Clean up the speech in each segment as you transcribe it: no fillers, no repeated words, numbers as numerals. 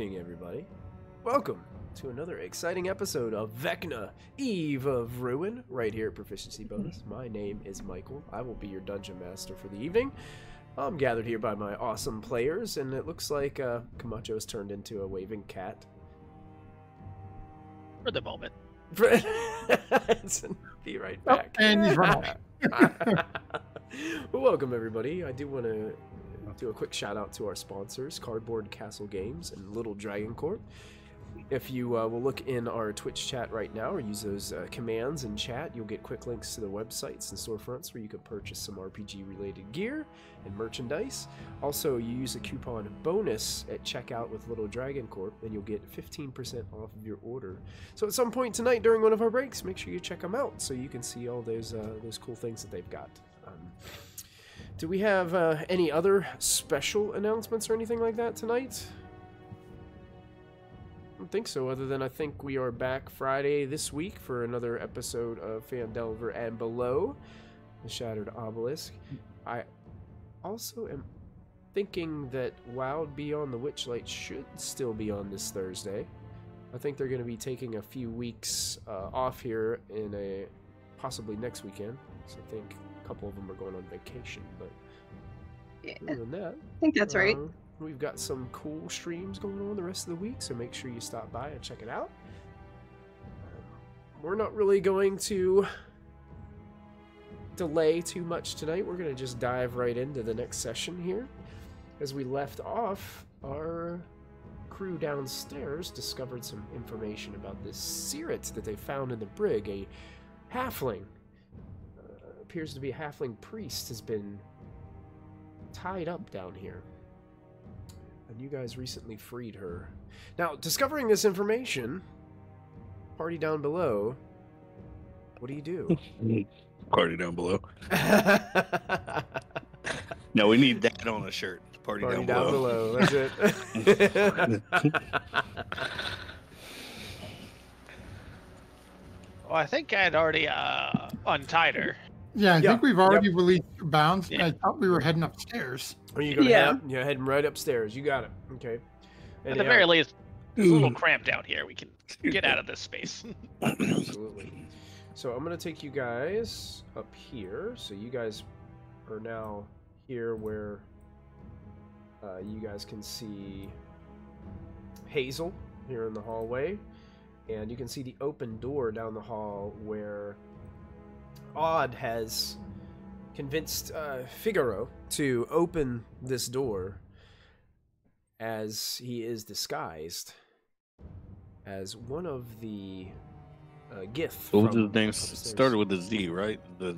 evening, everybody. Welcome to another exciting episode of Vecna, Eve of Ruin, right here at Proficiency Bonus. My name is Michael. I will be your dungeon master for the evening. I'm gathered here by my awesome players, and it looks like Camacho has turned into a waving cat. For the moment. Be right back. And he's run off. Well, welcome, everybody. I do want to do a quick shout out to our sponsors, Cardboard Castle Games and Little Dragon Corp. If you will look in our Twitch chat right now or use those commands in chat, you'll get quick links to the websites and storefronts where you can purchase some RPG related gear and merchandise. Also, you use a coupon bonus at checkout with Little Dragon Corp and you'll get 15% off of your order. So at some point tonight during one of our breaks, make sure you check them out so you can see all those cool things that they've got. Do we have any other special announcements or anything like that tonight? I don't think so, other than I think we are back Friday this week for another episode of Phandelver and Below, the Shattered Obelisk. I also am thinking that Wild Beyond the Witchlight should still be on this Thursday. I think they're going to be taking a few weeks off here in possibly next weekend, so I think a couple of them are going on vacation, but yeah, other than that, I think that's right. We've got some cool streams going on the rest of the week, so make sure you stop by and check it out. We're not really going to delay too much tonight. We're going to just dive right into the next session here. As we left off, our crew downstairs discovered some information about this Sirit that they found in the brig. A halfling, appears to be a halfling priest, has been tied up down here. And you guys recently freed her. Now, discovering this information, party down below, what do you do? Party down below. No, we need that on a shirt. Party down below. That's it. Well, I think I'd already untied her. Yeah, I think we've already released your bounds. Yeah. I thought we were heading upstairs. Are you going to Yeah. you're heading right upstairs. You got it. Okay. At the very least, it's a little cramped out here. We can get out of this space. Absolutely. So I'm going to take you guys up here. So you guys are now here where you guys can see Hazel here in the hallway. And you can see the open door down the hall where Odd has convinced Figaro to open this door as he is disguised as one of the Gith. What was his name? Started with a Z, right? The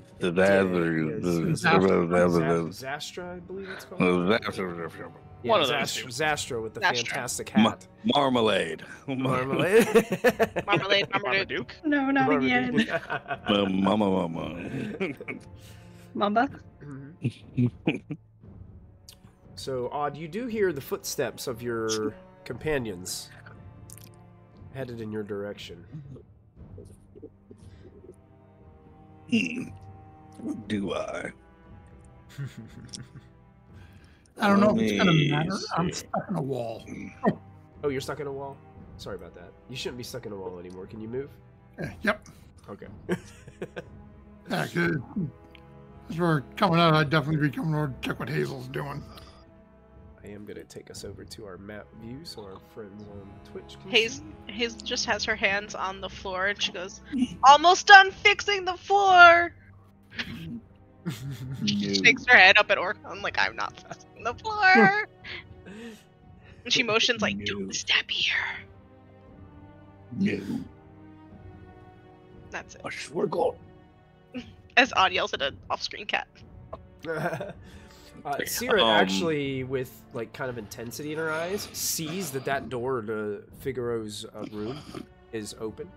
Zastra, I believe it's called. Yeah, One of those two. Zastra with the Zastra. fantastic hat. Marmalade. Marmalade. Marmalade. Marmaduke? No, not again. Mama. Mamba. So, Odd, you do hear the footsteps of your companions headed in your direction. Do I? I don't know if it's going to matter. I'm stuck in a wall. Oh, you're stuck in a wall? Sorry about that. You shouldn't be stuck in a wall anymore. Can you move? Yep. Okay. Yeah, good. As we're coming out, I'd definitely be coming over to check what Hazel's doing. I am going to take us over to our map view so our friends on Twitch can see. Hazel just has her hands on the floor and she goes, "Almost done fixing the floor." She shakes her head up at Orcon like, "I'm not fixing the floor." And she motions like, "Don't step here." No. That's it. I swear to God. As Odd yells at an off-screen cat. Sirit actually, with like kind of intensity in her eyes, sees that door to Figaro's room is open,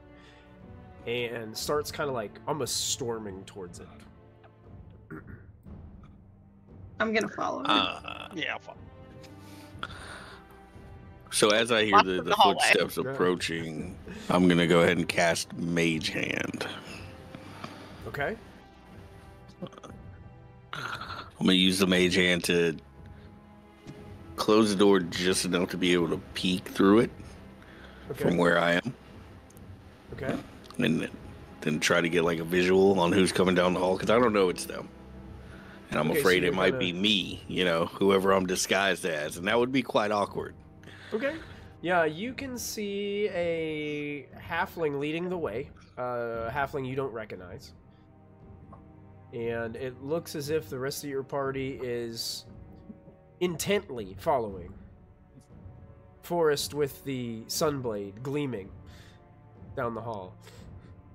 and starts kind of like almost storming towards it. I'm gonna follow her. Yeah, I'll follow. So as I hear Lots the in the hallway. footsteps approaching, I'm going to go ahead and cast Mage Hand. Okay. I'm going to use the Mage Hand to close the door just enough to be able to peek through it from where I am. Okay. And then try to get like a visual on who's coming down the hall, because I don't know it's them. And I'm afraid it might be me, whoever I'm disguised as, and that would be quite awkward. Okay. Yeah, you can see a halfling leading the way, a halfling you don't recognize. And it looks as if the rest of your party is intently following. Forest with the sunblade gleaming down the hall.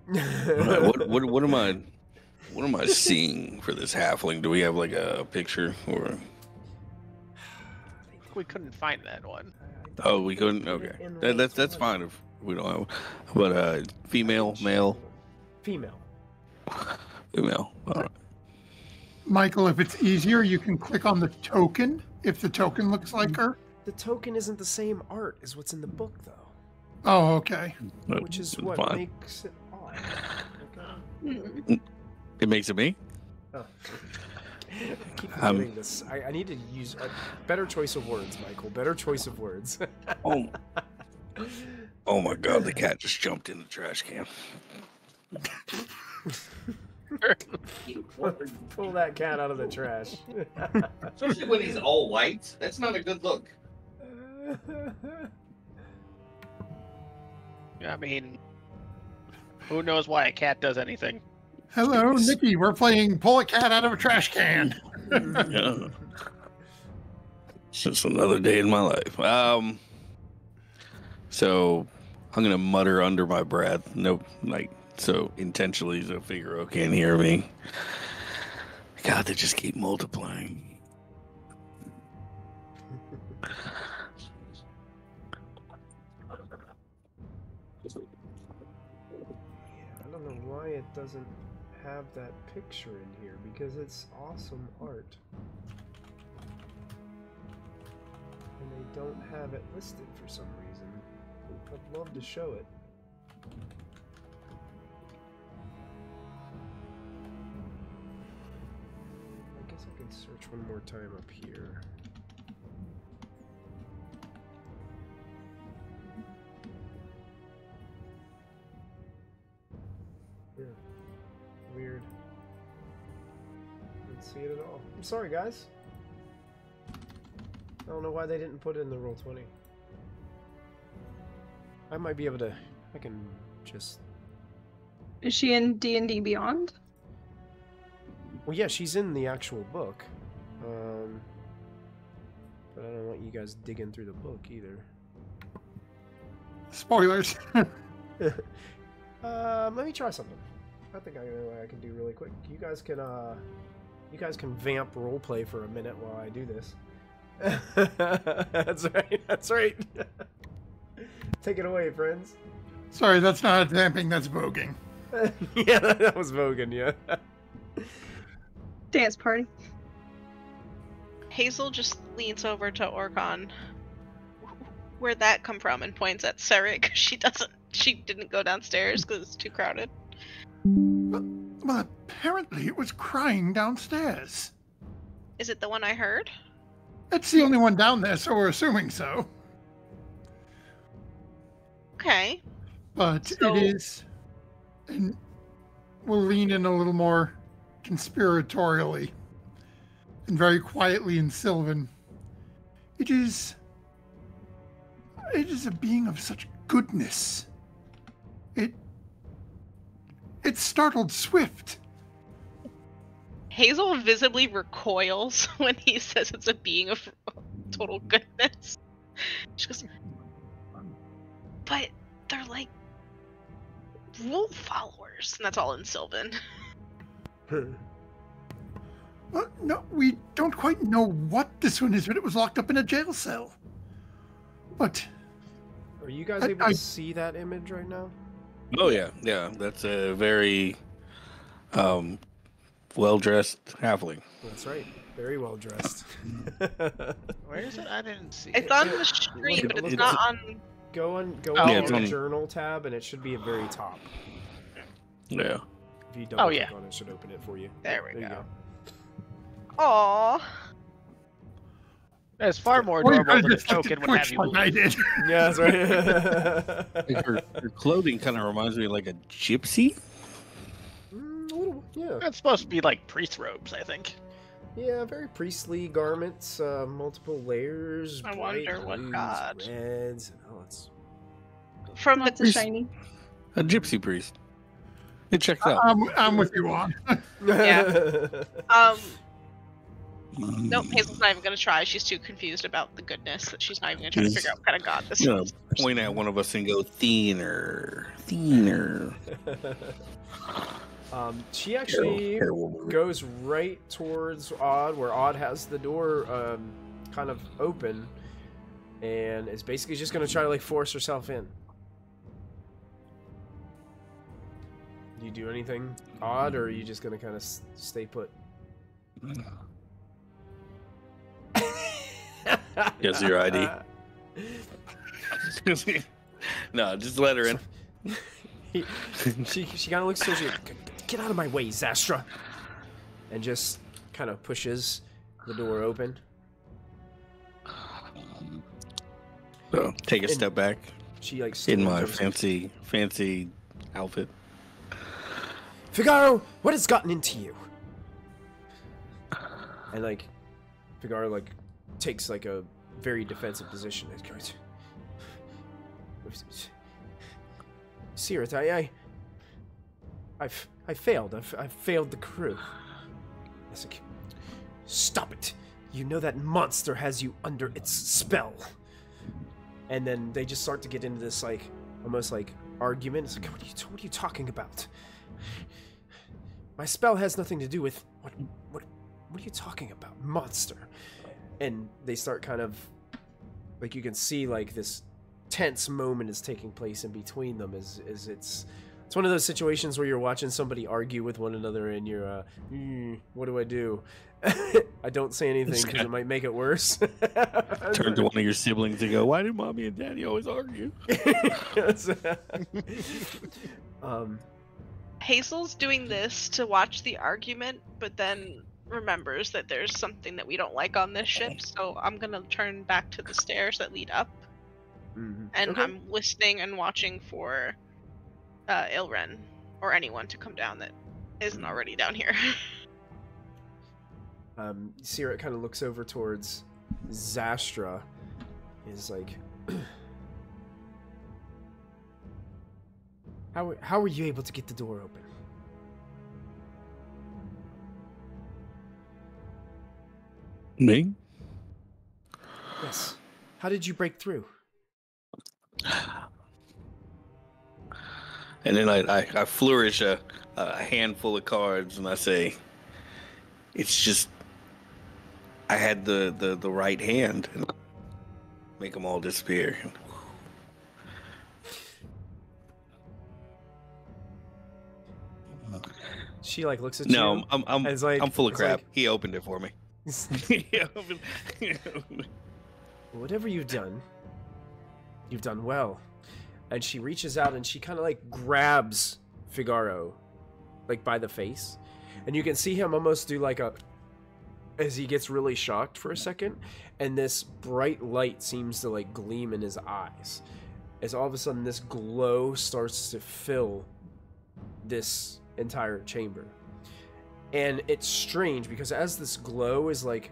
What am I seeing for this halfling? Do we have like a picture or? We couldn't find that one. Oh, we couldn't. Okay, that's fine if we don't have. But female, male, female. All right. Michael, if it's easier, you can click on the token if the token looks like her. The token isn't the same art as what's in the book, though. Oh, okay. Which is what makes it odd. Okay. It makes it me? Oh. I keep forgetting this. I need to use a better choice of words, Michael. Better choice of words. Oh my god, the cat just jumped in the trash can. Pull that cat out of the trash. Especially when he's all white. That's not a good look. I mean, who knows why a cat does anything? Hello, Nikki. We're playing pull a cat out of a trash can. Yeah. It's just another day in my life. So I'm gonna mutter under my breath. Nope, so intentionally so Figaro can't hear me. God, they just keep multiplying. I don't know why it doesn't have that picture in here, because it's awesome art. And they don't have it listed for some reason. I'd love to show it. I guess I can search one more time up here. Yeah. Weird. Didn't see it at all. I'm sorry, guys. I don't know why they didn't put it in the Roll20. I might be able to... I can just... Is she in D&D Beyond? Well, yeah, she's in the actual book. But I don't want you guys digging through the book either. Spoilers. Let me try something. I think I know what I can do really quick. You guys can vamp roleplay for a minute while I do this. That's right. That's right. Take it away, friends. Sorry, that's not vamping, that's voguing. Yeah, that was voguing, yeah. Dance party. Hazel just leans over to Orkon. Where'd that come from? And points at Serik. She didn't go downstairs because it's too crowded. Well, apparently it was crying downstairs. Is it the one I heard? It's the only one down there, so we're assuming so. Okay. But it is, and we'll lean in a little more conspiratorially and very quietly in Sylvan. It is a being of such goodness. It startled Swift. Hazel visibly recoils when he says it's a being of total goodness. She goes, but they're like rule followers, and that's all in Sylvan. Well, no, we don't quite know what this one is, but it was locked up in a jail cell. But are you guys able to see that image right now? Oh yeah. That's a very well-dressed halfling. That's right. Very well dressed. Where is it? I didn't see It's it. on the screen, but it's not on. Go on it's the on- journal tab, and it should be at very top. Yeah. If you double click yeah. on it, it should open it for you. There we You go. Aww. It's far more Or you normal could than a just look token at would have Twitch you. like I did. Yeah, that's right. Like her clothing kind of reminds me of like a gypsy. A little, yeah. That's supposed to be like priest robes, I think. Yeah, very priestly garments, multiple layers. I bright wonder what blues, god. reds. Oh, it's From the Lots of shiny. A gypsy priest. It checks out. I'm with you on. Yeah. Nope, Hazel's not even gonna try. She's too confused about the goodness that she's not even gonna try to Yes. figure out what kind of god this You know, is. point at one of us and go thinner, thinner. She actually Terrible. goes right towards Odd, where Odd has the door kind of open, and is basically just gonna try to like force herself in. Do you do anything Odd, or are you just gonna kind of stay put? Guess your ID. No, just let her in. She kind of looks towards you. Get out of my way, Zastra, and just kind of pushes the door open. So take a And step back She like in my storms over. fancy outfit. Figaro, what has gotten into you? And like, Figaro like takes like a very defensive position. It goes, Sirit, I failed. I've failed the crew. It's like, stop it! You know that monster has you under its spell. And then they just start to get into this like almost like argument. It's like, what are you talking about? My spell has nothing to do with what are you talking about, monster? And they start kind of like, you can see like this tense moment is taking place in between them. As it's one of those situations where you're watching somebody argue with one another and you're what do I do? I don't say anything because it might make it worse. Turn to one of your siblings and go, "Why do mommy and daddy always argue?" Hazel's doing this to watch the argument, but then remembers that there's something that we don't like on this ship, so I'm gonna turn back to the stairs that lead up. And Okay. I'm listening and watching for Ilren or anyone to come down that isn't already down here. Sirit kind of looks over towards Zastra. Is like, how were you able to get the door open? Me? Yes. How did you break through? And then I flourish a handful of cards and I say, "It's just I had the right hand and make them all disappear." She like looks at No, you. I'm It's like- I'm full of it's crap. like- He opened it for me. Whatever you've done well. And she reaches out and she kind of like grabs Figaro, like by the face, and you can see him almost do like a, as he gets really shocked for a second, and this bright light seems to like gleam in his eyes, as all of a sudden this glow starts to fill this entire chamber. And it's strange because as this glow is like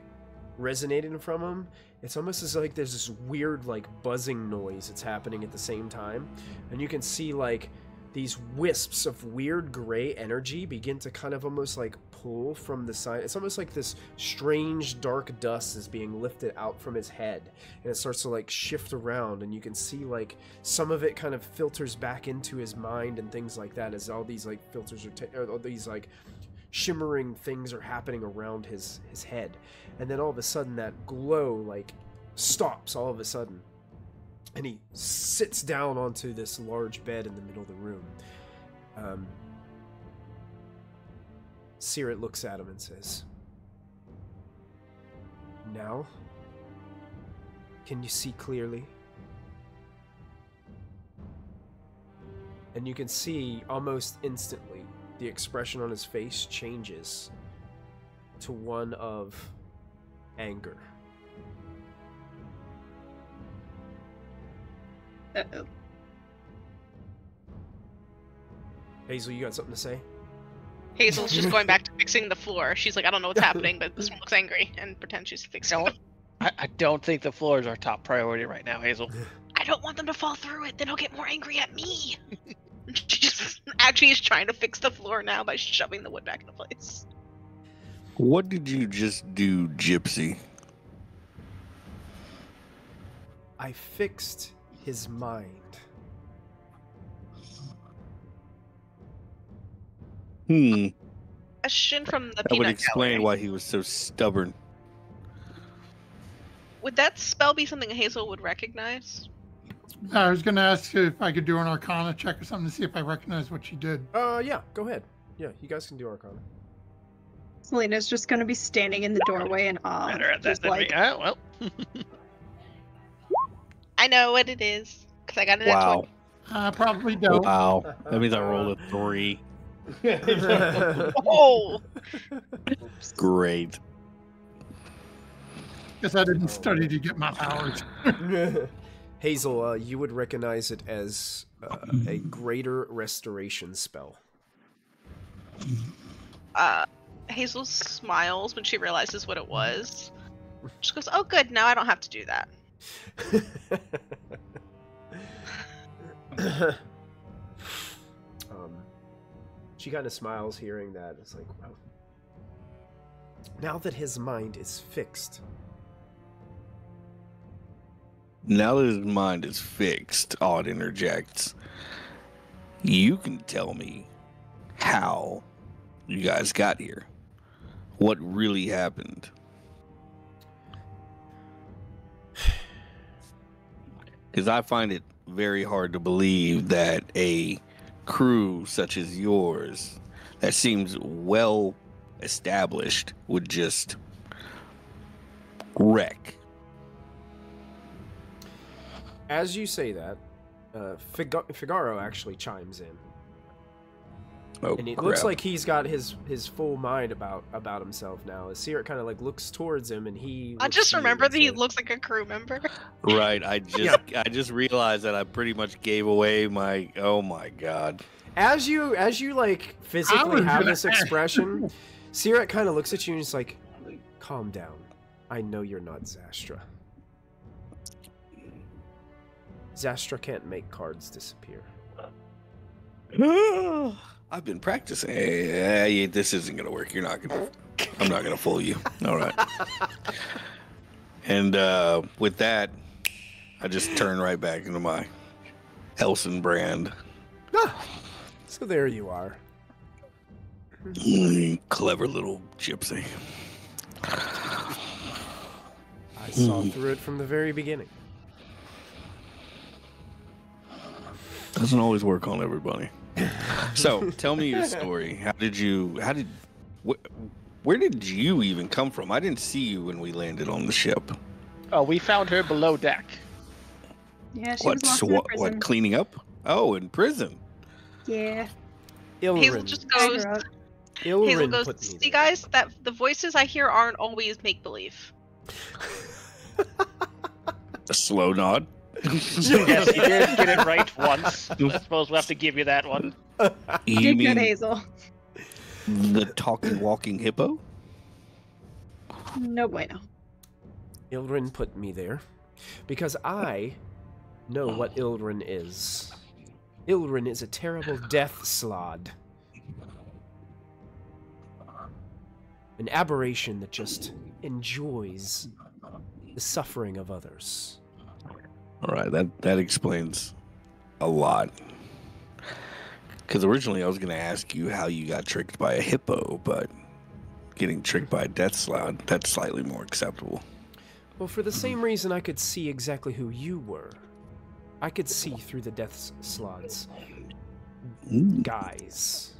resonating from him, it's almost as like there's this weird like buzzing noise that's happening at the same time, and you can see like these wisps of weird gray energy begin to kind of almost like pull from the side. It's almost like this strange dark dust is being lifted out from his head, and it starts to like shift around, and you can see like some of it kind of filters back into his mind and things like that, as all these like filters are all these like shimmering things are happening around his head. And then all of a sudden that glow like stops all of a sudden, and he sits down onto this large bed in the middle of the room. Sirit looks at him and says, "Now, can you see clearly?" And you can see almost instantly the expression on his face changes to one of anger. Uh-oh. Hazel, you got something to say? Hazel's just going back to fixing the floor. She's like, I don't know what's happening, but this one looks angry, and pretends she's fixing it. I don't think the floor is our top priority right now, Hazel. I don't want them to fall through it. Then I'll get more angry at me. She just actually is trying to fix the floor now by shoving the wood back into place. What did you just do, Gypsy? I fixed his mind. Question from the That peanut would explain gallery. why he was so stubborn. Would that spell be something Hazel would recognize? I was going to ask if I could do an Arcana check or something to see if I recognize what she did. Yeah, go ahead. Yeah, you guys can do Arcana. Selena's just gonna be standing in the doorway in awe. Better at that Just than like, me. Well. I know what it is because I got it. Wow. I probably don't. Wow. That means I rolled a 3. Oh, Great. Guess I didn't study to get my powers. Hazel, you would recognize it as a greater restoration spell. Hazel smiles when she realizes what it was. She goes, "Oh, good. Now I don't have to do that." She kind of smiles hearing that. It's like, well, now that his mind is fixed. Now that his mind is fixed, Odd interjects. You can tell me how you guys got here. What really happened? Because I find it very hard to believe that a crew such as yours, that seems well established, would just wreck. As you say that, Figaro actually chimes in. Oh, And it crap. looks like he's got his full mind about himself now. As Seer kind of like looks towards him, and he. I looks just to you remember and that he says- looks like a crew member. Right, I just realized that I pretty much gave away my. Oh my god! As you like physically have this expression, Sirat kind of looks at you and is like, "Calm down. I know you're not Zastra. Zastra can't make cards disappear." I've been practicing. Hey, this isn't gonna work. I'm not gonna fool you. All right. And with that, I just turn right back into my Elson brand. So there you are. Clever little gypsy. I saw through it from the very beginning. Doesn't always work on everybody. So, tell me your story. Where did you even come from? I didn't see you when we landed on the ship. Oh, we found her below deck. yeah, she was locked in the prison. What, cleaning up? Oh, in prison. Yeah. Hazel Ilren. just goes. Hazel Ilren goes. put me See, there. guys, that the voices I hear aren't always make believe. A slow nod. Yes, you did get it right once. I suppose we'll have to give you that one. You Did mean good, Hazel. the talking, walking hippo? No bueno. Ilren put me there because I know what Ilren is. Ilren is a terrible Death Slaad. An aberration that just enjoys the suffering of others. All right, that explains a lot. Because originally I was going to ask you how you got tricked by a hippo, but getting tricked by a Death Slaad, that's slightly more acceptable. Well, for the same reason I could see exactly who you were. I could see through the Death Slaad's guise.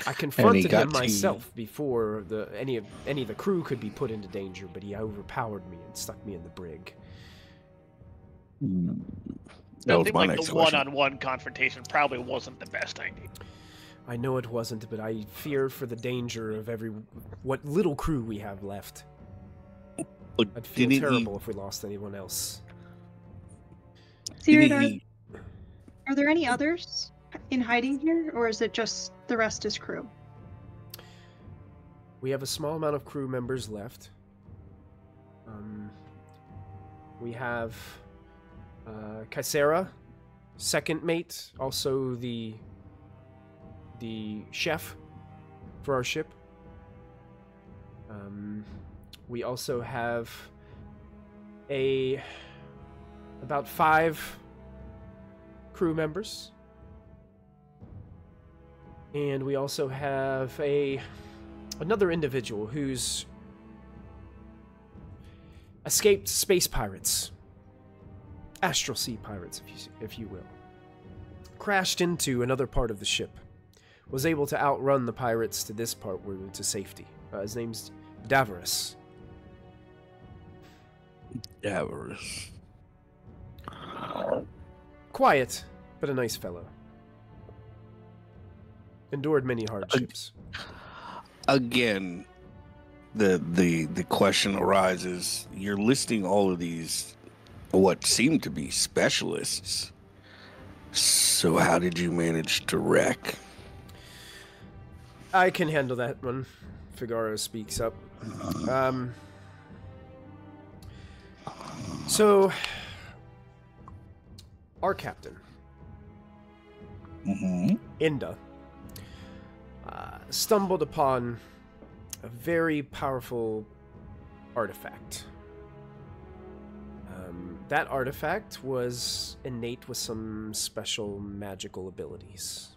I confronted him myself before any of the crew could be put into danger, but he overpowered me and stuck me in the brig. That was Something my like next the question. one-on-one confrontation probably wasn't the best idea. I know it wasn't, but I fear for the danger of what little crew we have left. I'd feel Didn't terrible if we lost anyone else. Sierra, are there any others in hiding here, or is it just the rest is crew? We have a small amount of crew members left. We have Kaisera, second mate, also the chef for our ship. We also have about 5 crew members. And we also have another individual who's escaped space pirates, astral sea pirates, if you will. Crashed into another part of the ship. Was able to outrun the pirates to this part to safety. His name's Davros. Davros. Quiet, but a nice fellow. Endured many hardships. Again, the question arises, you're listing all of these what seem to be specialists. So how did you manage to wreck? I can handle that one. Figaro speaks up. So, our captain, Inge, stumbled upon a very powerful artifact. That artifact was innate with some special magical abilities.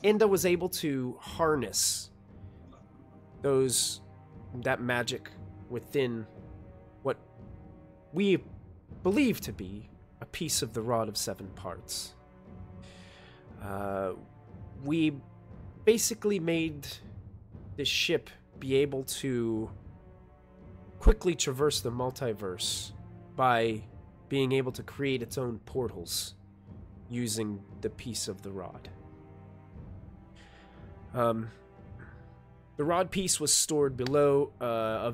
Inge was able to harness that magic within what we believe to be a piece of the Rod of 7 Parts. We basically made this ship be able to quickly traverse the multiverse by being able to create its own portals using the piece of the rod. The rod piece was stored below the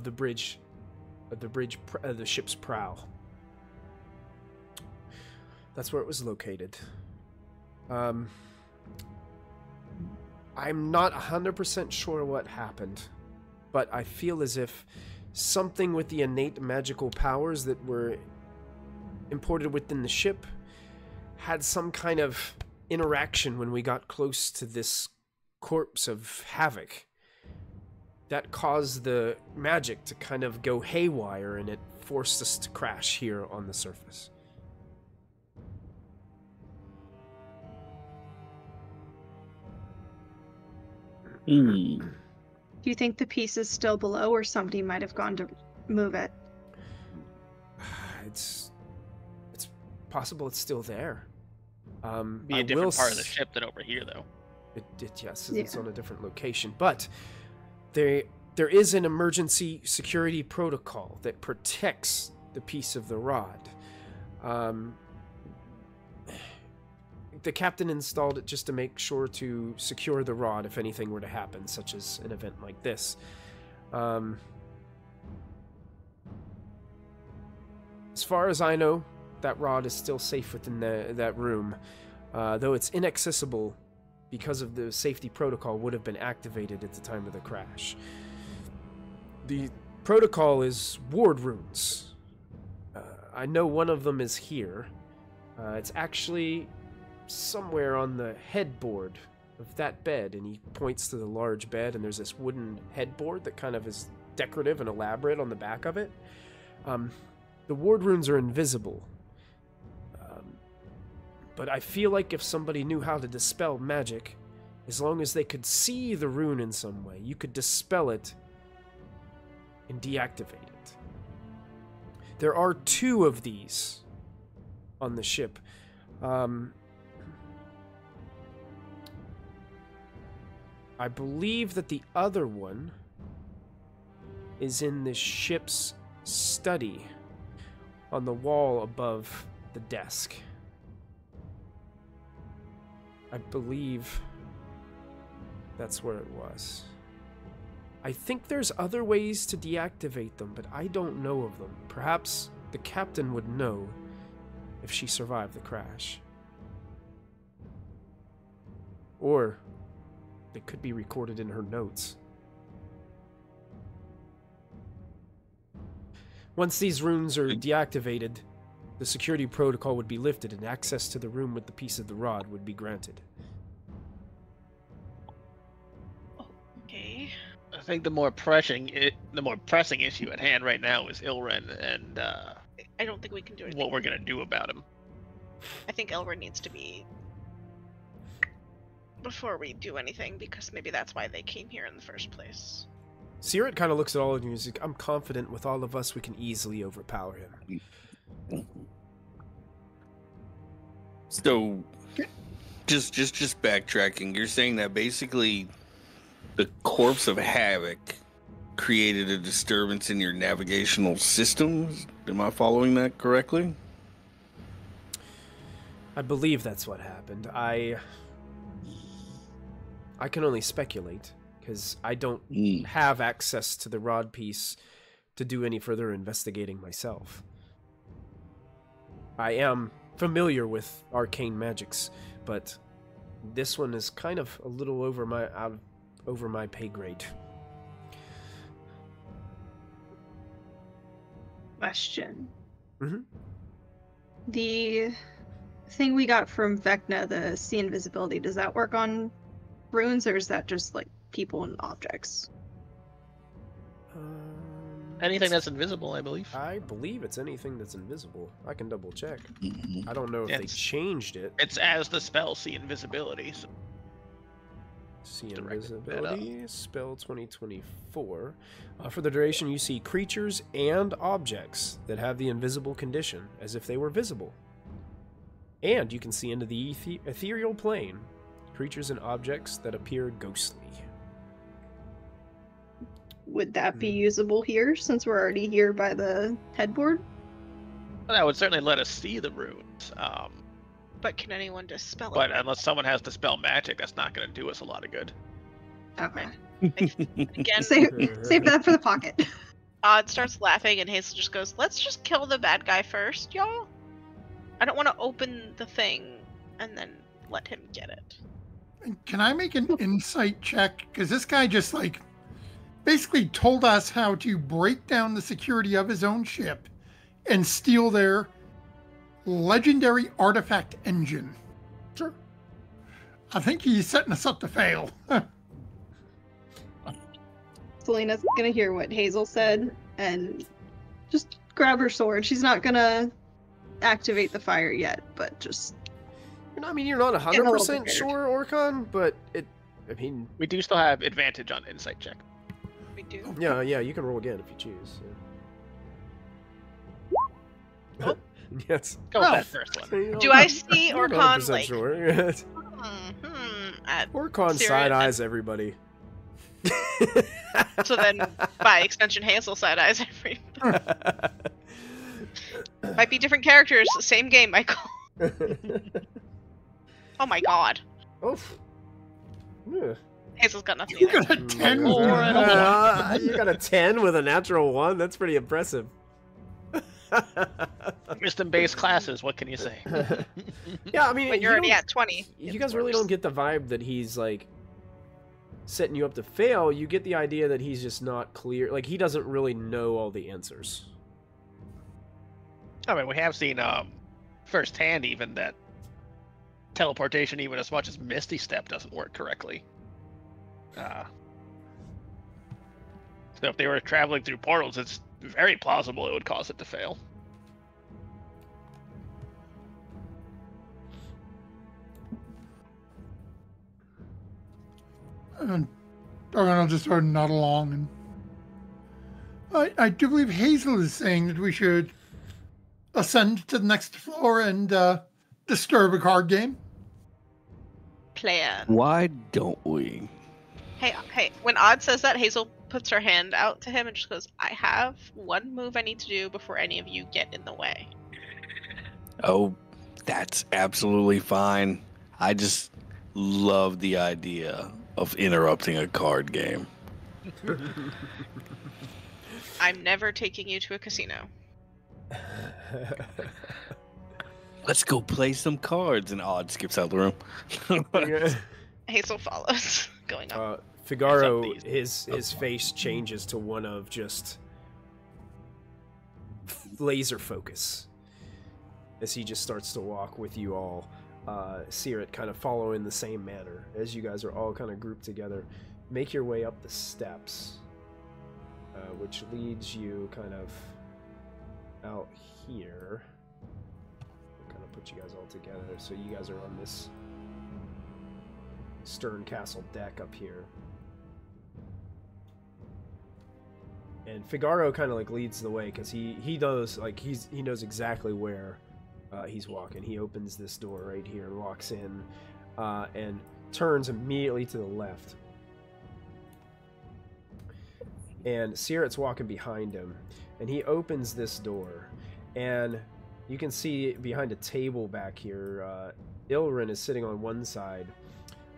ship's prow. That's where it was located. I'm not 100% sure what happened, but I feel as if something with the innate magical powers that were imported within the ship had some kind of interaction when we got close to this corpse of Havoc. That caused the magic to kind of go haywire, and it forced us to crash here on the surface. Do you think the piece is still below, or somebody might have gone to move it? It's possible it's still there. Be a different part of the ship than over here, though. Yes, it's on a different location. But there is an emergency security protocol that protects the piece of the rod. The captain installed it just to make sure to secure the rod if anything were to happen, such as an event like this. As far as I know, that rod is still safe within that room, though it's inaccessible because of the safety protocol would have been activated at the time of the crash. The protocol is ward runes. I know one of them is here. It's actually somewhere on the headboard of that bed, and he points to the large bed, and there's this wooden headboard that kind of is decorative and elaborate on the back of it. The ward runes are invisible, but I feel like if somebody knew how to dispel magic, as long as they could see the rune in some way, you could dispel it and deactivate it. There are 2 of these on the ship. I believe that the other one is in the ship's study on the wall above the desk. I believe that's where it was. I think there's other ways to deactivate them, but I don't know of them. Perhaps the captain would know if she survived the crash. Or they could be recorded in her notes. Once these runes are deactivated, the security protocol would be lifted and access to the room with the piece of the rod would be granted. Okay. I think the more pressing issue at hand right now is Ilren and I don't think we can do anything. what we're gonna do about him. I think Elren needs to be before we do anything, because maybe that's why they came here in the first place. Sirit kind of looks at all of you and is like, I'm confident with all of us we can easily overpower him. So, just backtracking, you're saying that basically the corpse of Havoc created a disturbance in your navigational systems? Am I following that correctly? I believe that's what happened. I can only speculate, because I don't have access to the rod piece to do any further investigating myself. I am familiar with arcane magics, but this one is kind of a little over my pay grade. Question. Mm-hmm. The thing we got from Vecna, the see invisibility, does that work on runes, or is that just like people and objects? Anything that's invisible, I believe. I believe it's anything that's invisible. I can double check. I don't know if they It's- changed it. It's as the spell see invisibility. So See directed that invisibility, spell 2024. For the duration, you see creatures and objects that have the invisible condition, as if they were visible. And you can see into the ethereal plane, creatures and objects that appear ghostly. Would that be usable here, since we're already here by the headboard? that would certainly let us see the runes. But can anyone dispel But it? unless someone has dispel magic, that's not going to do us a lot of good. Okay. Again, Save that for the pocket. Odd starts laughing and Hazel just goes, "Let's just kill the bad guy first, y'all. I don't want to open the thing and then let him get it." Can I make an insight check? Because this guy just like basically told us how to break down the security of his own ship and steal their legendary artifact engine. Sure. I think he's setting us up to fail. Selena's gonna hear what Hazel said and just grab her sword. She's not gonna activate the fire yet, but just... I mean, you're not Getting a little 100% prepared. sure, Orcon, but I mean, We do still have advantage on insight check. We do. yeah, you can roll again if you choose. Yeah. Oh. Yes. Go with that first one. Do I see I'm not Orcon 100% like sure. at Orcon Sirit side and- eyes everybody. So then, by extension, Hazel side eyes every. Might be different characters, same game, Michael. Oh my god. Oof. Yeah. Hazel's got nothing. You either. got a 10 with Or that. an You got a 10 with a natural 1? That's pretty impressive. Wisdom-based classes, what can you say? Yeah, I mean, When you're already at 20. you guys really don't get the vibe that he's like setting you up to fail. You get the idea that he's just not clear. Like, he doesn't really know all the answers. I mean, we have seen firsthand even that teleportation, even as much as Misty Step, doesn't work correctly. So if they were traveling through portals, it's very plausible it would cause it to fail. And I'll just sort of nod along. And I do believe Hazel is saying that we should ascend to the next floor and disturb a card game. Plan. Why don't we? Hey, when Odd says that, Hazel puts her hand out to him and just goes, "I have one move I need to do before any of you get in the way." Oh, that's absolutely fine. I just love the idea of interrupting a card game. I'm never taking you to a casino. Let's go play some cards. And Odd skips out the room. Hazel follows, going up. Figaro, his face changes to one of just laser focus as he just starts to walk with you all. Sirit kind of follow in the same manner as you guys are all kind of grouped together. Make your way up the steps, which leads you kind of out here. I'll kind of put you guys all together so you guys are on this Stern Castle deck up here. And Figaro kind of like leads the way because he knows exactly where he's walking. He opens this door right here and walks in and turns immediately to the left. And Sirit's walking behind him, and he opens this door, and you can see behind a table back here, Ilren is sitting on one side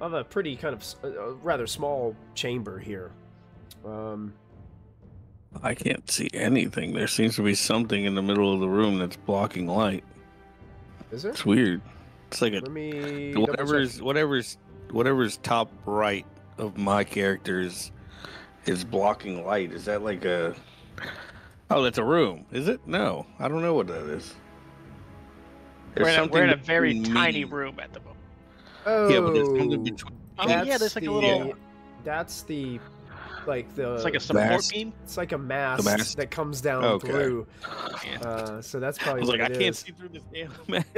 of a pretty kind of rather small chamber here. I can't see anything. There seems to be something in the middle of the room that's blocking light. Is there? It's weird. It's like whatever's top right of my characters is blocking light. Is that like a... Oh, that's a room. Is it? No. I don't know what that is. We're in a very tiny room at the moment. Oh, yeah, but there's something between... there's like a little... That's the... It's like a support beam? It's like a mast that comes down through. So that's probably I was what like, it I can't is. see through this damn mast.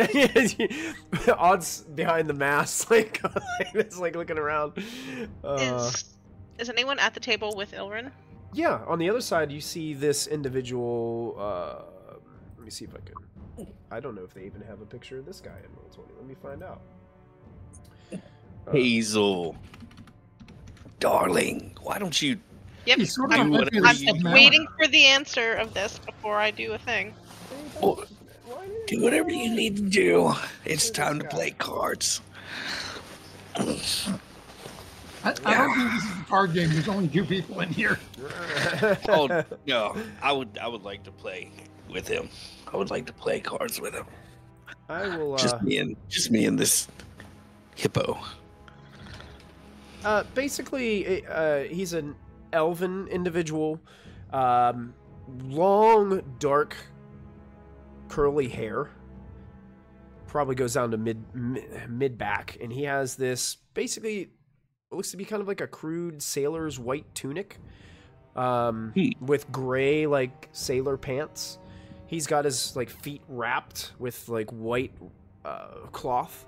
Odd's behind the mast, like it's like looking around. Is anyone at the table with Ilren? Yeah, on the other side you see this individual. Let me see if I can. I don't know if they even have a picture of this guy in Roll20. Let me find out. Hazel, darling, why don't you? Yep, I'm waiting for the answer of this before I do a thing. Oh, do whatever you need to do. It's time to play cards. I don't think this is a card game. There's only 2 people in here. Oh no, I would like to play with him. I would like to play cards with him. I will. Just me and this hippo. Basically, he's an elven individual. Long, dark, curly hair. Probably goes down to mid back, and he has this basically what looks to be kind of like a crude sailor's white tunic, with gray like sailor pants. He's got his like feet wrapped with like white cloth,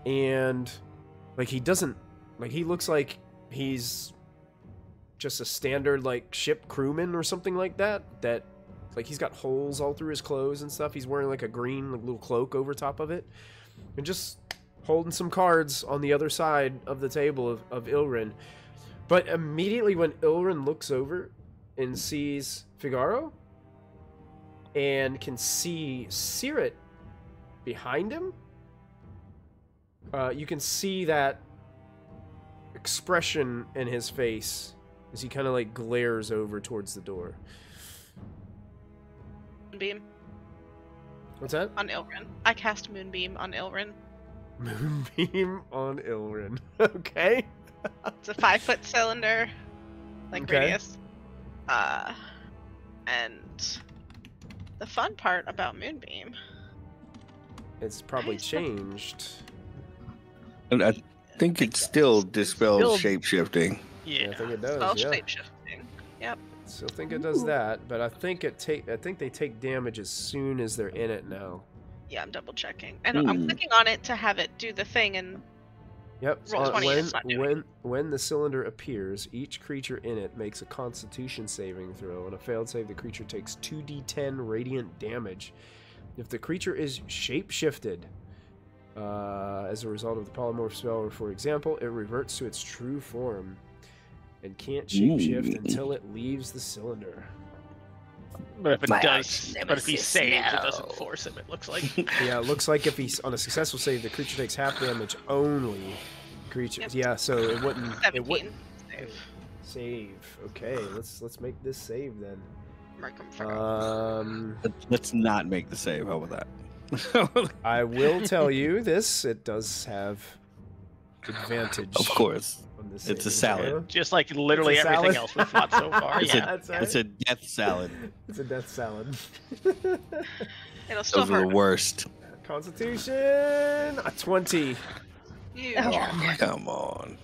and like he doesn't. Like, he looks like he's just a standard, like, ship crewman or something like that. That, like, he's got holes all through his clothes and stuff. He's wearing, like, a green like, little cloak over top of it. And just holding some cards on the other side of the table of Ilren. But immediately when Ilren looks over and sees Figaro and can see Sirit behind him, you can see that expression in his face as he kind of like glares over towards the door. Moonbeam. What's that? On Ilren. I cast Moonbeam on Ilren. Moonbeam on Ilren. Okay. It's a 5-foot cylinder, like Okay. radius. And the fun part about Moonbeam. It's probably Nice. changed. And I think it still dispels Still- shapeshifting. I think it does. Spell Yeah. shapeshifting. Yep. Still think it does that, but I think they take damage as soon as they're in it now. Yeah, I'm double checking. And I'm clicking on it to have it do the thing, and Yep. Roll 20, it's not doing when the cylinder appears, each creature in it makes a Constitution saving throw. On a failed save, the creature takes 2d10 radiant damage. If the creature is shape-shifted as a result of the polymorph spell, or for example, it reverts to its true form and can't shapeshift until it leaves the cylinder. But if it My does, arch but if he nemesis, saves, it no. doesn't force him. It looks like. Yeah, it looks like if he's on a successful save, the creature takes half damage only. Creatures. Yep. Yeah, so it wouldn't. 17 It wouldn't. save. Save. Okay, let's make this save then. Let's not make the save. How about that? I will tell you this. It does have advantage. Of course. On this It's a saving salad. throw. Just like literally It's a everything salad. else we've fought so far. It's, Yeah. That's right. it's a death salad. It's a death salad. It'll still Those are the hurt. worst. Constitution, a 20. You. Oh. Come on.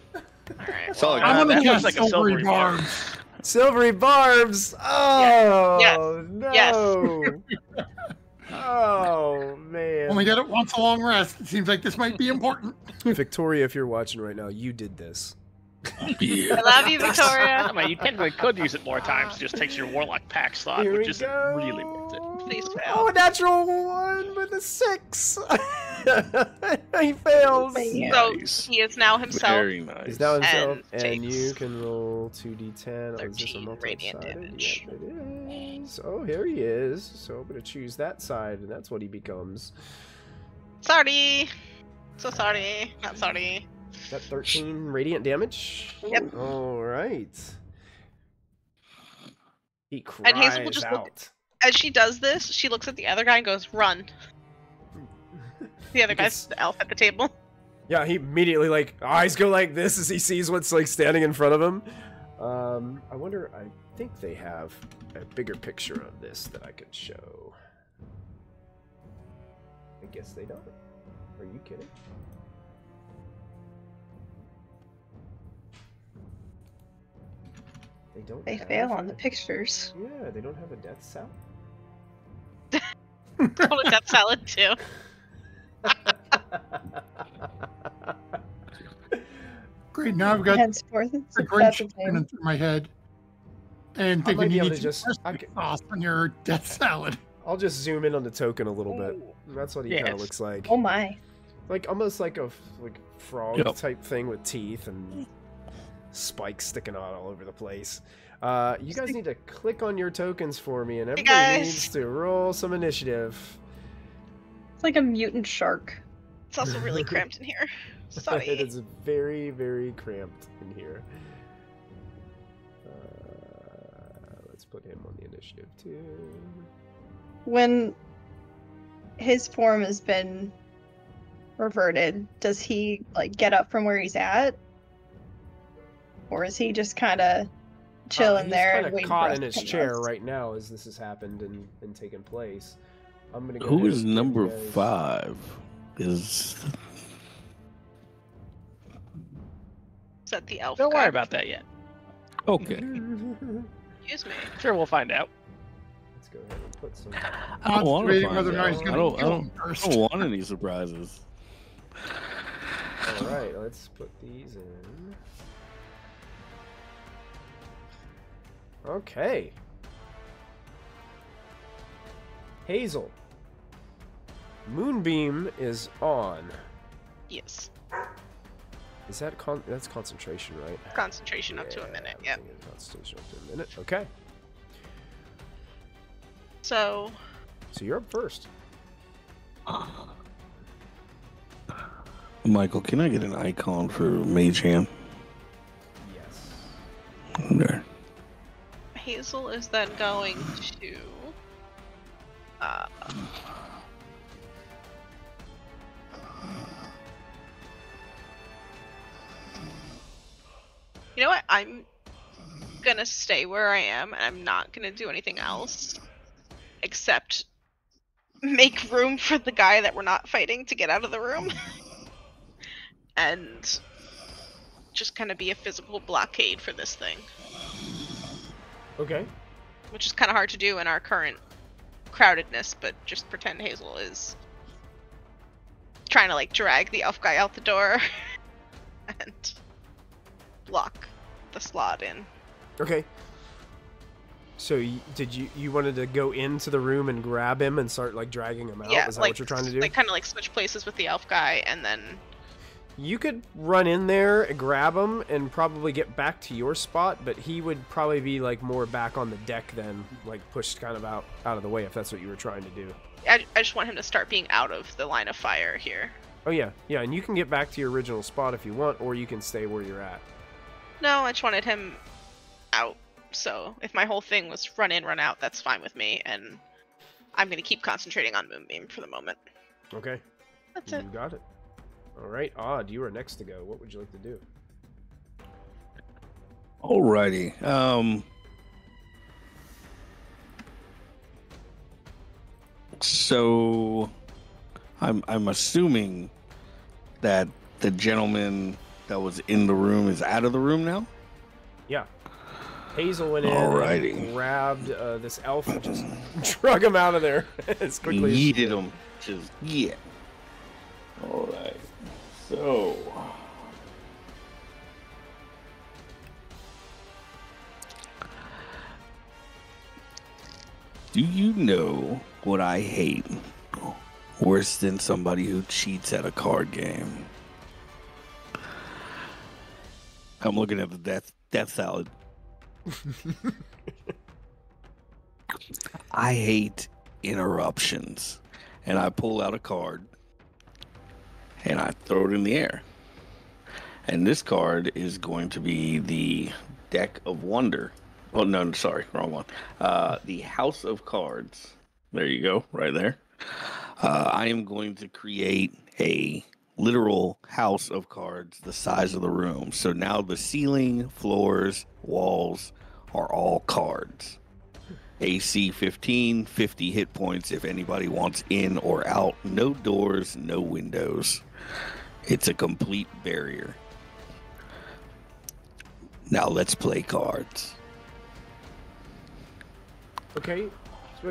Alright. It's all Well, good. I'm that gonna looks cast like a silvery silvery bar. barbs. Silvery barbs. Oh Yes. no. Oh man. Only get it once a long rest. It seems like this might be important. Victoria, if you're watching right now, you did this. I love you, Victoria. I mean, you technically could use it more times. It just takes your warlock pack slot, Here which we isn't go. really worth it. Please fail. Oh, natural 1 with a 6. He fails. So, Nice. He is now himself. Very nice. He's now himself, And and takes you can roll 2d10. Oh, is this a 13 radiant multi-sided? damage. Yep, it is. Oh, here he is. So I'm going to choose that side, and that's what he becomes. Sorry. So sorry. Not sorry. Is that 13 radiant damage? Yep. All right. He cries And Hazel will just out. look- As she does this, she looks at the other guy and goes, "Run." The other guy's the elf at the table. Yeah, he immediately, like, eyes go like this as he sees what's, like, standing in front of him. I wonder, I think they have a bigger picture of this that I could show. I guess they don't. Are you kidding? They don't They have fail on the a- pictures. Yeah, they don't have a death salad? Call it that salad too. Great, now I've got Henceforth, it's a a Grinch bad running thing. through my head. And I might thinking be you able need to some just- I recipe c- sauce on your death salad. I'll just zoom in on the token a little bit. That's what he kind Yes. of looks like. Oh my. Like almost like a frog Yep. type thing with teeth and spikes sticking out all over the place. You guys need to click on your tokens for me, and everybody guys. needs to roll some initiative. It's like a mutant shark. It's also really cramped in here. It Sorry. is very, very cramped in here. Let's put him on the initiative too. When his form has been reverted, does he like get up from where he's at? Or is he just kind of chilling He's there kind and of waiting caught for us in to his come to chair us? right now as this has happened and taken place. I'm gonna go Who ahead is and give number you guys- 5? Is Said the elf. Don't guy. worry about that yet. okay. Excuse me. Sure, we'll find out. Let's go ahead and put some. I don't want to Debating find whether or not out. he's I gonna don't. I kill don't. him I first. don't want any surprises. All right, let's put these in. Okay. Hazel. Moonbeam is on. Yes. Is that that's concentration, right? Concentration up to a minute. Yep. I'm thinking concentration up to a minute. Okay. So So you're up first. Michael, can I get an icon for Mage Hand? Yes. There. Hazel is then going to. You know what? I'm gonna stay where I am, and I'm not gonna do anything else except make room for the guy that we're not fighting to get out of the room, and just kind of be a physical blockade for this thing, Okay. which is kind of hard to do in our current crowdedness. But just pretend Hazel is trying to like drag the elf guy out the door and block the slot in. Okay. So did you wanted to go into the room and grab him and start like dragging him out? Yeah, Is that like, what you're trying to do? like kind of like switch places with the elf guy, and then You could run in there and grab him and probably get back to your spot, but he would probably be like more back on the deck then, like pushed kind of out of the way if that's what you were trying to do. I just want him to start being out of the line of fire here. Oh yeah, and you can get back to your original spot if you want, or you can stay where you're at. No, I just wanted him out. So if my whole thing was run in, run out, that's fine with me. And I'm going to keep concentrating on Moonbeam for the moment. Okay. That's You it. got it. All right, Odd, you are next to go. What would you like to do? Alrighty. So I'm assuming that the gentleman that was in the room is out of the room now? Yeah. Hazel went in Alrighty. and grabbed this elf and just drug him out of there as quickly as she Yeeted did. him. Just, yeah. Alright. So. Do you know what I hate worse than somebody who cheats at a card game? I'm looking at the Death Slaad. I hate interruptions. And I pull out a card and I throw it in the air. And this card is going to be the Deck of Wonder. Oh, no, sorry, wrong one. The House of Cards. There you go, right there. I am going to create a literal house of cards the size of the room. So now the ceiling, floors, walls are all cards. AC 15, 50 hit points if anybody wants in or out. No doors, no windows. It's a complete barrier. Now let's play cards. Okay.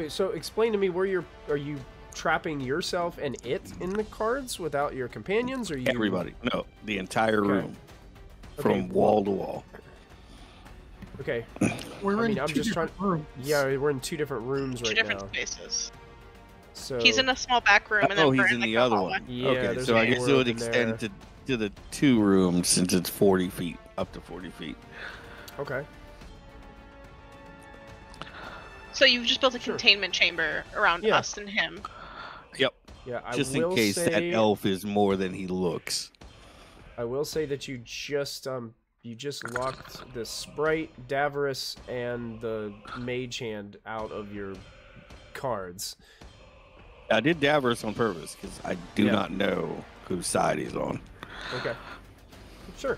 So explain to me where are you trapping yourself and it in the cards without your companions, or you? Everybody. No, the entire Okay. room. From wall to wall. Okay. We're I mean, in I'm two just trying. different rooms. Yeah, we're in two different rooms Two right different now. spaces. So He's in a small back room, and then Oh, we're he's in in like the a other hallway. one. Yeah, Okay, there's so a I guess door it would open extend there. to the two rooms since it's 40 feet, up to 40 feet. okay. So you've just built a Sure. containment chamber around Yeah. us and him. Yep. Yeah, I Just will in case say, that elf is more than he looks. I will say that you just locked the Sprite, Davros, and the Mage Hand out of your cards. I did Davros on purpose because I do Yeah. not know whose side he's on. Okay. Sure.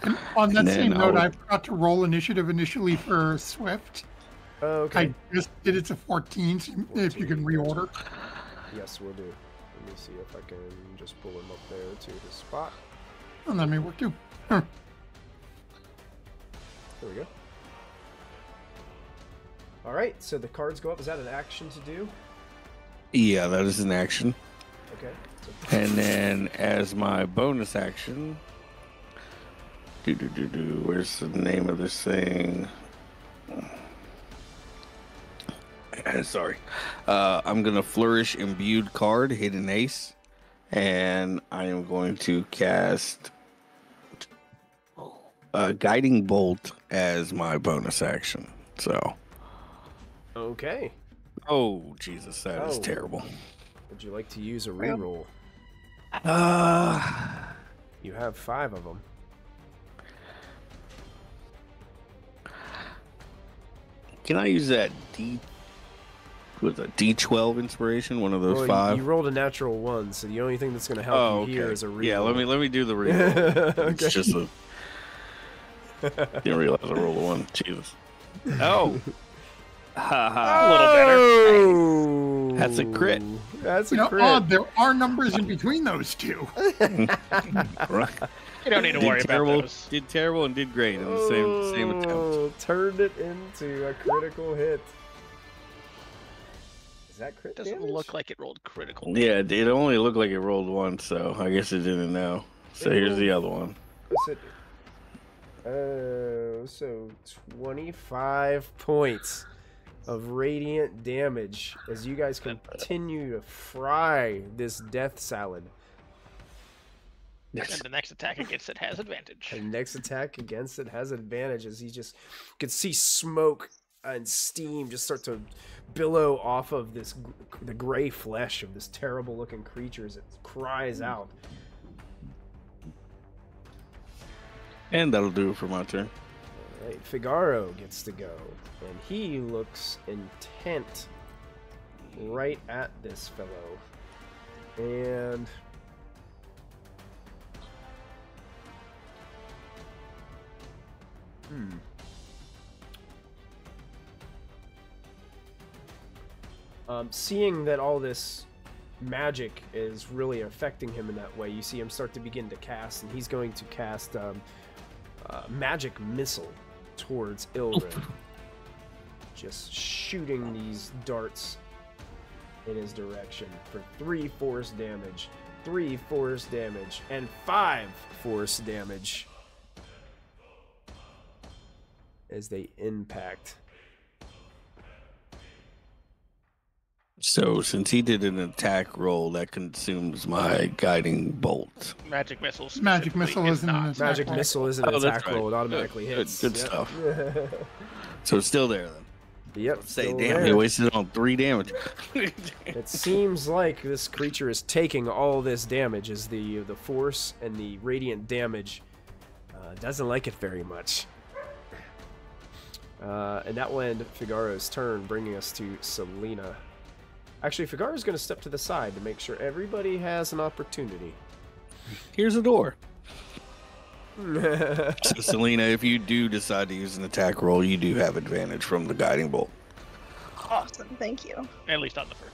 And on that And then same note, I'll- I forgot to roll initiative initially for Swift. Okay. I just did it to 14, so if you can reorder. Yes, we'll do. Let me see if I can just pull him up there to his spot. And that may work too. There we go. All right, so the cards go up. Is that an action to do? Yeah, that is an action. Okay. And then as my bonus action, where's the name of this thing? Sorry. I'm going to flourish imbued card, hidden ace, and I am going to cast guiding bolt as my bonus action. So, Okay. oh Jesus, that is Oh. terrible. Would you like to use a reroll? You have 5 of them. Can I use that D12 inspiration? One of those Well, 5. You rolled a natural 1, so the only thing that's going to help Oh, you okay. here is a reroll. Yeah, let me do the reroll. Okay. It's just a. Didn't realize I rolled a 1. Jesus. Oh. A little better. Oh, That's a crit. That's a You know, crit. odd, there are numbers in between those two. Right. You don't need to worry Did about terrible, those. did terrible and did great in the same attempt. Oh, turned it into a critical hit. Is that crit Doesn't damage? look like it rolled critical. Yeah, it only looked like it rolled 1, so I guess it didn't know. So It here's rolled- the other one. What's it? So 25 points of radiant damage as you guys continue to fry this Death Slaad. And the next attack against it has advantage. And next attack against it has advantage as you could see smoke and steam just start to billow off of the gray flesh of this terrible looking creature as it cries out. And that'll do it for my turn. Right, Figaro gets to go, and he looks intent right at this fellow. And seeing that all this magic is really affecting him in that way, you see him start to begin to cast, and he's going to cast magic missile towards Ilren. Just shooting these darts in his direction for 3 force damage, 3 force damage, and 5 force damage as they impact. So, since he did an attack roll, that consumes my guiding bolt. Magic missile. Magic missile isn't an attack Magic roll. missile isn't an Oh, that's attack right. roll, it automatically hits. Good Yep. stuff. So it's still there then. Yep. Say, still damn, there. he wasted it on 3 damage. It seems like this creature is taking all this damage, as the force and the radiant damage doesn't like it very much. And that will end Figaro's turn, bringing us to Selena. Actually, Figaro's going to step to the side to make sure everybody has an opportunity. Here's a door. So, Selena, if you do decide to use an attack roll, you do have advantage from the guiding bolt. Awesome, thank you. At least on the first.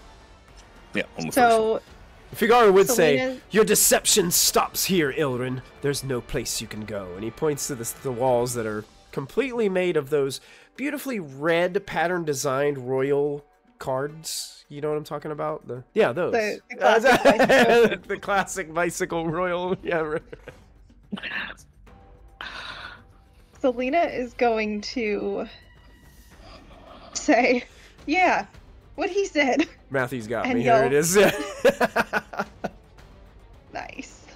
Yeah, on the first So, Figaro would say, Selena- "Your deception stops here, Ilren. There's no place you can go." And he points to the walls that are completely made of those beautifully red pattern-designed royal cards. You know what I'm talking about? Those. The classic bicycle. The classic bicycle royal. Yeah. Right. Selena is going to say, yeah, what he said. Matthew's got And me. Here it is. Nice.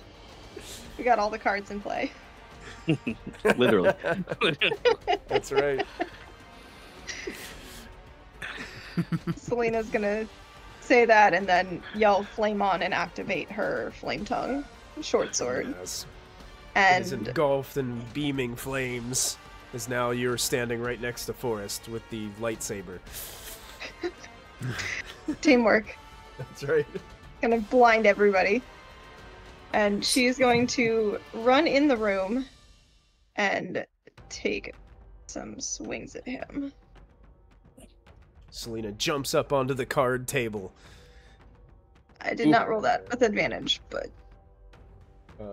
We got all the cards in play. Literally. That's right. Selena's gonna say that and then yell flame on and activate her flame tongue short sword. Yes. It is And engulfed in beaming flames, as now you're standing right next to Forrest with the lightsaber. teamwork. That's right. Gonna blind everybody. And she's going to run in the room and take some swings at him. Selena jumps up onto the card table. I did not roll that with advantage, but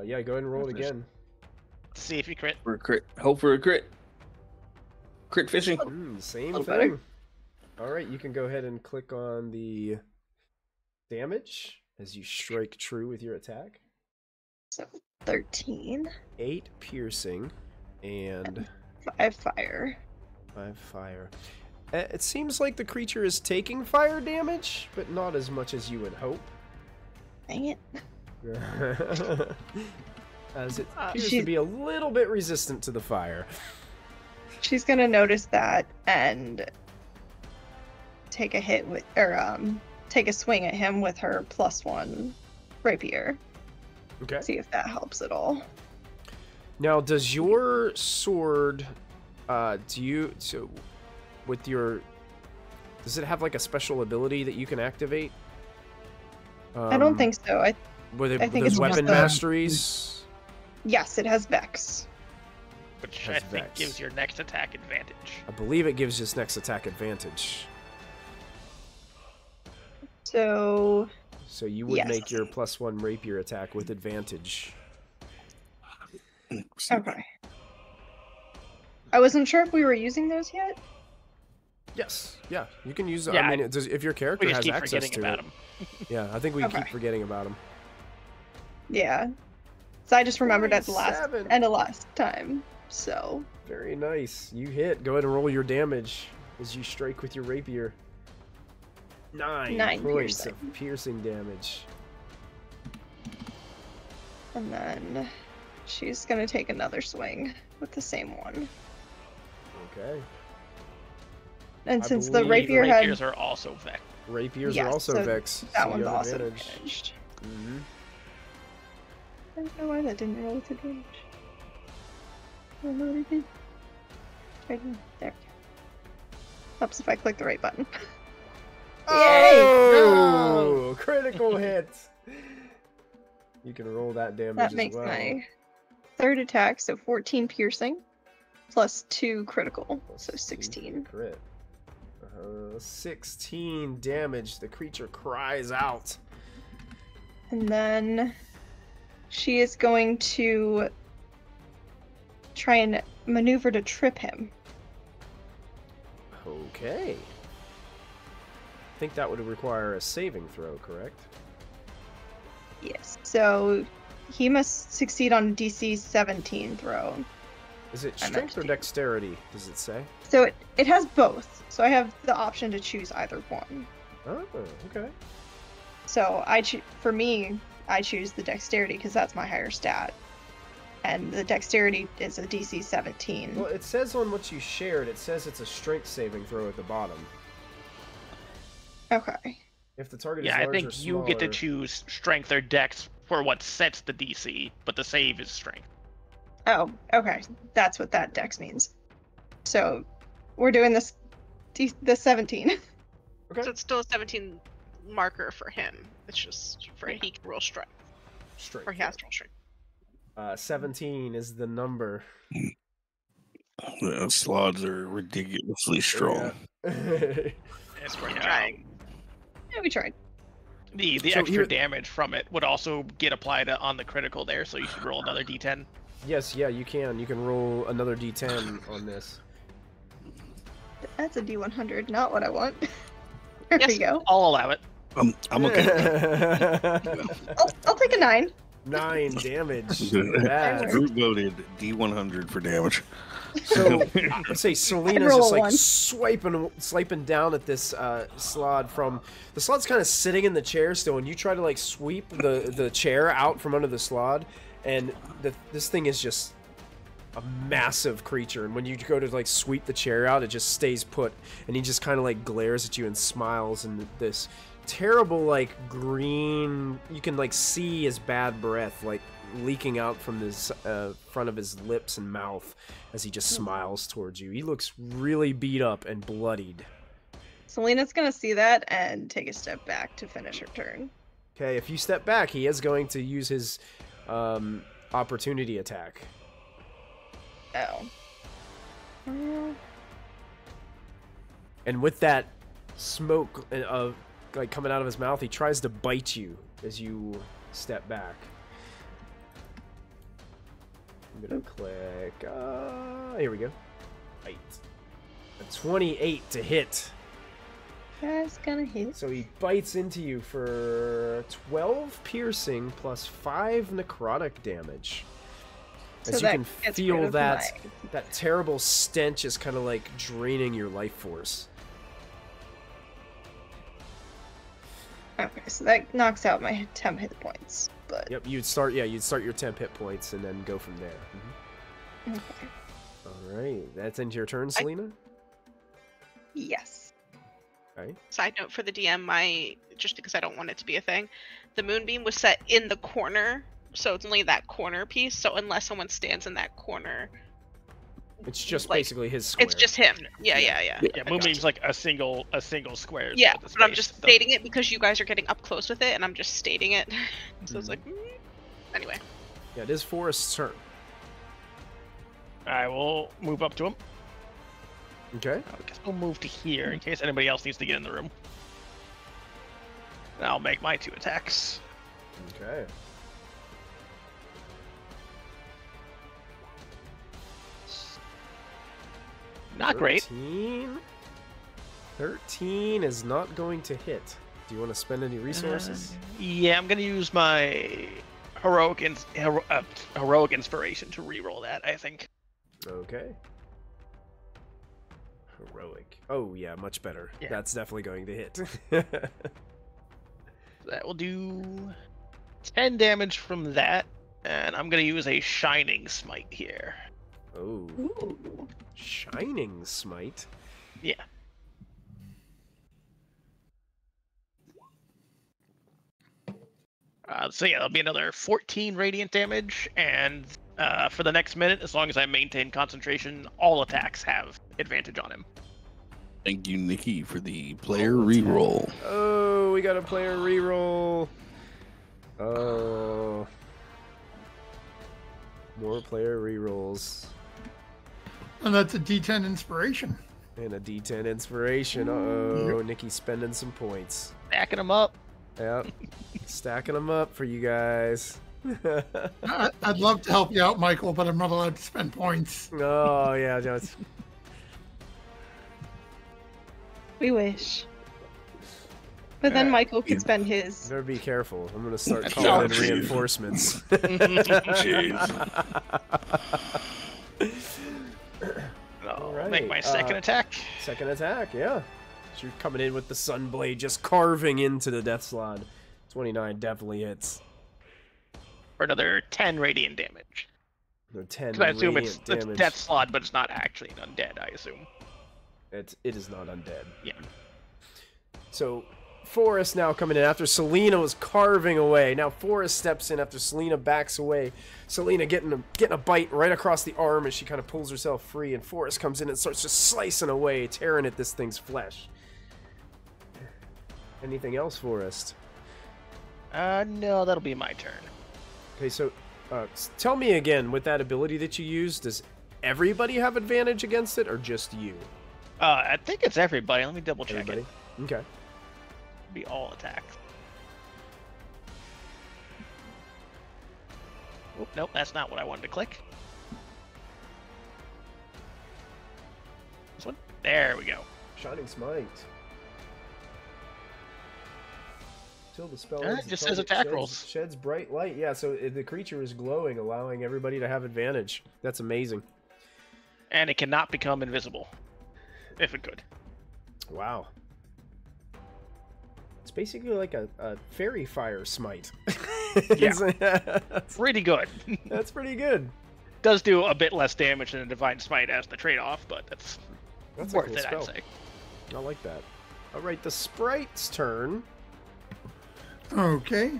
Yeah, go ahead and roll it again. See if you crit. For a crit. Hope for a crit. Crit fishing. Same little thing. better. Alright, you can go ahead and click on the damage as you strike true with your attack. so 13. 8 piercing and 5 fire. 5 fire. It seems like the creature is taking fire damage, but not as much as you would hope. Dang it. As it appears to She's- be a little bit resistant to the fire. She's gonna notice that and take a hit with, or take a swing at him with her +1 rapier. Okay. See if that helps at all. Now, does your sword, does it have like a special ability that you can activate? I don't think so. Were I think those it's weapon just, masteries? Yes, it has Vex. Which Has I think Vex. gives your next attack advantage. I believe it gives this next attack advantage. So So you would Yes. make your +1 rapier attack with advantage. okay. I wasn't sure if we were using those yet. Yes. Yeah, you can use. Yeah, I mean, if your character We just has keep access forgetting to about it. him. Yeah, I think we Okay. keep forgetting about him. Yeah. So I just remembered at the last 27. end of last time. So Very nice. You hit. Go ahead and roll your damage as you strike with your rapier. 9 9 points piercing. of piercing damage. and then she's gonna take another swing with the same one. Okay. And I since the believe rapier Rapiers had are also Vec. Rapiers Yes, are also so Vex. that so one's you have also advantage. advantaged. Mhm. I don't know why that didn't roll with advantage. I don't know what I did. Right there. Helps if I click the right button. Oh, critical hit. You can roll that damage That as makes well. my third attack, so 14 piercing, plus 2 critical, Plus so 2 16. Crit. 16 damage. The creature cries out. And then she is going to try and maneuver to trip him. Okay. I think that would require a saving throw, correct? Yes. So he must succeed on DC 17 throw. Is it I'm strength or up to- dexterity, does it say? So it has both. So I have the option to choose either one. Oh, okay. So for me, I choose the dexterity because that's my higher stat. And the dexterity is a DC 17. Well, it says on what you shared, it says it's a strength saving throw at the bottom. Okay. If the target Yeah, is I large or think you get to smaller- choose strength or dex for what sets the DC, but the save is strength. Oh, okay. That's what that dex means. So we're doing the 17. Okay. So it's still a 17 marker for him. It's just for he can roll strength. Strength. Or he has to roll strength. 17 is the number. Slaads are ridiculously strong. Yeah. It's worth trying. Yeah, we tried. The So extra here- damage from it would also get applied on the critical there, so you should roll another d10. Yes, yeah, you can. You can roll another d10 on this. That's a D100, not what I want. There Yes. we go. I'll allow it. I'm okay. I'll take a 9. 9 damage. Bad. Group voted D100 for damage. So, I'd say Selena's roll just a like 1. swiping down at this Slaad from... The Slaad's kind of sitting in the chair still, and you try to like sweep the chair out from under the Slaad, and this thing is just a massive creature, and when you go to like sweep the chair out, it just stays put, and he just kind of like glares at you and smiles, and this terrible like green, you can like see his bad breath like leaking out from his front of his lips and mouth as he just smiles towards you. He looks really beat up and bloodied. Selena's gonna see that and take a step back to finish her turn. Okay, if you step back, he is going to use his opportunity attack. Oh. And with that smoke of like coming out of his mouth, he tries to bite you as you step back. I'm gonna click. Here we go. Bite. A 28 to hit. That's gonna hit. So he bites into you for 12 piercing plus 5 necrotic damage. So As you that can gets feel rid of that terrible stench is kind of like draining your life force. Okay, so that knocks out my temp hit points. But Yep, you'd start your temp hit points and then go from there. okay. All right, that's into your turn, Selena. Yes. Okay. Side note for the DM, just because I don't want it to be a thing, the moonbeam was set in the corner, so it's only that corner piece. So unless someone stands in that corner, It's just like, basically his square. it's just him. Yeah. Yeah, Moonbeam's like a single square. Yeah, with the but I'm space. just stating it because you guys are getting up close with it, and I'm just stating it. So it's like, anyway. Yeah, it is Forrest's turn. I will move up to him. Okay. I guess we'll move to here in case anybody else needs to get in the room. And I'll make my 2 attacks. Okay. Not great. 13 is not going to hit. Do you want to spend any resources? Yeah, I'm gonna use my heroic inspiration to reroll that. I think. Okay. Heroic. Oh yeah, much better. Yeah. That's definitely going to hit. That will do 10 damage from that, and I'm gonna use a shining smite here. Oh. Ooh. Shining smite. Yeah. So yeah, that'll be another 14 radiant damage, and For the next minute, as long as I maintain concentration, all attacks have advantage on him. Thank you, Nikki, for the player reroll. Oh, we got a player reroll. Oh. More player rerolls. And that's a D10 inspiration. And a D10 inspiration. Uh-oh, Nikki's spending some points. Stacking them up. Yep. Stacking them up for you guys. I'd love to help you out, Michael, but I'm not allowed to spend points. Oh, yeah. No, it's... We wish. But then Michael could spend his. Better be careful. I'm going to start calling in reinforcements. Jeez. I'll make my second attack. Second attack, yeah. So you're coming in with the Sunblade, just carving into the Death Slaad. 29 definitely hits. For another 10 radiant damage. The 10 Because I assume it's damage. Death Slaad, but it's not actually an undead, I assume. It is not undead. Yeah. So, Forrest now coming in after Selena was carving away. Now Forrest steps in after Selena backs away. Selena getting a bite right across the arm as she kind of pulls herself free, and Forrest comes in and starts just slicing away, tearing at this thing's flesh. Anything else, Forrest? No, that'll be my turn. Okay, so tell me again, with that ability that you use, does everybody have advantage against it, or just you? I think it's everybody. Let me double check Everybody? it. Okay. Be all attacks. Oh, nope, that's not what I wanted to click. This one? There we go. Shining Smite. Till the spell It ends, the just says target attack sheds, rolls. Sheds bright light. Yeah, so the creature is glowing, allowing everybody to have advantage. That's amazing. And it cannot become invisible. If it could. Wow. It's basically like a fairy fire smite. Yeah. Pretty good. That's pretty good. Does do a bit less damage than a Divine Smite as the trade-off, but that's That's worth a cool it, spell. I'd say. I like that. All right, the sprite's turn. Okay.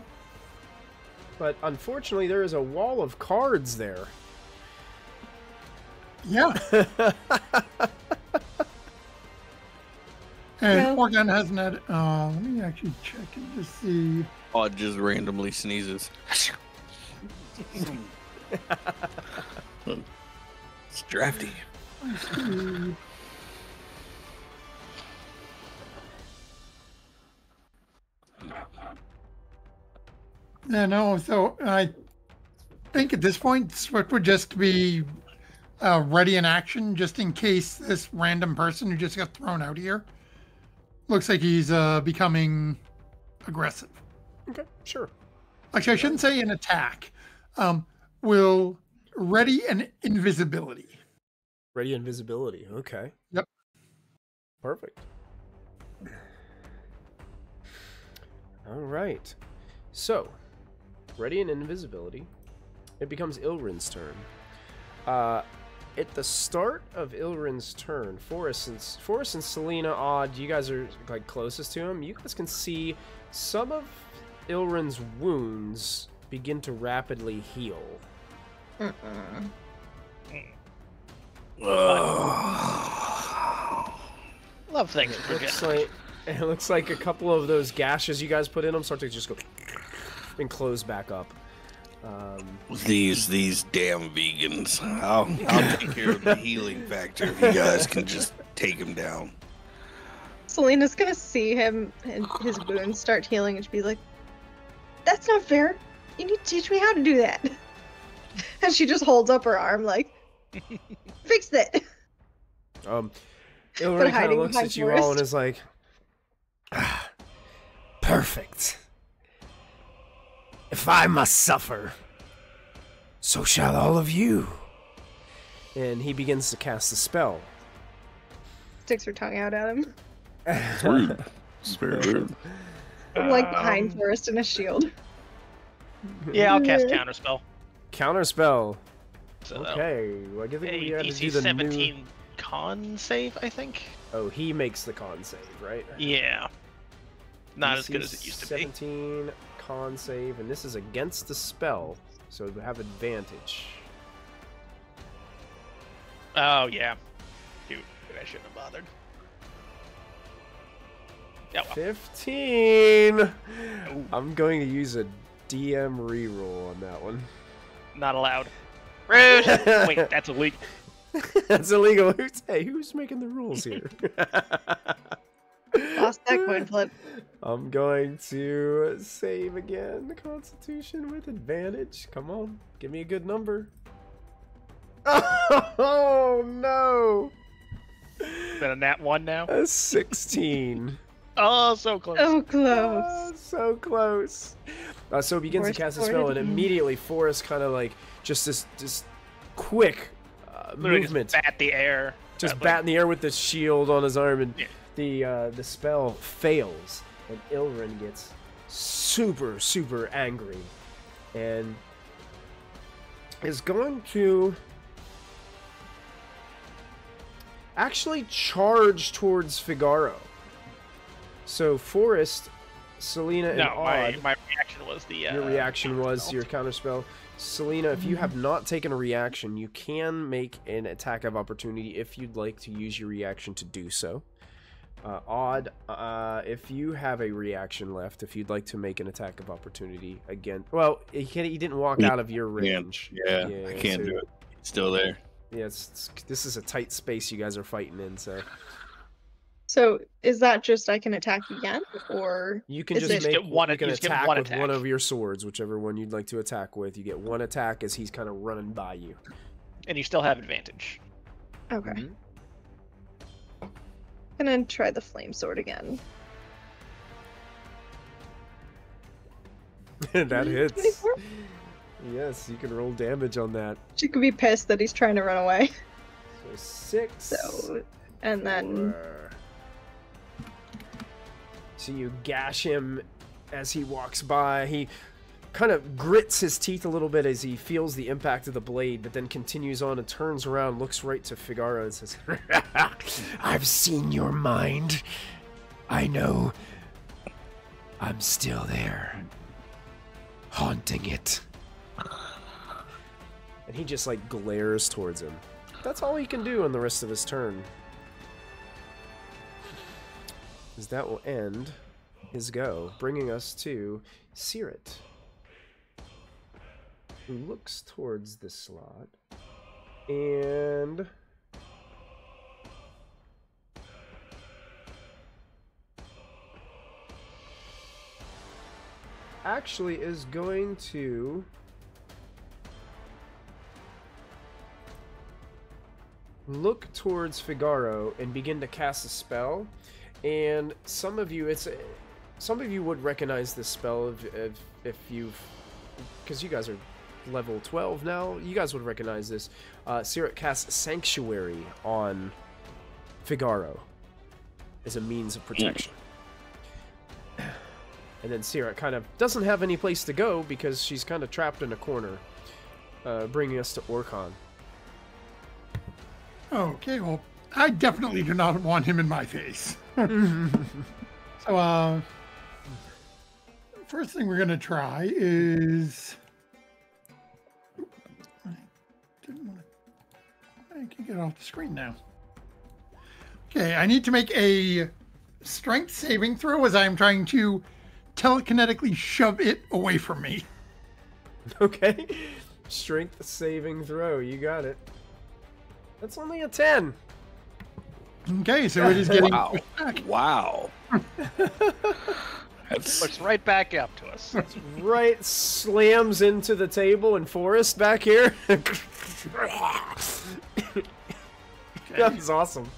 But unfortunately, there is a wall of cards there. Yeah. And No. Morgan hasn't had. Let me actually check it to see. Odd just randomly sneezes. It's drafty. Let's see. Yeah, no, so I think at this point, Swift would just be ready in action just in case this random person who just got thrown out here looks like he's becoming aggressive. Okay, sure. Actually, I shouldn't say an attack. Will ready an invisibility. Ready invisibility. Okay. Yep. Perfect. All right. So, ready and invisibility. It becomes Ilren's turn. At the start of Ilren's turn, Forrest and Selena, Odd, you guys are like closest to him. You guys can see some of Ilren's wounds begin to rapidly heal. Love things for It looks like a couple of those gashes you guys put in them start to just go and close back up. These damn vegans. I'll take care of the healing factor if you guys can just take him down. Selena's gonna see him and his wounds start healing and she'll be like, "That's not fair. You need to teach me how to do that." And she just holds up her arm like, "Fix it." Ilren kind hiding of looks behind at you all Forrest. and is like, perfect. If I must suffer, so shall all of you. And he begins to cast a spell. Sticks her tongue out at him, It's rude. It's very rude. like behind Forrest in a shield. Yeah, I'll cast Counterspell. Counterspell. So that'll- Okay, well, I think we had to do DC the 17 new... con save, I think. Oh, he makes the con save, right? Yeah. Not as DC good as it used to be. 17 con save, and this is against the spell, so we have advantage. Oh, yeah. Shoot, I shouldn't have bothered. Yeah, well. 15. I'm going to use a DM reroll on that one. Not allowed. Rude! Wait, that's illegal. That's illegal. Hey, who's making the rules here? Lost that coin flip. I'm going to save again. The Constitution with advantage. Come on, give me a good number. Oh no! Is that a nat 1 now? A 16. Oh, so close. So close. Oh, so close. So it begins to cast a spell, and Forest. immediately Forrest kind of like just this quick Literally movement. just bat the air. Just bat in the air with the shield on his arm, and Yeah. the spell fails, and Ilren gets super angry, and is going to actually charge towards Figaro. So Forrest, Selena, and No, Odd. my reaction was the. Your reaction was counterspell. your counterspell. Selena, if you have not taken a reaction, you can make an attack of opportunity if you'd like to use your reaction to do so. Odd, if you have a reaction left, if you'd like to make an attack of opportunity again. Well, he didn't walk out of your range. Yeah, I can't do it. It's still there. Yeah, this is a tight space you guys are fighting in, so. So is that just I can attack again, or You can Is just it- make Get one- you can you just get attack one with attack. one of your swords, whichever one you'd like to attack with. You get one attack as he's kind of running by you. And you still have advantage. okay? Mhm. Gonna try the flame sword again. That hits. 24? Yes, you can roll damage on that. She could be pissed that he's trying to run away. So 6. So, and then 4. So you gash him as he walks by. He kind of grits his teeth a little bit as he feels the impact of the blade, but then continues on and turns around, looks right to Figaro and says, I've seen your mind. I know I'm still there, haunting it. And he just like glares towards him. That's all he can do on the rest of his turn. Because that will end his go, bringing us to Sirit, who looks towards the slot and actually is going to look towards Figaro and begin to cast a spell. And some of you would recognize this spell if you've, because you guys are level 12 now, you guys would recognize this. Sirit casts Sanctuary on Figaro as a means of protection. And then Sirit kind of doesn't have any place to go because she's kind of trapped in a corner, bringing us to Orkhan. Okay, well, I definitely do not want him in my face. So, first thing we're going to try is... I can get off the screen now. Okay, I need to make a strength saving throw as I am trying to telekinetically shove it away from me. Okay. Strength saving throw. You got it. That's only a 10. Okay, so it is getting Wow. pushed back. Wow. That's Looks right back up to us. Right, slams into the table and Forrest back here. That's awesome.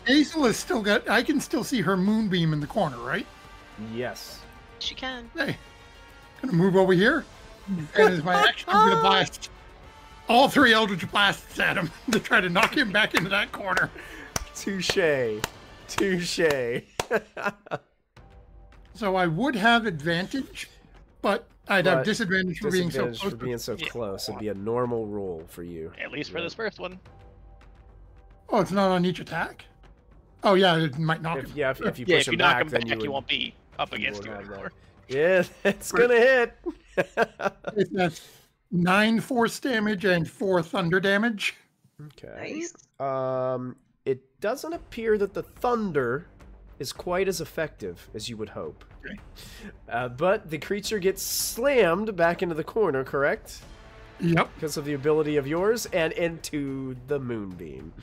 Hazel is still got... I can still see her moonbeam in the corner, right? Yes. She can. Hey, gonna move over here. And as my action, I'm gonna blast all 3 Eldritch Blasts at him to try to knock him back into that corner. Touche. Touche. So I would have advantage, but I'd have But disadvantage for being so Disadvantage close. for being so Yeah. close. It'd be a normal roll for you. At least for this first one. Oh, it's not on each attack? Oh, yeah, it might knock him. If you Yeah, push if you him knock back, him then back, you you, would... won't be up against would you have that. anymore. Yeah, it's gonna hit. That's 9 force damage and 4 thunder damage. Okay. Nice. It doesn't appear that the thunder is quite as effective as you would hope. Okay. But the creature gets slammed back into the corner, correct? Yep. Because of the ability of yours, and into the moonbeam.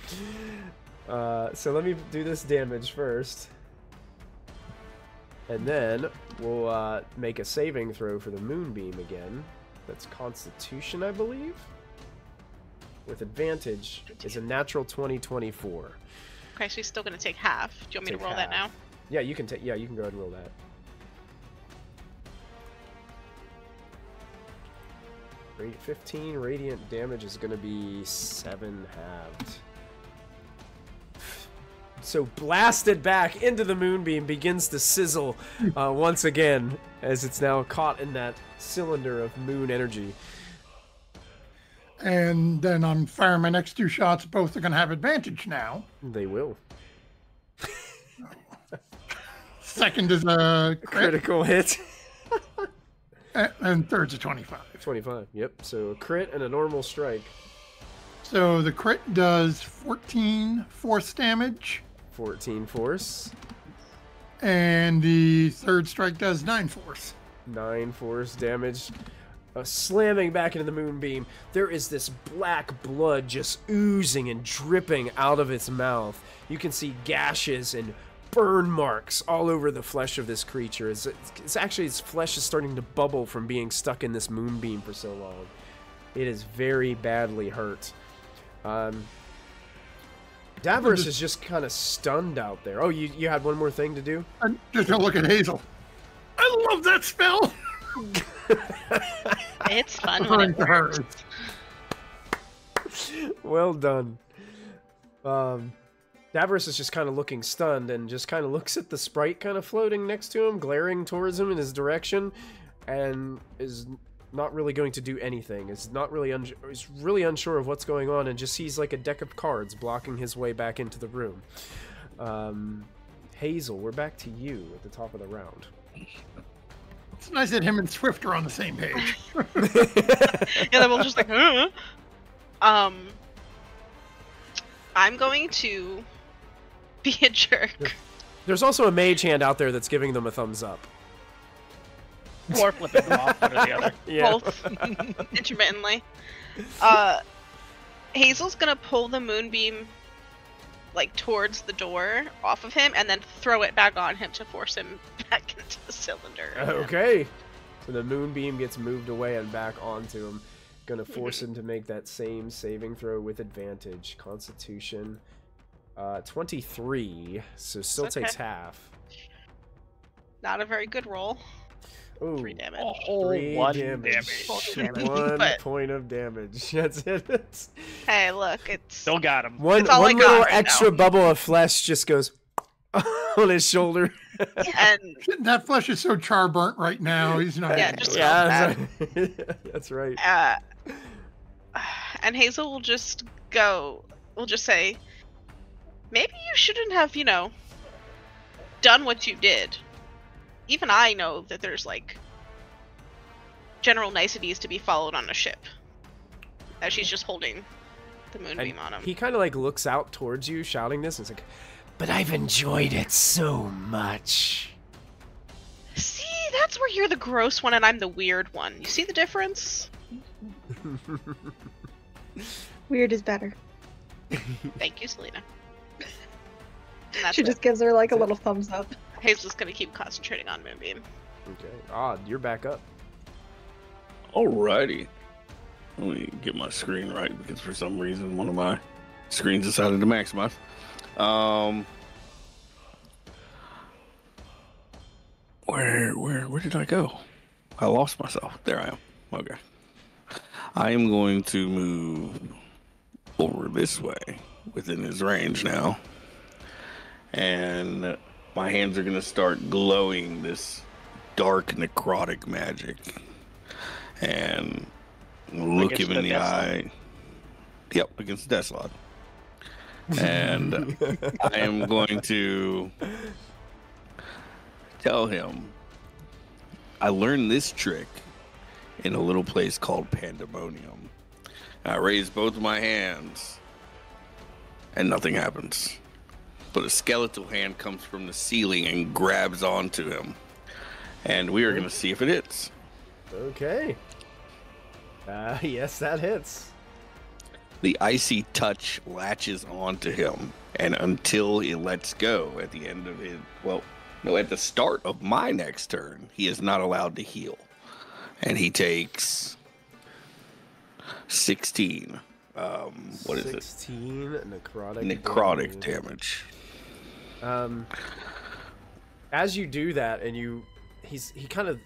So let me do this damage first. And then we'll make a saving throw for the moonbeam again. That's Constitution, I believe. With advantage is a natural 20/24. Okay, so he's still gonna take half. Do you want me to Take roll that half. now? Yeah, you can take. Yeah, you can go ahead and roll that. Rate 15 radiant damage is going to be 7 halved. So blasted back into the moonbeam begins to sizzle once again as it's now caught in that cylinder of moon energy. And then I'm firing my next 2 shots. Both are going to have advantage now. They will. Second is a crit, Critical hit. and third's a 25. 25. Yep. So a crit and a normal strike. So the crit does 14 force damage, 14 force. and the third strike does 9 force. 9 force damage. Slamming back into the moonbeam. There is this black blood just oozing and dripping out of its mouth. You can see gashes and burn marks all over the flesh of this creature. It's actually, its flesh is starting to bubble from being stuck in this moonbeam for so long. It is very badly hurt. Davros is just kind of stunned out there. Oh, you had one more thing to do? I'm just going to look at Hazel. I love that spell! It's fun when it works. Well done. Davros is just kind of looking stunned and just kind of looks at the sprite kind of floating next to him, glaring towards him in his direction, and is not really going to do anything. Is not really is really unsure of what's going on, and just sees like a deck of cards blocking his way back into the room. Hazel, we're back to you at the top of the round. It's nice that him and Swift are on the same page. Yeah, they're both just like, huh? I'm going to be a jerk. There's also a mage hand out there that's giving them a thumbs up. Or flipping them off, one or the other. Yeah. Both intermittently. Hazel's gonna pull the moonbeam like towards the door off of him and then throw it back on him to force him back into the cylinder. Okay. So the moonbeam gets moved away and back onto him. Gonna force him to make that same saving throw with advantage. Constitution. 23. So still Okay. takes half. Not a very good roll. Ooh. 3 damage. Oh, 3 one damage. damage. 1 But- point of damage. That's it. Hey, look, it's Still got him. One It's all I got little right extra now. bubble of flesh just goes on his shoulder. and That flesh is so char-burnt right now. He's not... Yeah, just- Yeah, that's right. and Hazel will just go. Will just say, maybe you shouldn't have, done what you did. Even I know that there's like general niceties to be followed on a ship. As she's just holding the moonbeam on him. He kind of like looks out towards you, shouting this, and it's like, "But I've enjoyed it so much." See, that's where you're the gross one and I'm the weird one. You see the difference? Weird is better. Thank you, Selena. And that's She it. just gives her like a little thumbs up. Hazel's gonna keep concentrating on moonbeam. Okay. You're back up. Alrighty. Let me get my screen right because for some reason one of my screens decided to maximize. Where did I go? I lost myself. There I am. Okay. I am going to move over this way within his range now. And my hands are going to start glowing this dark necrotic magic. And look Against him in the the Death eye. Yep, against the Death Slaad. And I am going to tell him I learned this trick in a little place called Pandemonium. I raise both of my hands and nothing happens. But a skeletal hand comes from the ceiling and grabs onto him. And we are going to see if it hits. Okay. Yes, that hits. The icy touch latches onto him, and until it lets go at the end of his, at the start of my next turn, he is not allowed to heal. And he takes 16. What is it? 16 necrotic damage. As you do that, and he kind of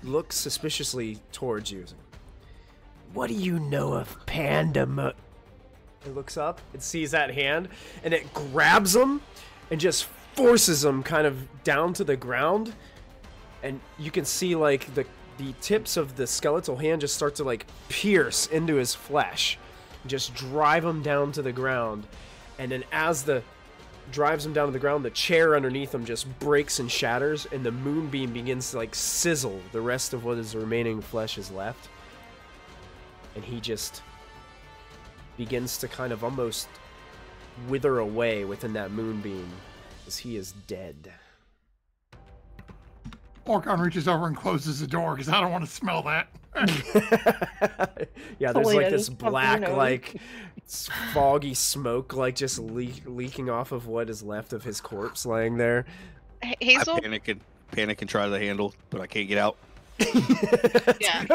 looks suspiciously towards you. What do you know of Pandem? He looks up and sees that hand, and it grabs him and just forces him kind of down to the ground. And you can see like the tips of the skeletal hand just start to like pierce into his flesh, just drive him down to the ground. And then as the drives him down to the ground, the chair underneath him just breaks and shatters, and the moonbeam begins to like sizzle the rest of what his remaining flesh is left. And he just begins to kind of almost wither away within that moonbeam as he is dead. Orcon reaches over and closes the door because I don't want to smell that. Yeah, there's like this black, like foggy smoke, like just leaking off of what is left of his corpse laying there. Hazel? I panic and try the handle, but I can't get out. Yeah.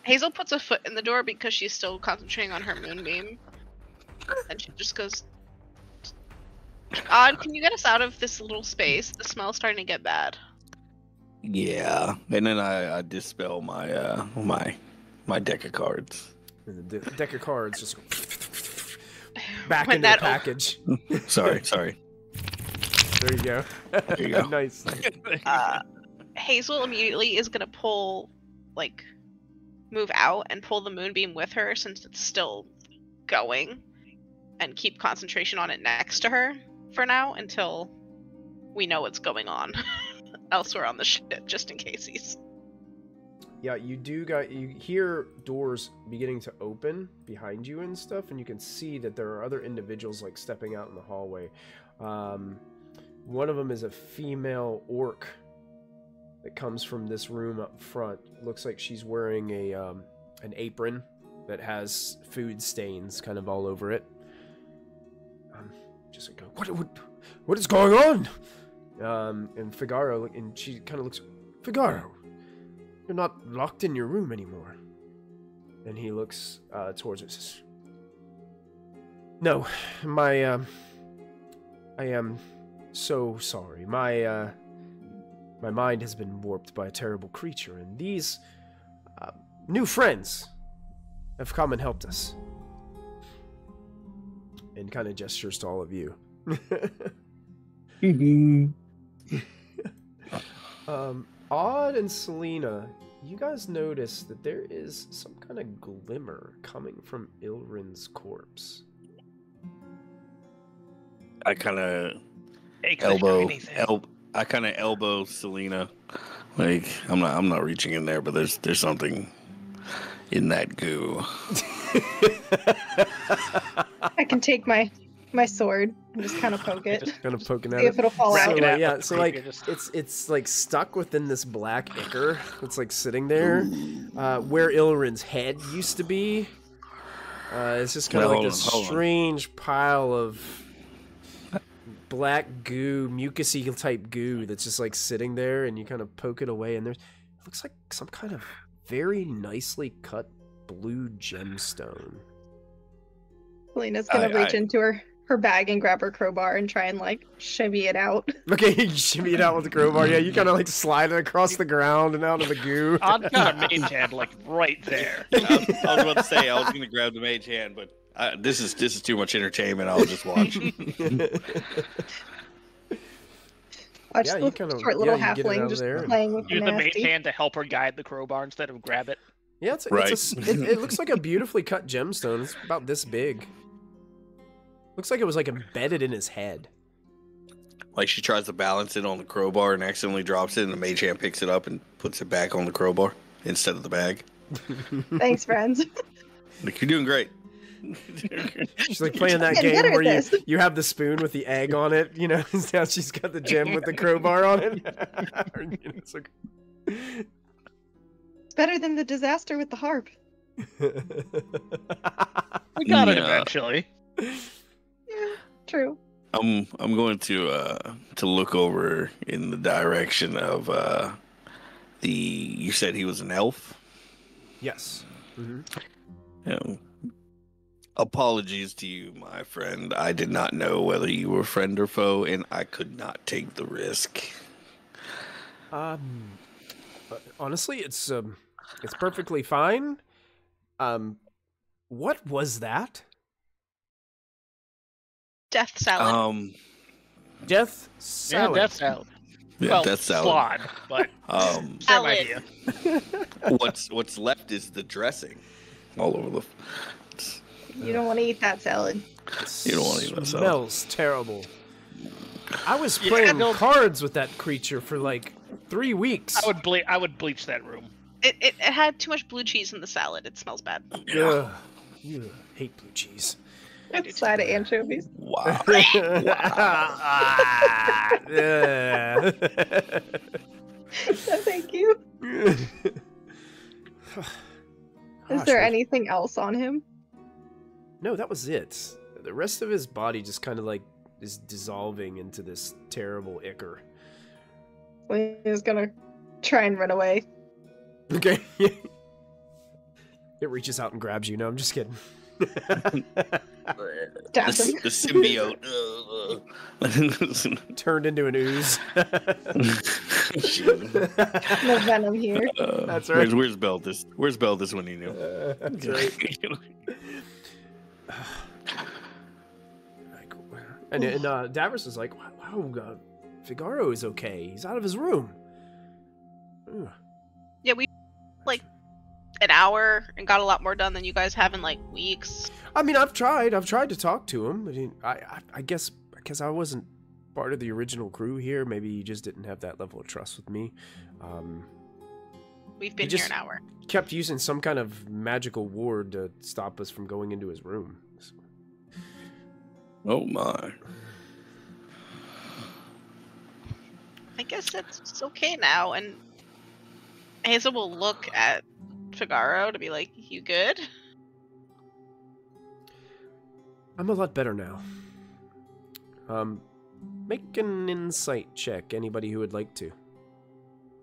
Hazel puts a foot in the door because she's still concentrating on her moonbeam. And she just goes, Odd, can you get us out of this little space? The smell's starting to get bad. Yeah, and then I dispel my my deck of cards. The deck of cards just back into the package. Sorry. There you go. There you go. Nice. Hazel immediately is gonna move out and pull the moonbeam with her since it's still going, and keep concentration on it next to her for now until we know what's going on elsewhere on the ship, just in case he's... Yeah, you hear doors beginning to open behind you and stuff, and you can see that there are other individuals like stepping out in the hallway. One of them is a female orc that comes from this room up front. Looks like she's wearing an apron that has food stains kind of all over it. Just go, what is going on? And Figaro, and she kind of looks, Figaro, you're not locked in your room anymore. And he looks towards her and says, no, I am so sorry. My mind has been warped by a terrible creature, and these new friends have come and helped us. And kind of gestures to all of you. Odd and Selena, you guys notice that there is some kind of glimmer coming from Ilren's corpse. I kind of elbow Selena. Like I'm not reaching in there, but there's something in that goo. I can take my sword and just kind of poke it. Just kind of poking at See if it'll fall out. So, yeah, so like it's like stuck within this black ichor that's like sitting there, where Ilren's head used to be. It's just kind of like this strange pile of black goo, mucusy type goo that's just like sitting there, and you kind of poke it away, and it looks like some kind of very nicely cut blue gemstone. Selena's gonna reach into her bag and grab her crowbar and try and like shimmy it out. Okay, you shimmy it out with the crowbar. Yeah, you kind of like slide it across the ground and out of the goo. I've got a mage hand like right there. I was about to say I was going to grab the mage hand, but this is too much entertainment. I'll just watch. Watch the short little halfling just playing with use the mage hand to help her guide the crowbar instead of grab it. Yeah, it looks like a beautifully cut gemstone. It's about this big. Looks like it was like embedded in his head. Like she tries to balance it on the crowbar and accidentally drops it, and the mage hand picks it up and puts it back on the crowbar instead of the bag. Thanks, friends. Like, you're doing great. She's like playing that Getting game better at where this. you have the spoon with the egg on it, you know. Now she's got the gem with the crowbar on it. It's like... It's better than the disaster with the harp. We got it Yeah. eventually. Yeah, true. I'm going to look over in the direction of you said he was an elf? Yes. Mm-hmm. You know, apologies to you, my friend. I did not know whether you were friend or foe, and I could not take the risk. Honestly, it's perfectly fine. What was that? Death salad. Death Yeah, salad. Death Salad. Yeah, Well, Death Salad. Slaad, but same Salad. idea. What's left is the dressing all over the. You don't want to eat that salad. You don't want to eat that salad. Smells terrible. I was Yeah, playing no- cards with that creature for like 3 weeks. I would bleach that room. It had too much blue cheese in the salad. It smells bad. Ugh. Ugh. Hate blue cheese. It's side of anchovies. Wow. Yeah. Thank you. Is there anything else on him? No, that was it. The rest of his body just kind of like is dissolving into this terrible ichor. He's gonna try and run away. Okay. It reaches out and grabs you. No, I'm just kidding. Stabs him. The symbiote. Turned into an ooze. No venom here. That's right. Where's Beldis? Where's Beldis when you knew? That's right. And Davros is like, wow, Figaro is okay. He's out of his room. Ugh. Yeah, we like an hour and got a lot more done than you guys have in like weeks. I mean, I've tried to talk to him. I mean, I guess I wasn't part of the original crew here. Maybe he just didn't have that level of trust with me. We've been He here just- an hour. Kept using some kind of magical ward to stop us from going into his room. Oh my. I guess it's okay now, and Hazel will look at Figaro to be like, "You good?" I'm a lot better now. Make an insight check. Anybody who would like to.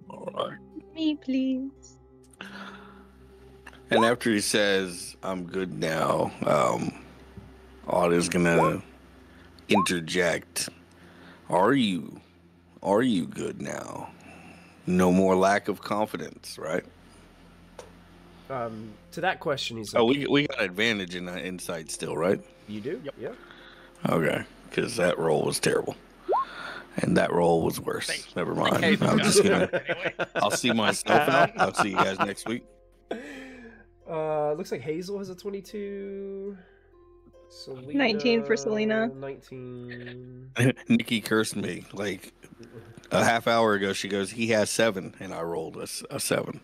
All right. Me, please. And after he says, "I'm good now," Otto's gonna interject. Are you good now? No more lack of confidence, right? To that question, he's like, Oh, we got advantage in insight still, right? You do? Yep. Yeah. Okay, because that roll was terrible, and that roll was worse. Thanks. Never Like, mind. Hazel's I'm got just it. gonna. Anyway. I'll see myself out. I'll see you guys next week. Looks like Hazel has a 22. Selena, 19 for Selena. 19. Nikki cursed me like a half hour ago. She goes, "He has 7," and I rolled a 7.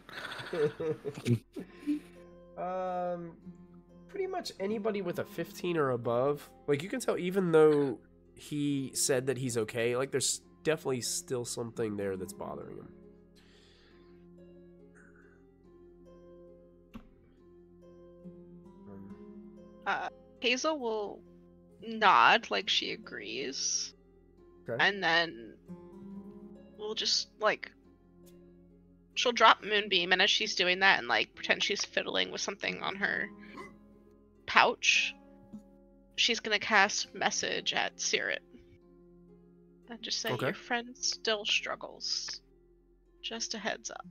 Pretty much anybody with a 15 or above. Like, you can tell, even though he said that he's okay, like, there's definitely still something there that's bothering him. Hazel will nod like she agrees, Okay. and then we'll just like she'll drop Moonbeam, and as she's doing that and like pretend she's fiddling with something on her pouch, she's gonna cast Message at Sirit and just say, Okay. "Your friend still struggles. Just a heads up."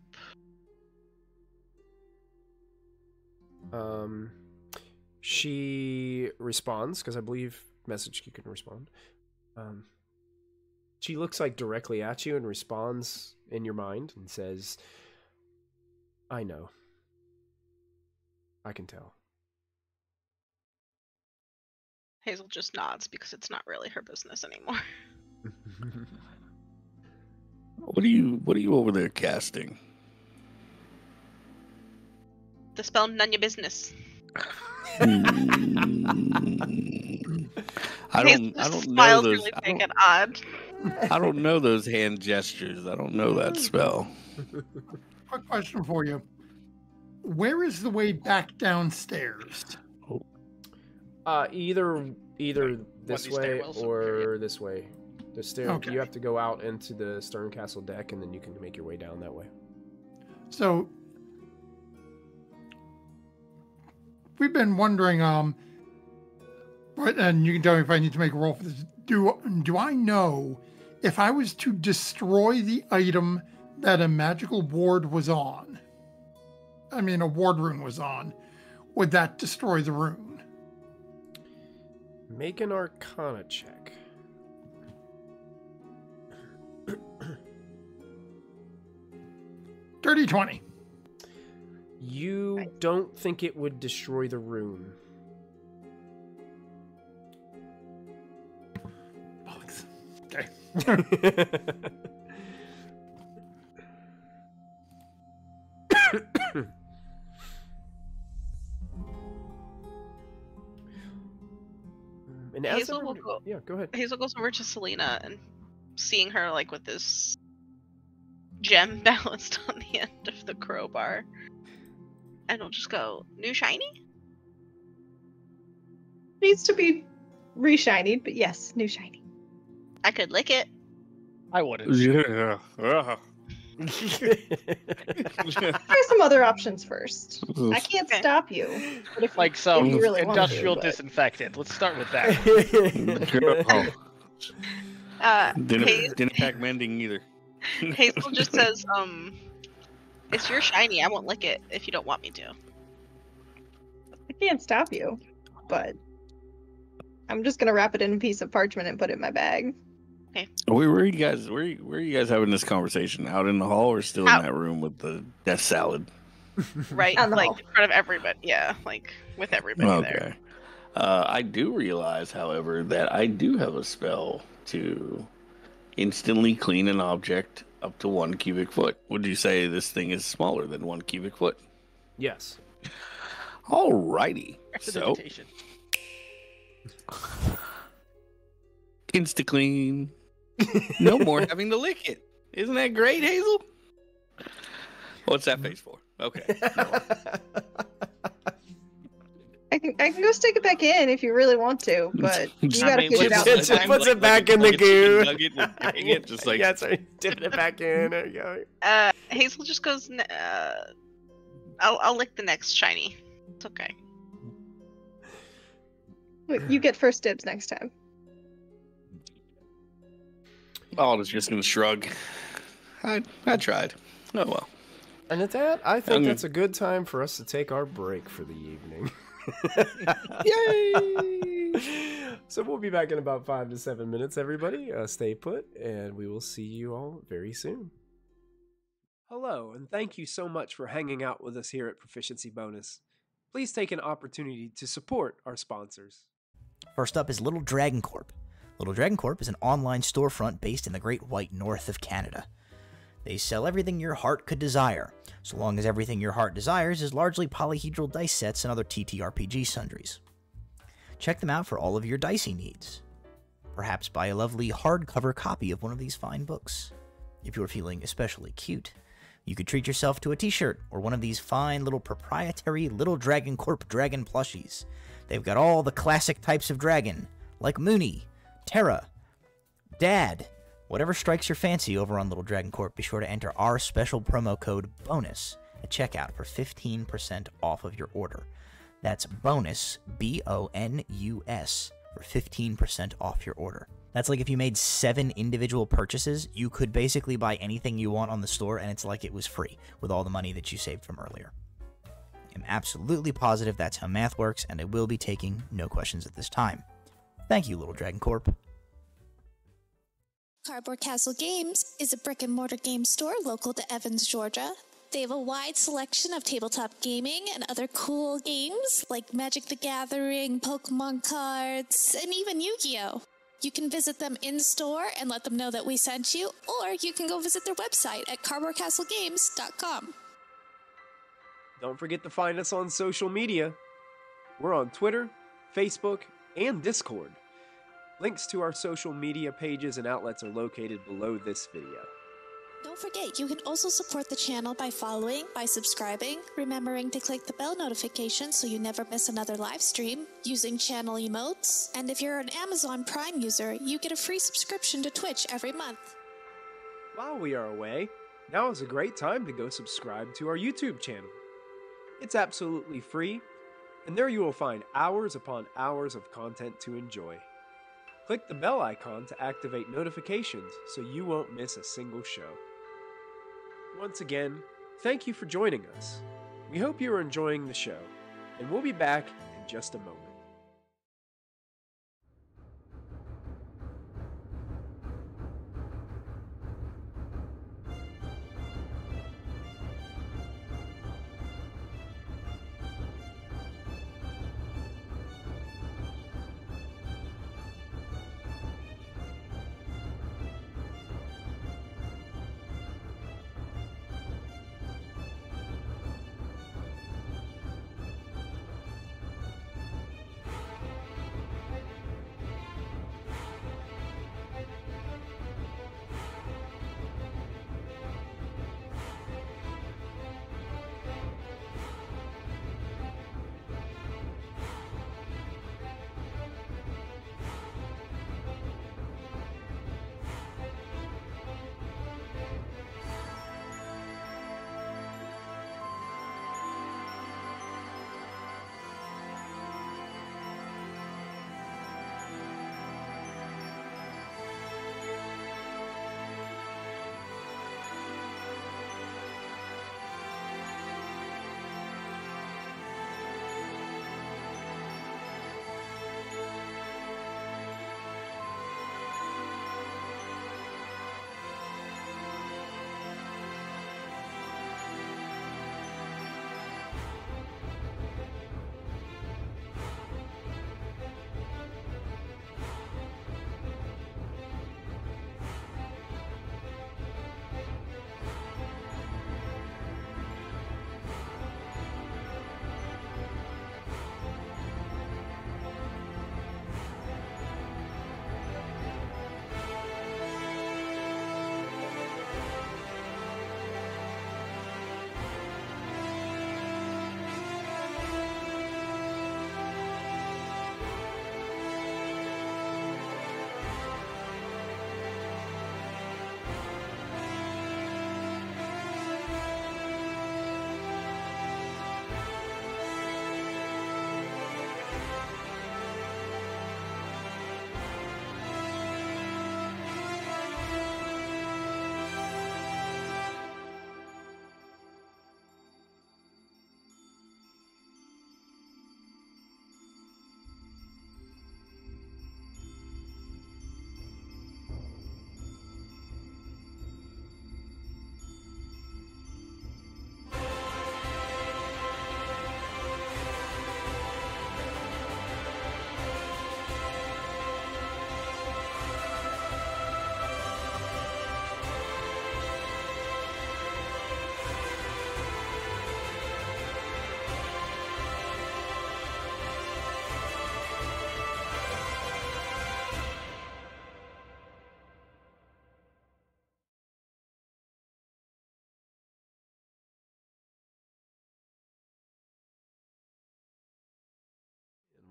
She responds, because I believe message you can respond. She looks like directly at you and responds in your mind and says, "I know. I can tell." Hazel just nods because it's not really her business anymore. What are you over there casting? The spell none your business. I don't know Smiles those. really big and odd. I don't know those hand gestures. I don't know that spell. Quick question for you. Where is the way back downstairs? Either this these way stairwells or appear, this way. The stair. Okay. You have to go out into the Stern Castle deck, and then you can make your way down that way. So we've been wondering, and you can tell me if I need to make a roll for this. Do I know if I was to destroy the item that a magical ward was on? I mean, a ward rune was on. Would that destroy the rune? Make an Arcana check. Dirty 20. You don't think it would destroy the rune. Bollocks. Okay. And as Hazel will everybody- go. Yeah, go ahead. Hazel goes over to Selena and seeing her like with this gem balanced on the end of the crowbar, and will just go, "New shiny." Needs to be re-shinied, but yes, new shiny. I could lick it. I wouldn't. Yeah. Try some other options first. I can't Okay. stop you. But if Like if some you really want to, industrial but- disinfectant. Let's start with that. Didn't pack mending either. Hazel just says, "It's your shiny. I won't lick it if you don't want me to." I can't stop you, but I'm just gonna wrap it in a piece of parchment and put it in my bag. Where are you guys? Where are you guys having this conversation? Out in the hall or still Out. in that room with the Death Salad? Right, On the like hall. in front of everybody. Yeah, like with everybody there. Okay. I do realize, however, that I do have a spell to instantly clean an object up to 1 cubic foot. Would you say this thing is smaller than 1 cubic foot? Yes. Alrighty. So, Prestidigitation. insta-clean. No more having to lick it. Isn't that great, Hazel? What's that face for? Okay. I can go stick it back in if you really want to, but you I gotta mean, figure it what's out. the- It just puts it back in the like a chicken goo. nugget with dipping it, just like yeah, sorry, dipping it back in. There you go. Hazel just goes, I'll lick the next shiny. It's okay. You get first dibs next time. Alda's just gonna shrug. I tried. Oh well. And at that, I think Okay. that's a good time for us to take our break for the evening. Yay! So we'll be back in about 5 to 7 minutes, everybody. Stay put, and we will see you all very soon. Hello, and thank you so much for hanging out with us here at Proficiency Bonus. Please take an opportunity to support our sponsors. First up is Little Dragon Corp. Little Dragon Corp is an online storefront based in the Great White North of Canada. They sell everything your heart could desire, so long as everything your heart desires is largely polyhedral dice sets and other TTRPG sundries. Check them out for all of your dicey needs. Perhaps buy a lovely hardcover copy of one of these fine books. If you're feeling especially cute, you could treat yourself to a t-shirt or one of these fine little proprietary Little Dragon Corp dragon plushies. They've got all the classic types of dragon, like Mooney, Terra, Dad. Whatever strikes your fancy over on Little Dragon Corp, be sure to enter our special promo code BONUS at checkout for 15% off of your order. That's BONUS, BONUS, for 15% off your order. That's like if you made 7 individual purchases, you could basically buy anything you want on the store, and it's like it was free with all the money that you saved from earlier. I'm absolutely positive that's how math works, and I will be taking no questions at this time. Thank you, Little Dragon Corp. Cardboard Castle Games is a brick-and-mortar game store local to Evans, Georgia. They have a wide selection of tabletop gaming and other cool games like Magic the Gathering, Pokemon cards, and even Yu-Gi-Oh! You can visit them in-store and let them know that we sent you, or you can go visit their website at cardboardcastlegames.com. Don't forget to find us on social media. We're on Twitter, Facebook, and Discord. Links to our social media pages and outlets are located below this video. Don't forget, you can also support the channel by following, by subscribing, remembering to click the bell notification so you never miss another live stream, using channel emotes, and if you're an Amazon Prime user, you get a free subscription to Twitch every month. While we are away, now is a great time to go subscribe to our YouTube channel. It's absolutely free, and there you will find hours upon hours of content to enjoy. Click the bell icon to activate notifications so you won't miss a single show. Once again, thank you for joining us. We hope you are enjoying the show, and we'll be back in just a moment.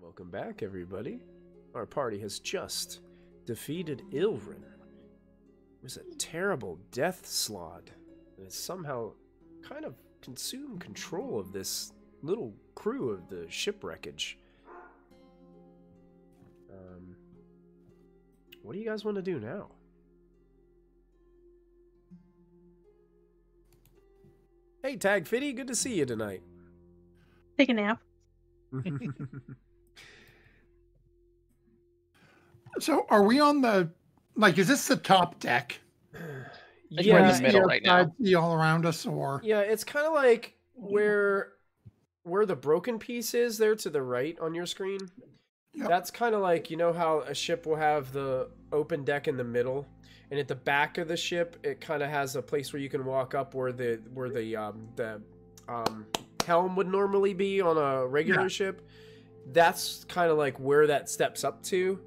Welcome back, everybody. Our party has just defeated Ilren. It was a terrible Death Slaad that has somehow kind of consumed control of this little crew of the shipwreckage. What do you guys want to do now? Hey, Tag Fitty, good to see you tonight. Take a nap. So are we on the, like, is this the top deck? Yeah, we're in the middle right now. See all around us, or? Yeah, it's kind of like where the broken piece is there to the right on your screen. Yep. That's kind of like, you know how a ship will have the open deck in the middle, and at the back of the ship, it kind of has a place where you can walk up where the helm would normally be on a regular ship. That's kind of like where that steps up to.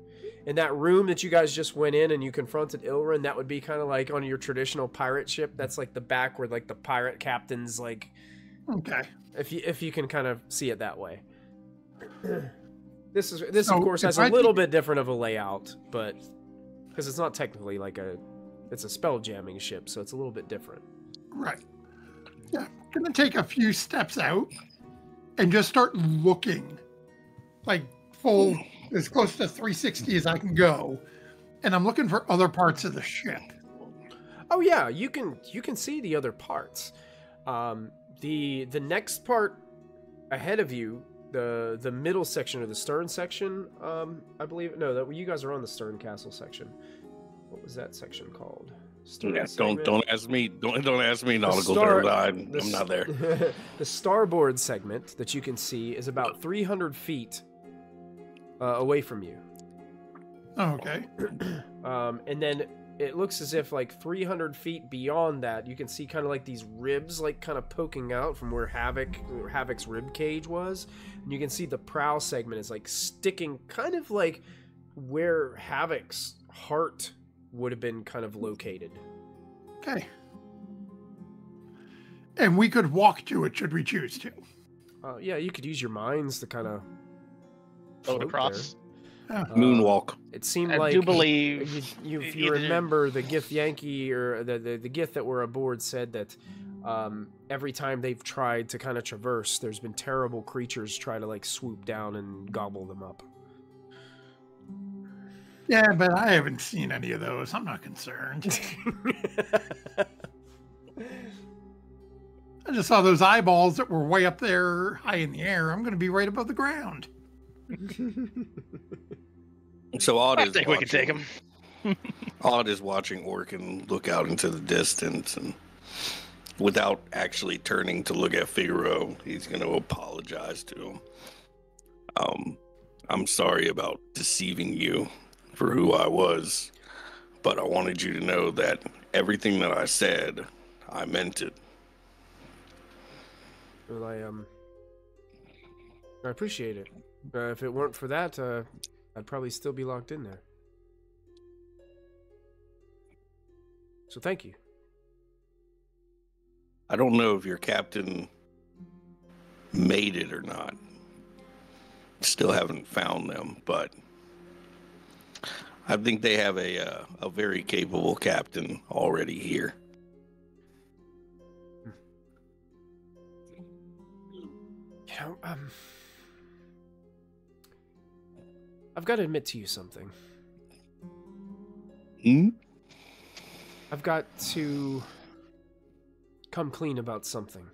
In that room that you guys just went in and you confronted Ilren, that would be kind of like on your traditional pirate ship. That's like the back where like the pirate captain's like. Okay. If you can kind of see it that way. This of course has a little bit different of a layout, but because it's not technically like it's a spell jamming ship, so it's a little bit different. Right. Yeah. I'm gonna take a few steps out and just start looking, like full as close to 360 as I can go, and I'm looking for other parts of the ship. Oh yeah, you can see the other parts. The next part ahead of you, the middle section or the stern section, I believe. No, that you guys are on the stern castle section. What was that section called? Yeah, don't ask me. Don't ask me. Nautical Nerd. I'm not there. The starboard segment that you can see is about 300 feet away from you. Oh, okay. And then it looks as if like 300 feet beyond that, you can see kind of like these ribs like kind of poking out from where Havoc's rib cage was. And you can see the prow segment is like sticking kind of like where Havoc's heart would have been kind of located. Okay. And we could walk to it should we choose to. Yeah, you could use your minds to kind of float across. Moonwalk. It seemed I like do believe if you remember the Gith Yankee or the Gith that were aboard said that every time they've tried to kind of traverse, there's been terrible creatures try to like swoop down and gobble them up. Yeah, but I haven't seen any of those. I'm not concerned. I just saw those eyeballs that were way up there high in the air. I'm going to be right above the ground. So Odd is we can take him. Odd is watching Orkin look out into the distance, and without actually turning to look at Figaro, he's going to apologize to him. I'm sorry about deceiving you for who I was, but I wanted you to know that everything that I said, I meant it. Well, I appreciate it. If it weren't for that, I'd probably still be locked in there. So thank you. I don't know if your captain made it or not. Still haven't found them, but I think they have a very capable captain already here. You know, I've got to admit to you something. I've got to come clean about something.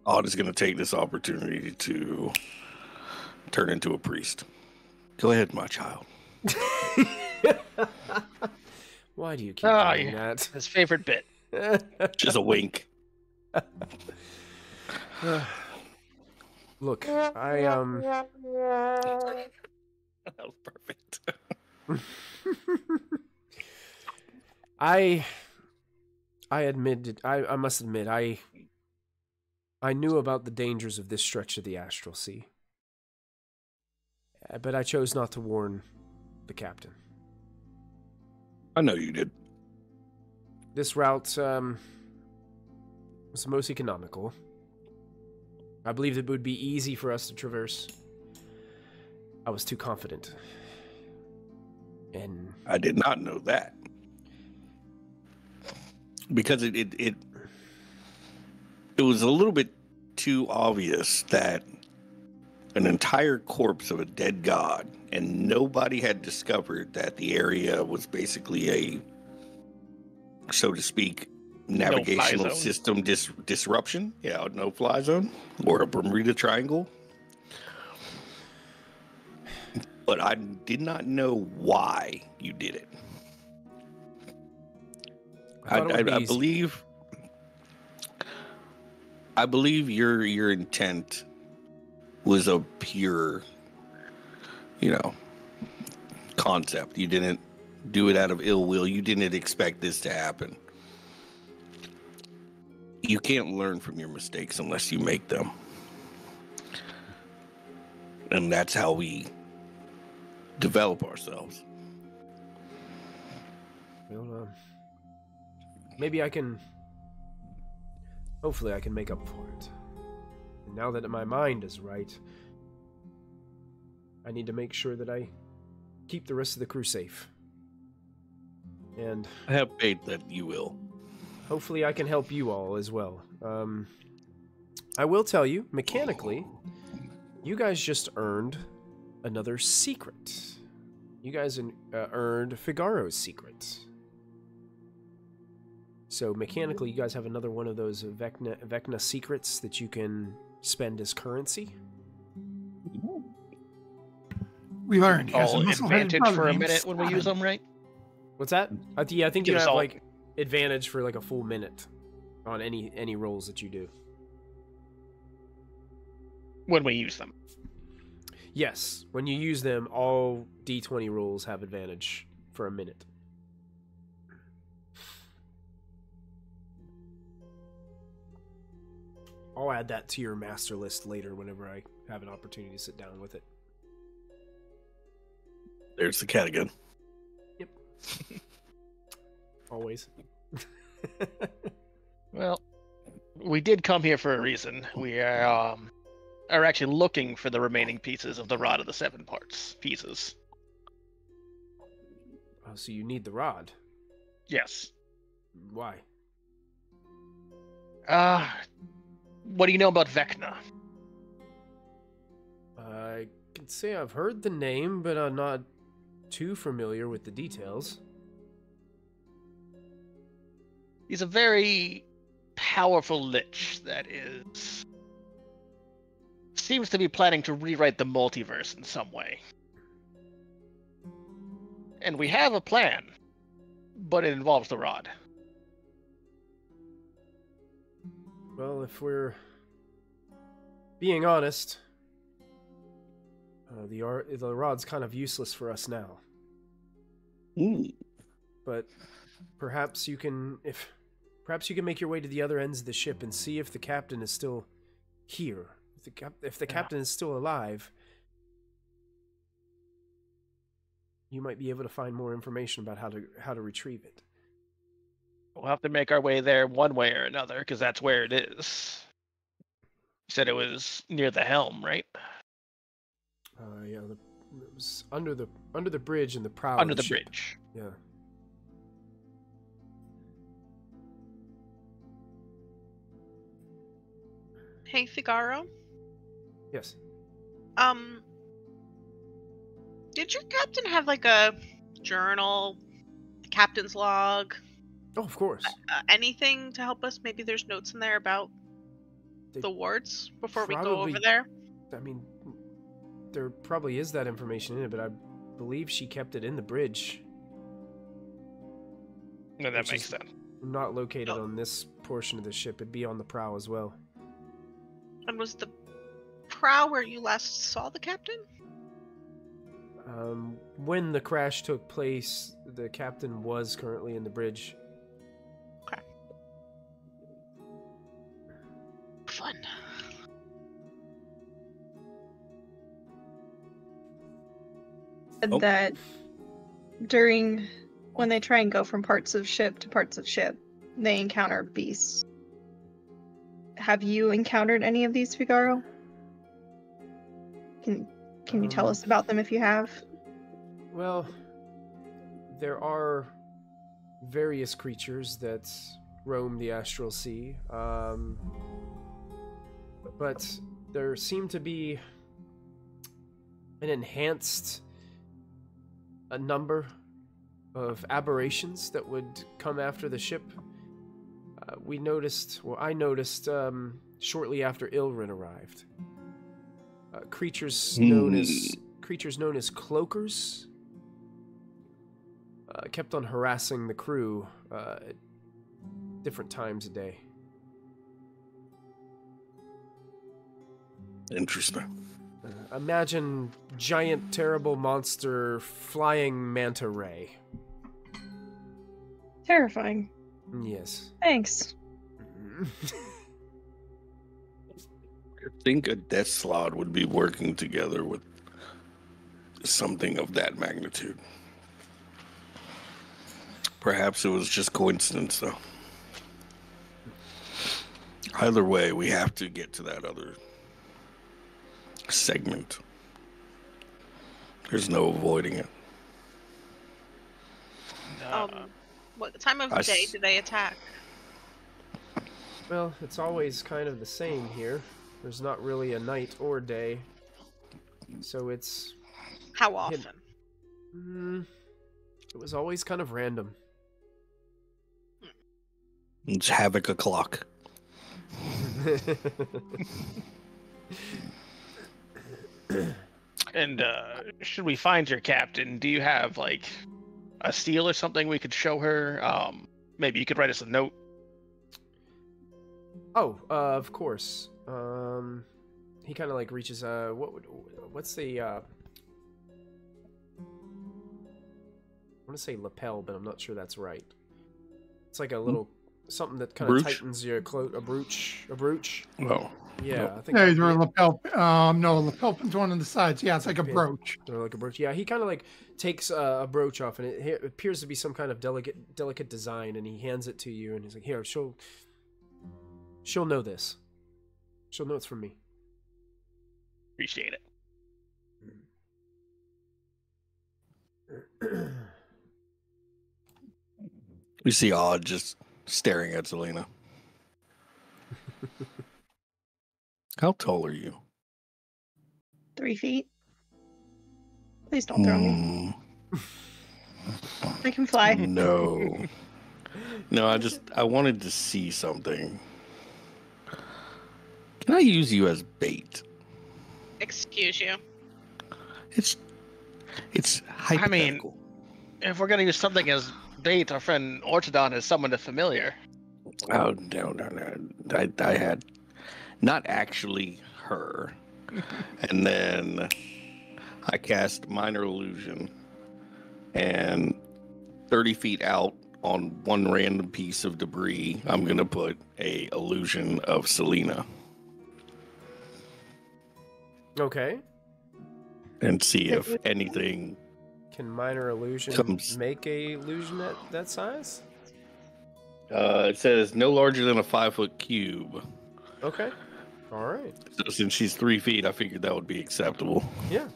Odd is going to take this opportunity to turn into a priest. Go ahead, my child. Why do you keep doing that? His favorite bit. Just a wink. Look, That was perfect. I must admit, I knew about the dangers of this stretch of the Astral Sea. But I chose not to warn the captain. I know you did. This route was the most economical. I believed it would be easy for us to traverse. I was too confident. And I did not know that. Because it was a little bit too obvious that an entire corpse of a dead god, and nobody had discovered that the area was basically a, so to speak, navigational system disruption. Yeah, no fly zone or a Bermuda Triangle. But I did not know why you did it. I believe your intent was a pure, concept. You didn't do it out of ill will. You didn't expect this to happen. You can't learn from your mistakes unless you make them. And that's how we develop ourselves. Well, maybe I can... Hopefully I can make up for it. And now that my mind is right, I need to make sure that I keep the rest of the crew safe. And I have faith that you will. hopefully I can help you all as well. I will tell you, mechanically, you guys just earned another secret. You guys earned Figaro's secret. So mechanically, you guys have another one of those Vecna secrets that you can spend as currency. We learned. He has a Oh, muscle-headed advantage for brother a named minute when we use them, right? What's that? Yeah, I think you Give us have all- like advantage for like a full minute on any rolls that you do. When we use them. Yes, when you use them, all D20 rolls have advantage for a minute. I'll add that to your master list later whenever I have an opportunity to sit down with it. There's the cat again. Yep. Always. Well, we did come here for a reason. We are actually looking for the remaining pieces of the Rod of the Seven pieces. Oh, so you need the rod. Yes. Why? What do you know about Vecna? I can say I've heard the name, but I'm not too familiar with the details. He's a very powerful lich that seems to be planning to rewrite the multiverse in some way. And we have a plan, but it involves the rod. Well, if we're being honest, the rod's kind of useless for us now. But perhaps you can make your way to the other ends of the ship and see if the captain is still here. If the captain is still alive, you might be able to find more information about how to retrieve it. We'll have to make our way there one way or another, because that's where it is. You said it was near the helm, right? Yeah, it was under the bridge in the prow. Under of the the ship. bridge. Yeah. Hey, Figaro. Yes. Did your captain have like a journal, a captain's log? Oh, of course. Anything to help us? Maybe there's notes in there about the wards before we go over there? I mean, there probably is that information in it, but I believe she kept it in the bridge. No, that makes sense. Not located on this portion of the ship. It'd be on the prow as well. And was the prow where you last saw the captain? When the crash took place, the captain was currently in the bridge. Okay. Fun. That when they try and go from parts of ship to parts of ship, they encounter beasts. Have you encountered any of these, Figaro? Can you tell us about them if you have? Well, there are various creatures that roam the astral sea, but there seem to be an enhanced number of aberrations that would come after the ship. I noticed shortly after Ilren arrived. Creatures known as cloakers kept on harassing the crew at different times a day. Interesting. Imagine giant, terrible monster flying manta ray. Terrifying. Yes. Thanks. I think a Death Slaad would be working together with something of that magnitude. Perhaps it was just coincidence, though. Either way, we have to get to that other segment. There's no avoiding it. What time of day do they attack? Well, it's always kind of the same here. There's not really a night or day. So it's... How often? It was always kind of random. It's havoc o'clock. And should we find your captain, do you have like a seal or something we could show her? Maybe you could write us a note. Oh, of course. He kind of like reaches. What's the? I want to say lapel, but I'm not sure that's right. It's like a little something that kind of tightens your cloak. A brooch. Oh. Yeah, Nope. I think. Yeah, there's a lapel. No, a lapel pin's one on the sides. Yeah, it's like a brooch. Or like a brooch. Yeah, he kind of like takes a brooch off, and it appears to be some kind of delicate design, and he hands it to you, and he's like, "Here, she'll know this. She'll know it's from me." Appreciate it. We see Odd just staring at Selena. How tall are you? 3 feet. Please don't throw me. I can fly. No. No, I wanted to see something. Can I use you as bait? Excuse you. It's hypothetical. If we're gonna use something as bait, our friend Ortodon has summoned a familiar. Oh, no. I had not actually her. And then I cast Minor Illusion, and 30 feet out on one random piece of debris, I'm going to put a illusion of Selena. Okay. And see if anything... Can Minor Illusion make a illusion at that size? It says no larger than a 5-foot cube. Okay. All right. So since she's 3 feet, I figured that would be acceptable. Yeah.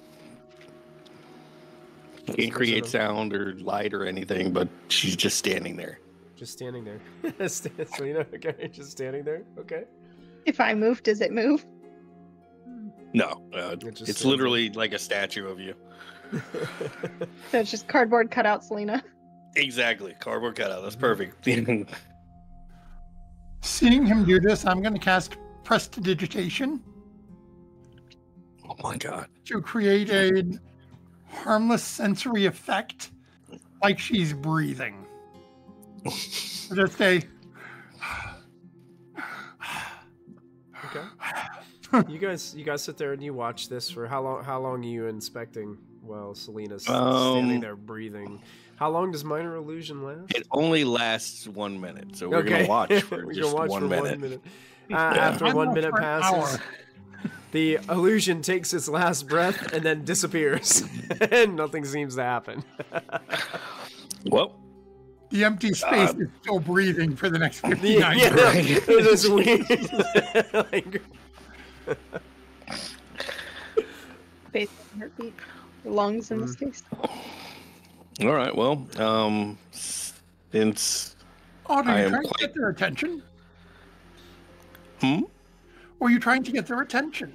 Can't create sound or light or anything, but she's just standing there. Just standing there. Selena, okay, just standing there. Okay. If I move, does it move? No, it's literally like a statue of you. So it's just cardboard cutout Selena. Exactly, cardboard cutout. That's perfect. Seeing him do this, I'm going to cast Prestidigitation. Oh my god. To create a harmless sensory effect like she's breathing. Just a... Okay. You guys sit there and you watch this for how long are you inspecting while Selena's standing there breathing? How long does Minor Illusion last? It only lasts 1 minute, so we're gonna watch for just 1 minute. After 1 minute passes, the illusion takes its last breath and then disappears, and nothing seems to happen. Well, the empty space is still breathing for the next 59 seconds. It is weird. Like... Based on heartbeat. Lungs in this case. All right, well, since are you trying to get their attention? Were you trying to get their attention?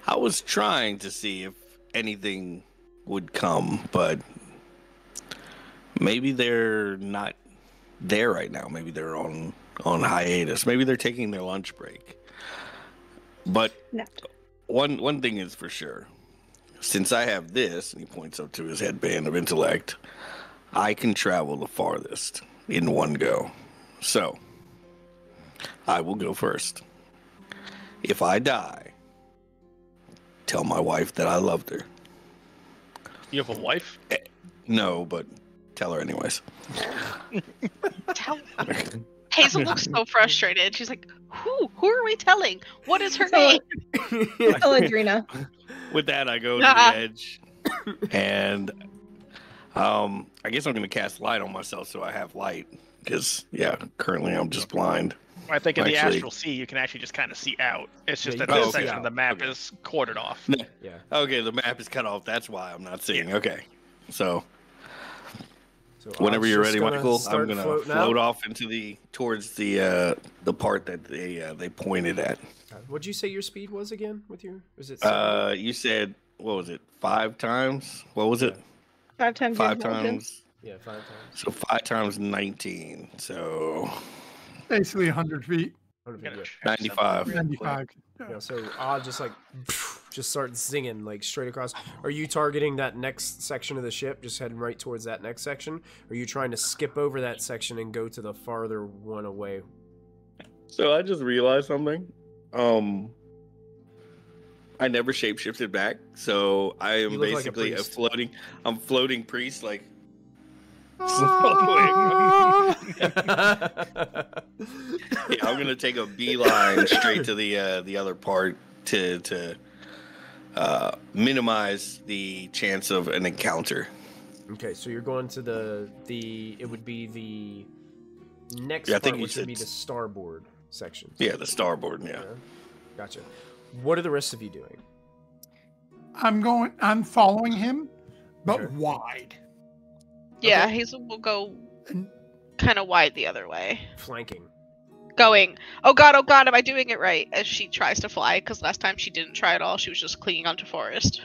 I was trying to see if anything would come, but maybe they're not there right now. Maybe they're on hiatus. Maybe they're taking their lunch break. But one thing is for sure. Since I have this, and he points up to his headband of intellect, I can travel the farthest in one go. So, I will go first. If I die, tell my wife that I loved her. You have a wife? No, but tell her anyways. Hazel looks so frustrated. She's like, who are we telling? What is her So- name? Eladrina. With that, I go to the edge, and I guess I'm gonna cast light on myself so I have light. Because currently I'm just blind. I think in the Actually- astral sea, you can actually just kind of see out. It's just Yeah, that you this can see section of the out. map Okay. is quartered off. Yeah. Okay, the map is cut off. That's why I'm not seeing. Okay, so So whenever Odd's you're just ready, gonna Michael, I'm start gonna floating float out. off into towards the part that they pointed at. What'd you say your speed was again? With your was it? You said what was it? 5 times? What was it? 5 times. 5 intelligence. times. Yeah, 5 times. So 5 times 19. So Basically 100 feet. 95. 95. Yeah, so Odd just like just starts zinging like straight across. Are you targeting that next section of the ship, just heading right towards that next section? Or are you trying to skip over that section and go to the farther one away? So I just realized something. I never shapeshifted back, so I am You look like a basically priest. I'm floating priest, like yeah, I'm gonna take a beeline straight to the other part to minimize the chance of an encounter. Okay, so you're going to the it would be the next Yeah, I part, think you which would said be the starboard section. Yeah, the starboard. Yeah. Gotcha. What are the rest of you doing? I'm following him, but Okay. wide. Yeah, Hazel will go kind of wide the other way. Flanking. Going, oh god, am I doing it right? As she tries to fly, because last time she didn't try at all. She was just clinging onto forest.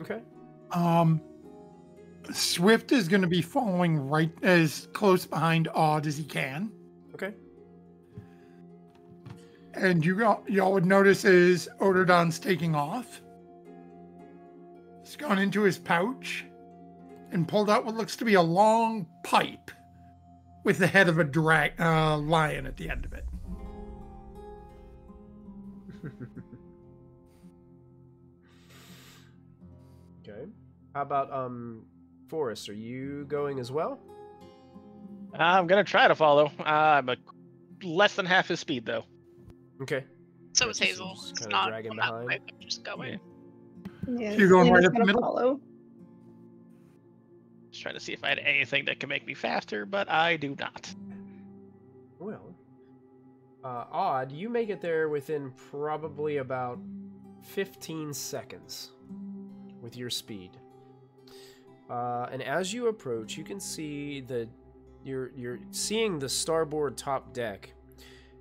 Okay. Swift is going to be following right as close behind Odd as he can. Okay. And y'all would notice as Ododon's taking off, he's gone into his pouch and pulled out what looks to be a long pipe with the head of a lion at the end of it. Okay. How about Forrest? Are you going as well? I'm gonna try to follow. I'm less than half his speed though. Okay. So is Just Hazel. It's kinda not, dragging I'm not behind. quick, I'm just going. Yeah, You're going right Lena's up the gonna middle? Follow. Just trying to see if I had anything that can make me faster, but I do not. Well, Odd, you make it there within probably about 15 seconds with your speed. And as you approach, you can see you're seeing the starboard top deck.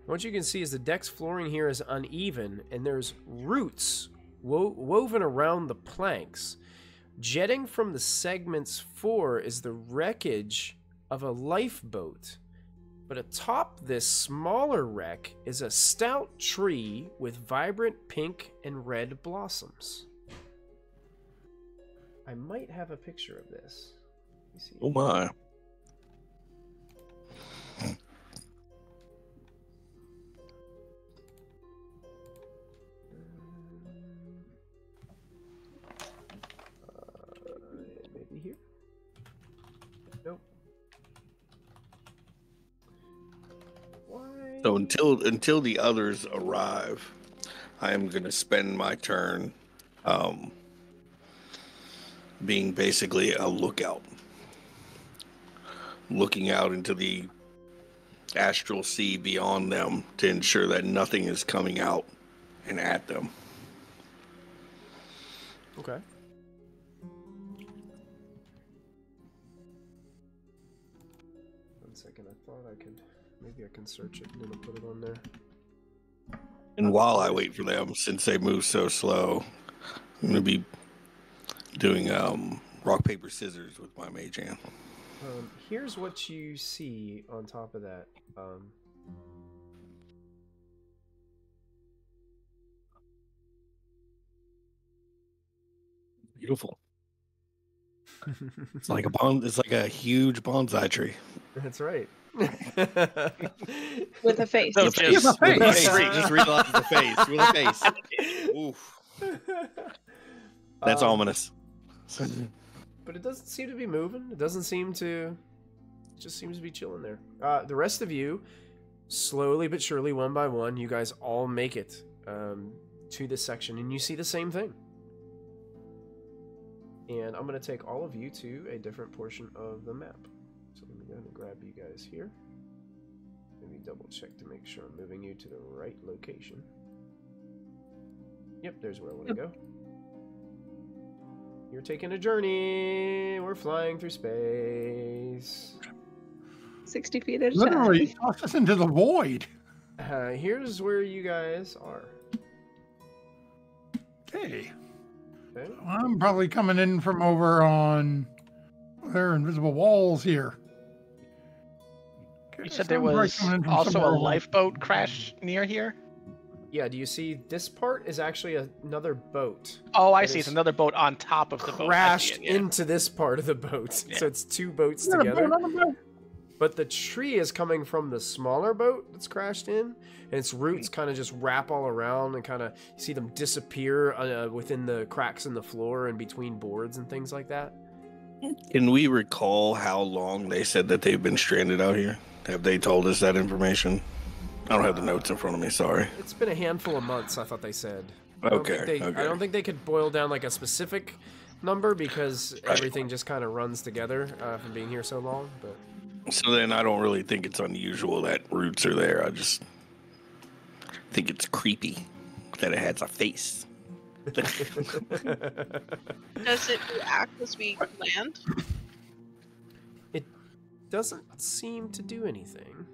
What you can see is the deck's flooring here is uneven, and there's roots woven around the planks. Jetting from the segment's fore is the wreckage of a lifeboat. But atop this smaller wreck is a stout tree with vibrant pink and red blossoms. I might have a picture of this. Let me see. Oh my. Maybe here? Nope. Why? So until the others arrive, I am gonna spend my turn being basically a lookout. Looking out into the astral sea beyond them to ensure that nothing is coming out and at them. Okay. One second, I thought maybe I can search it and it'll put it on there. And while I wait for them, since they move so slow, I'm gonna be doing rock, paper, scissors with my mage hand. Here's what you see on top of that. Beautiful. It's like a huge bonsai tree. That's right. With a face. So He has a just, face. Just realize the face. With a face. Oof. That's ominous. But it doesn't seem to be moving. It doesn't seem to just seems to be chilling there. The rest of you, slowly but surely, one by one, you guys all make it to this section, and you see the same thing. And I'm going to take all of you to a different portion of the map. So let me go ahead and grab you guys here. Let me double check to make sure I'm moving you to the right location. Yep, there's where I want to go. You're taking a journey. We're flying through space. 60 feet at a Literally, time. toss us into the void. Here's where you guys are. Okay. Okay. I'm probably coming in from over on... There are invisible walls here. Okay, You said so there I'm probably was coming in from also a somewhere along- lifeboat crash near here? Yeah, do you see this part is actually another boat. Oh, I That see. is It's another boat on top of the boat. I see crashed it, yeah. into this part of the boat. Yeah. So it's two boats There's a together. boat on the boat. But the tree is coming from the smaller boat that's crashed in, and its roots kind of just wrap all around and kind of see them disappear within the cracks in the floor and between boards and things like that. Can we recall how long they said that they've been stranded out here? Have they told us that information? I don't have the notes in front of me, sorry. It's been a handful of months, I thought they said. Okay, I don't think they could boil down like a specific number because Right. everything just kind of runs together from being here so long. But So then I don't really think it's unusual that roots are there. I just think it's creepy that it has a face. Does it react as we land? it doesn't seem to do anything.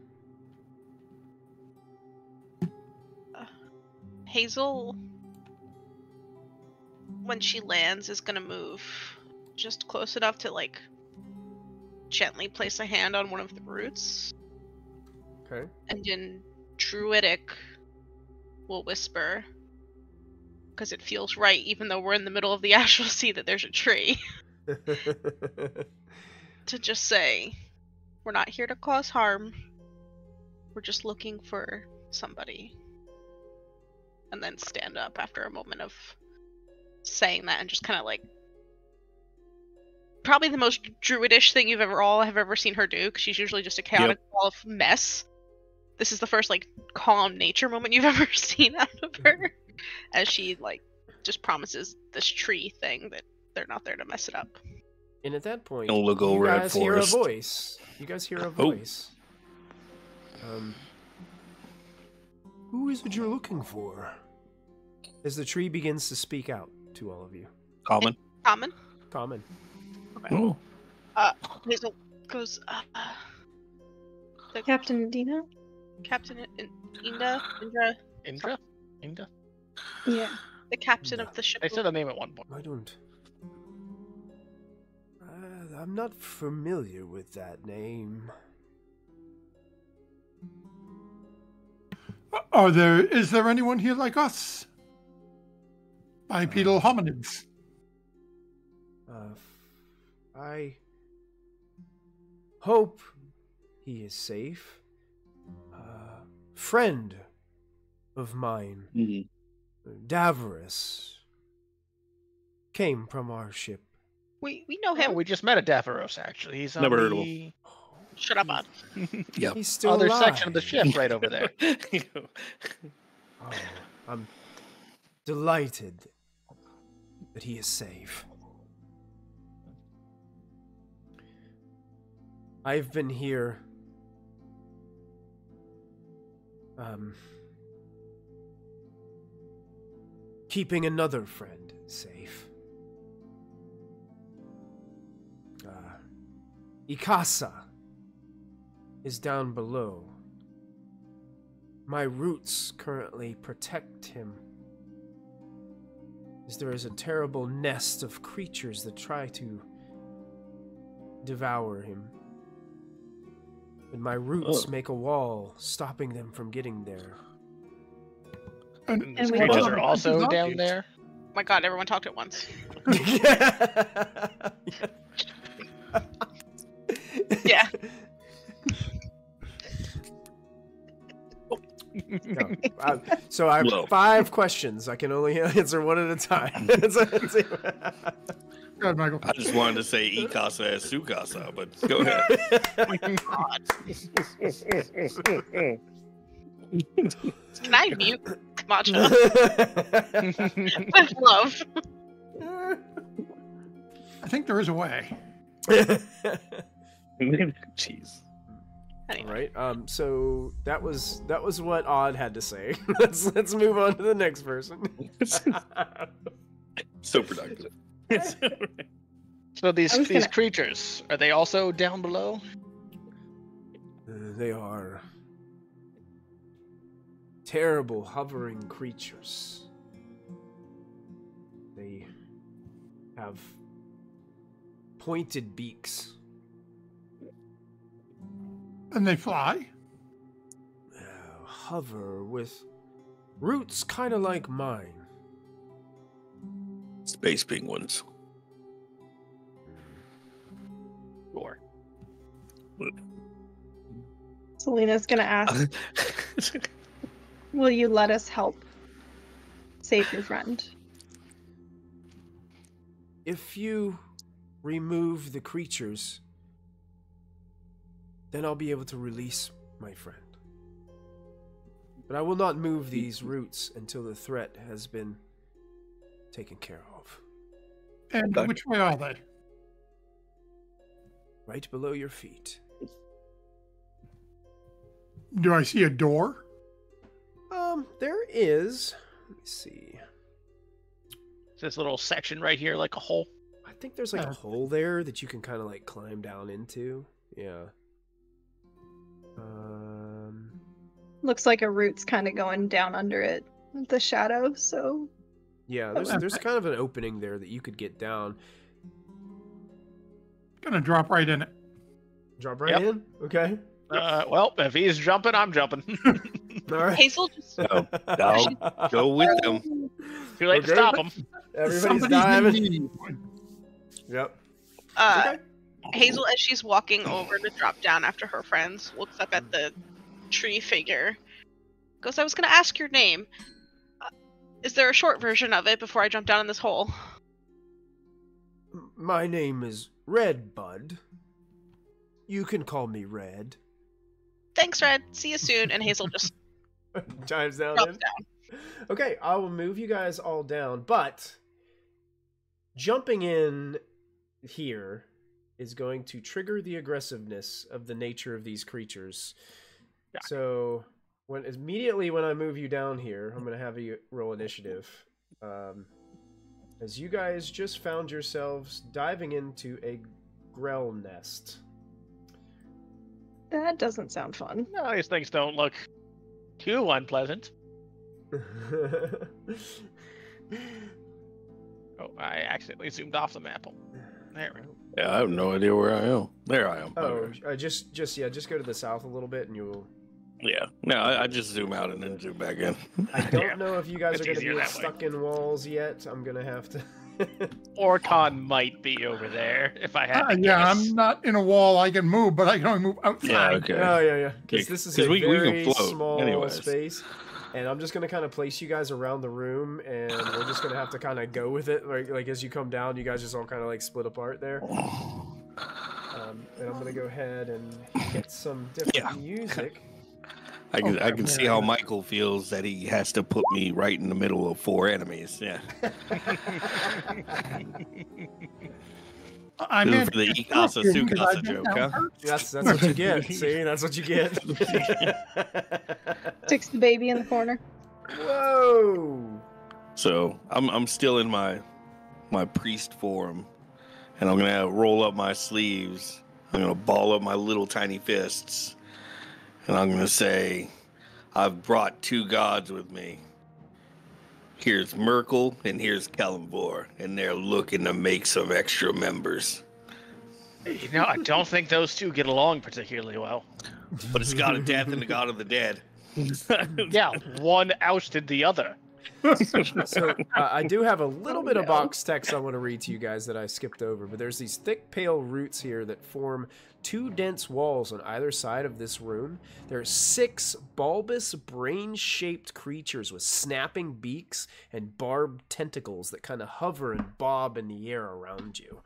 Hazel, when she lands, is gonna move just close enough to like gently place a hand on one of the roots, Okay. and in Druidic will whisper, because it feels right, even though we're in the middle of the Astral Sea, that there's a tree, to just say, we're not here to cause harm. We're just looking for somebody. And then stand up after a moment of saying that and just kind of like... Probably the most druidish thing you've ever seen her do, because she's usually just a chaotic ball of mess. This is the first like calm nature moment you've ever seen out of her. As she like just promises this tree thing that they're not there to mess it up. And at that point, Don't look you over at guys hear a Forrest. voice. You guys hear a voice. Who is it you're looking for? As the tree begins to speak out to all of you. Common? Common? Common. Oh. Hazel goes, Captain Dina? Captain Inge? Indra? Inga? Yeah. The captain of the ship. I said the name at one point. I don't. I'm not familiar with that name. Is there anyone here like us? Bipedal hominids. I hope he is safe. Friend of mine, Davros, came from our ship. We know Oh, him. we just met a Davros, actually. He's on Never heard of the Shut up, Bud. Yeah. He's still other alive. section of the ship right over there. Oh, I'm delighted that he is safe. I've been here keeping another friend safe. Ikasa is down below. My roots currently protect him, as there is a terrible nest of creatures that try to devour him. And my roots make a wall, stopping them from getting there. And And these we creatures love are it. also It's down obvious. there. Oh my god, everyone talked at once. Yeah. No, so I have Whoa. 5 questions. I can only answer one at a time. Go ahead, Michael. I just wanted to say Ikasa as Sukasa, but go ahead. Can I mute Camacho? With love. I think there is a way. Jeez. Anyway. All right. So that was what Odd had to say. let's move on to the next person. So productive. So these gonna- creatures, are they also down below? They are terrible hovering creatures. They have pointed beaks. And they fly. Hover with roots kind of like mine. Space penguins. Sure. Selena's gonna ask, will you let us help save your friend? If you remove the creatures, then I'll be able to release my friend. But I will not move these roots until the threat has been taken care of. And which way are they? Right below your feet. Do I see a door? There is. Let me see. Is this little section right here like a hole? I think there's like a hole there that you can kind of like climb down into. Yeah. Looks like a root's kind of going down under it, the shadow, so... Yeah, there's kind of an opening there that you could get down. Gonna drop right in it. Drop right in? Okay. Well, if he's jumping, I'm jumping. All right. Hazel just... I'll go with them. Too late to stop him. Everybody's Somebody's diving. in need. Yep. Uh, Hazel, as she's walking over to drop down after her friends, looks up at the tree figure. Goes, I was going to ask your name. Is there a short version of it before I jump down in this hole? My name is Red Bud. You can call me Red. Thanks, Red. See you soon. And Hazel just Dives down drops in. down. Okay, I will move you guys all down, but jumping in here is going to trigger the aggressiveness of the nature of these creatures. So immediately when I move you down here, I'm going to have you roll initiative. As you guys just found yourselves diving into a grell nest. That doesn't sound fun. No, these things don't look too unpleasant. Oh, I accidentally zoomed off the map. There we go. Yeah, I have no idea where I am. There I am. Oh, Okay. just go to the south a little bit and you'll... Yeah. No, I just zoom out and then zoom back in. I don't know if you guys It's are going to easier be that way. stuck in walls yet. I'm going to have to... Orcon might be over there if I had to Yeah, guess. I'm not in a wall. I can move, but I can only move outside. Yeah, okay. Oh, yeah. Because Yeah, this is 'cause a we can very float small anyways. space. And I'm just going to kind of place you guys around the room, and we're just going to have to kind of go with it. Like as you come down, you guys just all kind of like split apart there. And I'm going to go ahead and get some different music. I can see how Michael feels that he has to put me right in the middle of 4 enemies. Yeah. I This is meant for the to Ikasa you because I Sukasa jumped joke, down huh? first. That's what you get. See, that's what you get. Sticks the baby in the corner. Whoa! So I'm still in my priest form, and I'm gonna roll up my sleeves. I'm gonna ball up my little tiny fists, and I'm gonna say, "I've brought 2 gods with me. Here's Merkel and here's Kalimvor, and they're looking to make some extra members." You know, I don't think those two get along particularly well. But it's God of Death and the God of the Dead. Yeah, one ousted the other. So I do have a little bit of box text I want to read to you guys that I skipped over, but there's these thick, pale roots here that form 2 dense walls on either side of this room. There are 6 bulbous, brain-shaped creatures with snapping beaks and barbed tentacles that kind of hover and bob in the air around you.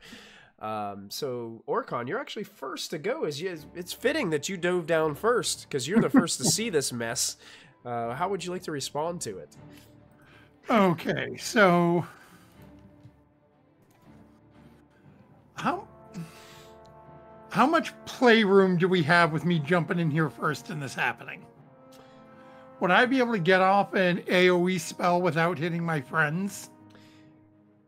So, Orcon, you're actually first to go. It's fitting that you dove down first, because you're the first to see this mess. How would you like to respond to it? Okay, so how much playroom do we have with me jumping in here first and this happening? Would I be able to get off an AoE spell without hitting my friends?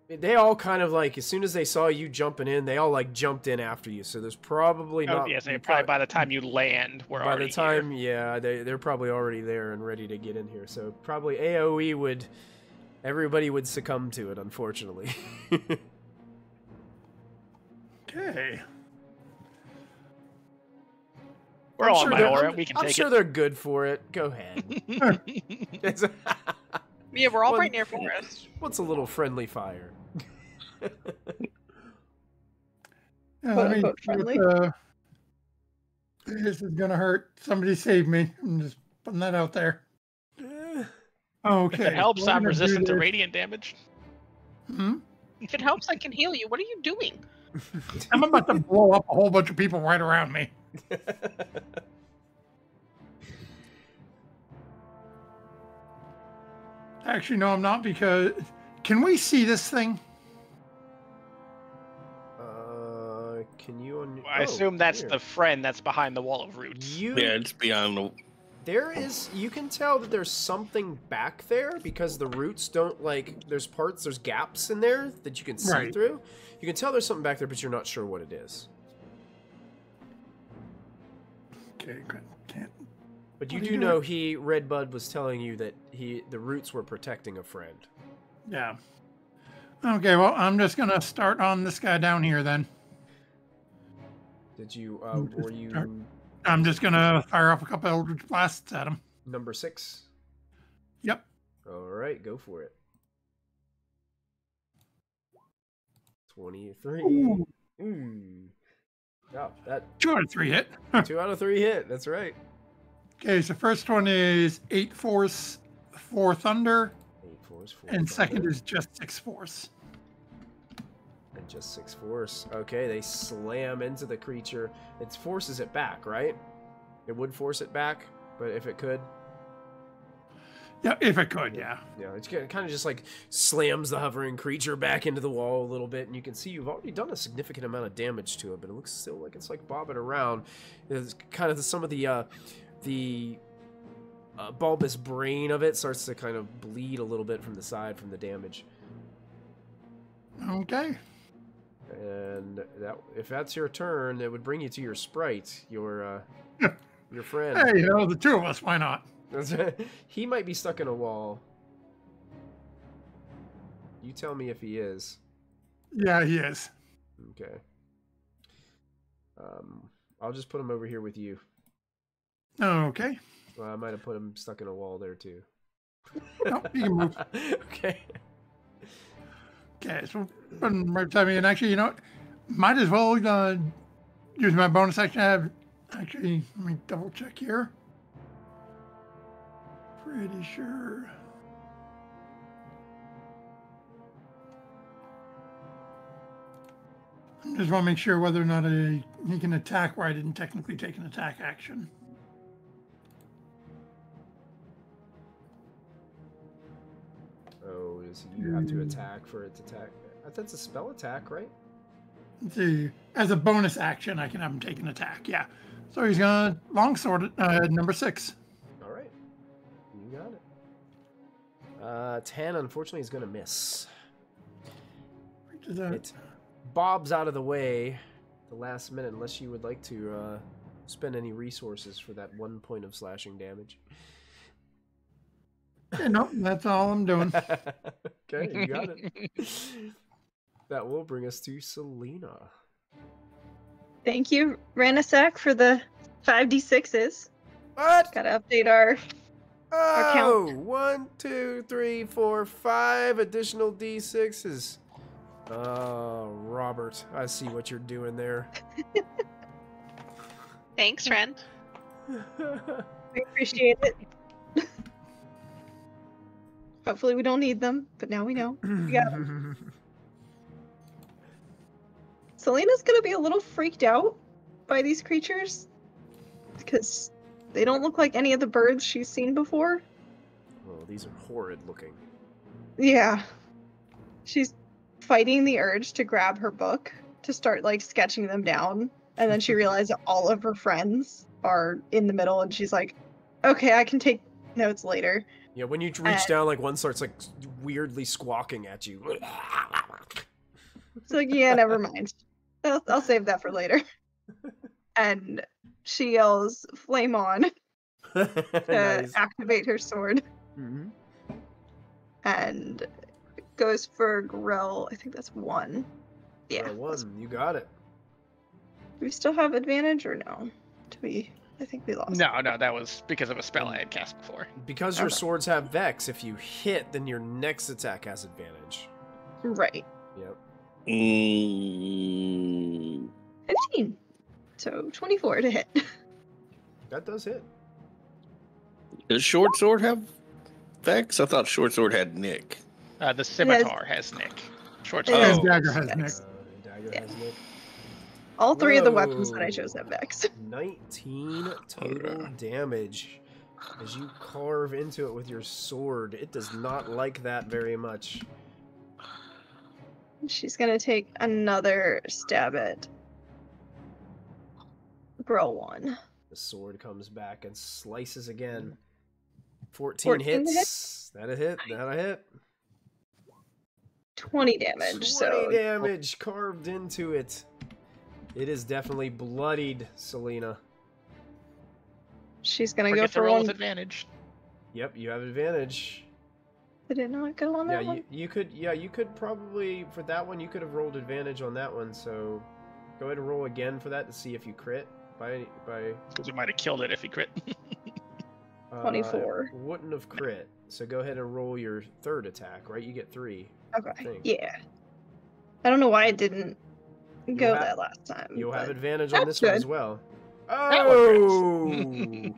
They all kind of like, as soon as they saw you jumping in, they all like jumped in after you. So there's probably not. Yes, probably by the time you land, we're already here. By the time, yeah, they're probably already there and ready to get in here. So probably AoE would. Everybody would succumb to it, unfortunately. Okay. We're all by aura. We can take it. I'm sure they're good for it. Go ahead. Yeah, we're all right near forest. What's a little friendly fire? Friendly? This is gonna hurt. Somebody save me. I'm just putting that out there. Okay. If it helps, I'm resistant to radiant damage. Hmm? If it helps, I can heal you. What are you doing? I'm about to blow up a whole bunch of people right around me. Actually, no, I'm not, because... Can we see this thing? Can you... I assume that's the friend that's behind the wall of roots. Yeah, it's beyond the... There is, you can tell that there's something back there because the roots don't there's gaps in there that you can see through. You can tell there's something back there, but you're not sure what it is. Okay, can't. But you do know Redbud was telling you that the roots were protecting a friend. Yeah. Okay, well, I'm just gonna start on this guy down here then. Did you, were you... I'm just gonna fire off a couple Eldritch Blasts at him. Number 6? Yep. Alright, go for it. 23. Ooh. Oh, that 2 out of 3 hit. 2 out of 3 hit, that's right. Okay, so first one is 8 force, 4 thunder. 8 force, 4 and thunder. Second is just 6 force. And just 6 force. Okay, they slam into the creature. It forces it back, right? It would force it back, but if it could. Yeah, if it could, yeah. Yeah, it kind of just like slams the hovering creature back into the wall a little bit, and you can see you've already done a significant amount of damage to it, but it looks still like it's like bobbing around. It's kind of some of the bulbous brain of it starts to kind of bleed a little bit from the side from the damage. Okay. And if that's your turn, it would bring you to your sprite, your friend. Hey, the 2 of us, why not? He might be stuck in a wall. You tell me if he is. Yeah, he is. Okay. I'll just put him over here with you. Okay. Well, I might have put him stuck in a wall there too. No, you can move. Okay. Okay, so right beside me, and actually, you know what? Might as well use my bonus action. Actually, let me double check here. Pretty sure. I just want to make sure whether or not he can attack where I didn't technically take an attack action. Oh, you have to attack for it to attack? I thought it's a spell attack, right? Let's see. As a bonus action, I can have him take an attack. Yeah. So he's gonna longsword it. Number 6. All right. You got it. 10, unfortunately, is gonna miss. It bobs out of the way the last minute, unless you would like to spend any resources for that 1 point of slashing damage. Yeah, nope, that's all I'm doing. Okay, you got it. That will bring us to Selena. Thank you, Ranasak, for the 5d6s. What? Gotta update our Oh, 1, 2, 3, 4, 5 additional D6s. Robert, I see what you're doing there. Thanks, friend. We appreciate it. Hopefully we don't need them, but now we know. We got 'em. Selena's gonna be a little freaked out by these creatures because they don't look like any of the birds she's seen before. Oh, these are horrid looking. Yeah. She's fighting the urge to grab her book to start like sketching them down, and then she realized that all of her friends are in the middle, and she's like, okay, I can take notes later. Yeah, when you reach down, like one starts like weirdly squawking at you. It's like, yeah, never mind. I'll save that for later. And she yells, flame on, to Nice. activate her sword. Mm-hmm. And goes for Grell. I think that's 1. Yeah. One, you got it. Do we still have advantage or no? I think we lost. No, that was because of a spell I had cast before. Because your swords have Vex, if you hit, then your next attack has advantage. Right. Yep. 15. So 24 to hit. That does hit. Does short sword have Vex? I thought short sword had Nick. The scimitar has Nick. Short It sword. has Dagger has Vex. Nick. Dagger Yeah. has Nick. All 3 of the weapons that I Whoa. chose have Vex. 19 total damage as you carve into it with your sword. It does not like that very much. She's gonna take another stab at Grell 1. The sword comes back and slices again. 14 14 hits. That'll hit. That'll hit. 20 damage. 20 damage carved into it. It is definitely bloodied, Selena. She's gonna Forget go to for roll 1. with advantage. Yep, you have advantage. Did it not go on that Yeah, one? you could probably, for that one, you could have rolled advantage on that one, so go ahead and roll again for that to see if you crit. Because we might have killed it if he crit. 24. Wouldn't have crit, so go ahead and roll your third attack, right? You get 3. Okay. think. Yeah. I don't know why it didn't go have- that last time. You'll have but advantage on that's this one good. as well. That one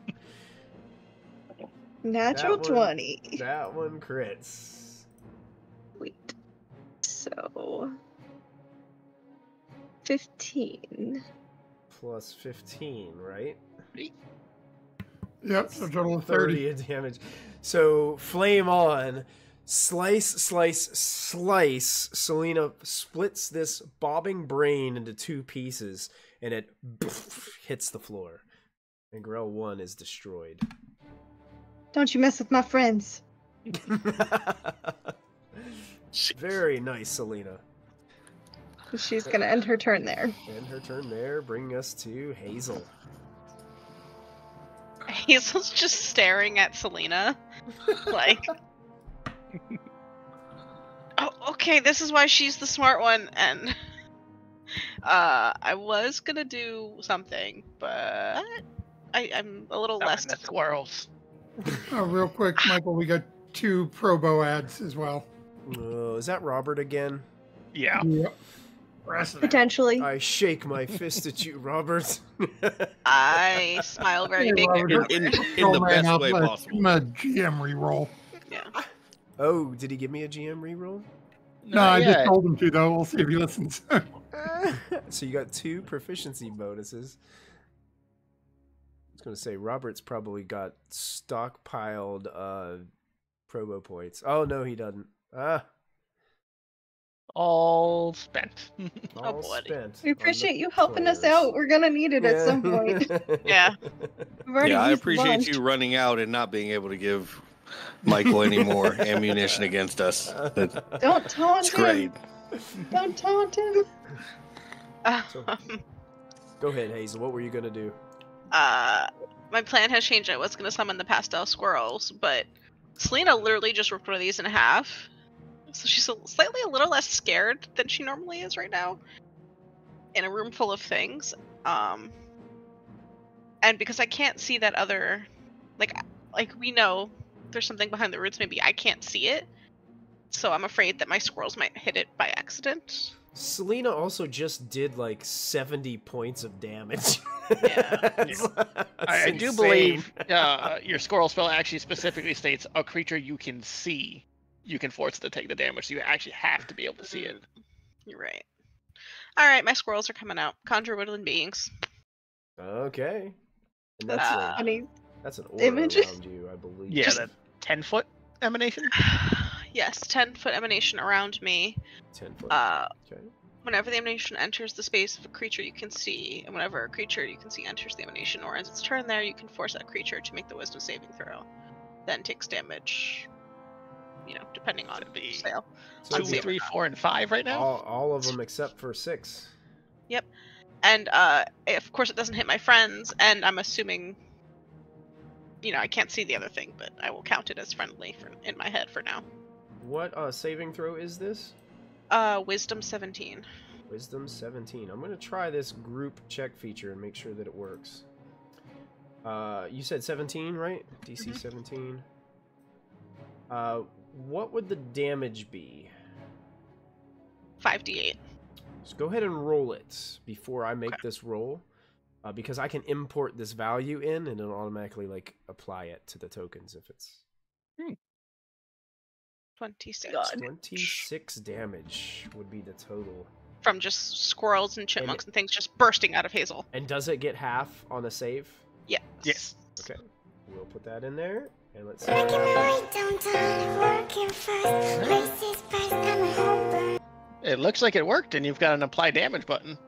Oh! Natural That one- 20. That one crits. Sweet. So 15. Plus 15, right? Yep, so total of 30. 30 of damage. So, flame on. Slice, slice, slice. Selena splits this bobbing brain into 2 pieces, and it hits the floor. And Grell 1 is destroyed. Don't you mess with my friends. Very nice, Selena. She's gonna end her turn there. And her turn there, bringing us to Hazel. Hazel's just staring at Selena. Like, oh, okay, this is why she's the smart one. And I was gonna do something, but I'm a little less. The squirrels. Real quick, Michael, we got 2 Probo ads as well. Is that Robert again? Yeah. Yep. Potentially. I shake my fist at you, Robert. I smile very big. Robert, In Oh, the man, best I'll way let possible. him a GM reroll. Yeah. Oh, did he give me a GM reroll? No, I just told him to, though. We'll see if he listens. So you got 2 proficiency bonuses. I was going to say, Robert's probably got stockpiled probo points. Oh, no, he doesn't. All spent. All buddy. spent. We on the appreciate you helping us players. out. We're gonna need it at some point. Yeah. We've already Yeah, I used appreciate lunch. you running out and not being able to give Michael any more ammunition against us. Don't taunt It's him. great. Don't taunt him. So- Go ahead, Hazel. What were you going to do? My plan has changed. I was gonna summon the pastel squirrels, but Selena literally just ripped one of these in half. So she's slightly a little less scared than she normally is right now. In a room full of things. And because I can't see that other, like we know there's something behind the roots. Maybe I can't see it. So I'm afraid that my squirrels might hit it by accident. Selena also just did like 70 points of damage. Yeah. I do believe your squirrel spell actually specifically states a creature you can see, you can force it to take the damage. So you actually have to be able to see it. You're right. All right, my squirrels are coming out. Conjure woodland beings. Okay. And That's that's, funny. that's an aura Image. around you, I believe. Yeah, that 10-foot emanation. Yes, 10-foot emanation around me. 10 foot. Okay. Whenever the emanation enters the space of a creature you can see, and whenever a creature you can see enters the emanation or ends its turn there, you can force that creature to make the wisdom saving throw. Then takes damage, depending on the sale. So 2, 3, 4, and 5 right now? All of them except for 6. Yep. And of course it doesn't hit my friends, and I'm assuming, I can't see the other thing, but I will count it as friendly in my head for now. What saving throw is this? Wisdom 17. Wisdom 17. I'm going to try this group check feature and make sure that it works. You said 17, right? DC 17. What would the damage be? 5d8. So go ahead and roll it before I make this roll. Because I can import this value in and it'll automatically apply it to the tokens if it's... 26. 26 damage would be the total. From just squirrels and chipmunks and things just bursting out of Hazel. And does it get half on a save? Yeah. Yes. Okay. We'll put that in there. And let's see. It looks like it worked, and you've got an apply damage button.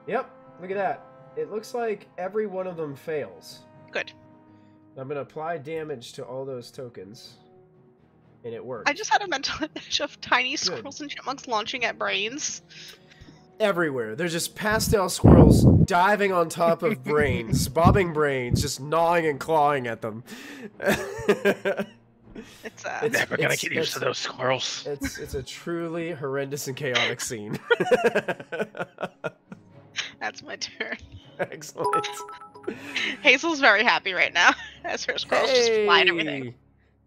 Yep. Look at that. It looks like every one of them fails. Good. I'm going to apply damage to all those tokens. And it works. I just had a mental image of tiny squirrels and chipmunks launching at brains. Everywhere. They're just pastel squirrels diving on top of brains, bobbing brains, just gnawing and clawing at them. It's never gonna get used to those squirrels. It's a truly horrendous and chaotic scene. That's my turn. Excellent. Hazel's very happy right now as her squirrels just fly and everything.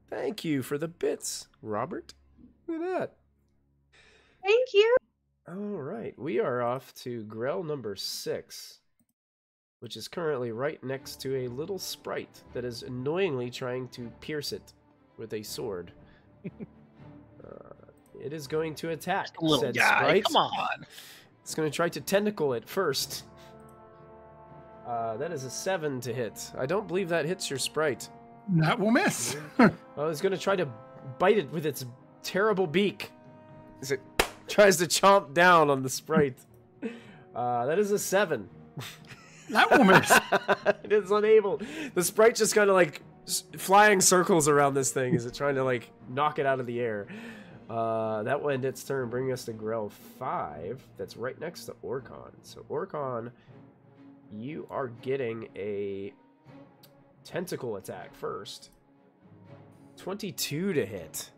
Thank you for the bits, Robert. Look at that. Thank you. All right, we are off to Grell number 6, which is currently right next to a little sprite that is annoyingly trying to pierce it with a sword. It is going to attack little guy. Sprite. Come on. It's going to try to tentacle it first. That is a 7 to hit. I don't believe that hits your sprite. That will miss. Oh, it's going to try to bite it with its terrible beak as it tries to chomp down on the sprite. That is a 7. That will miss. It is unable. The sprite just kind of flying circles around this thing as it trying to knock it out of the air. That will end its turn, bringing us to Grell 5. That's right next to Orcon. So Orcon, you are getting a tentacle attack first. 22 to hit.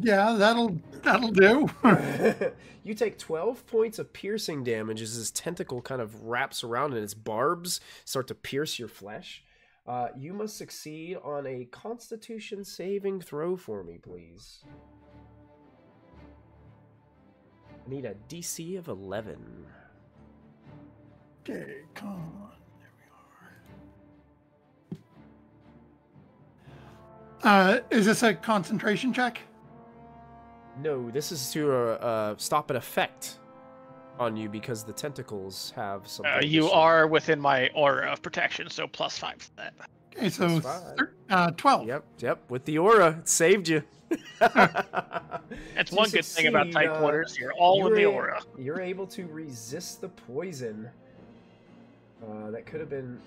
Yeah, that'll do. You take 12 points of piercing damage as this tentacle kind of wraps around and its barbs start to pierce your flesh. You must succeed on a Constitution saving throw for me, please. I need a DC of 11. Okay, come on. Is this a concentration check? No, this is to stop an effect on you because the tentacles have some. You are within my aura of protection, so +5 to that. Okay, so 12. Yep. With the aura, it saved you. That's one good thing about tight quarters. You're all in the aura. You're able to resist the poison. That could have been.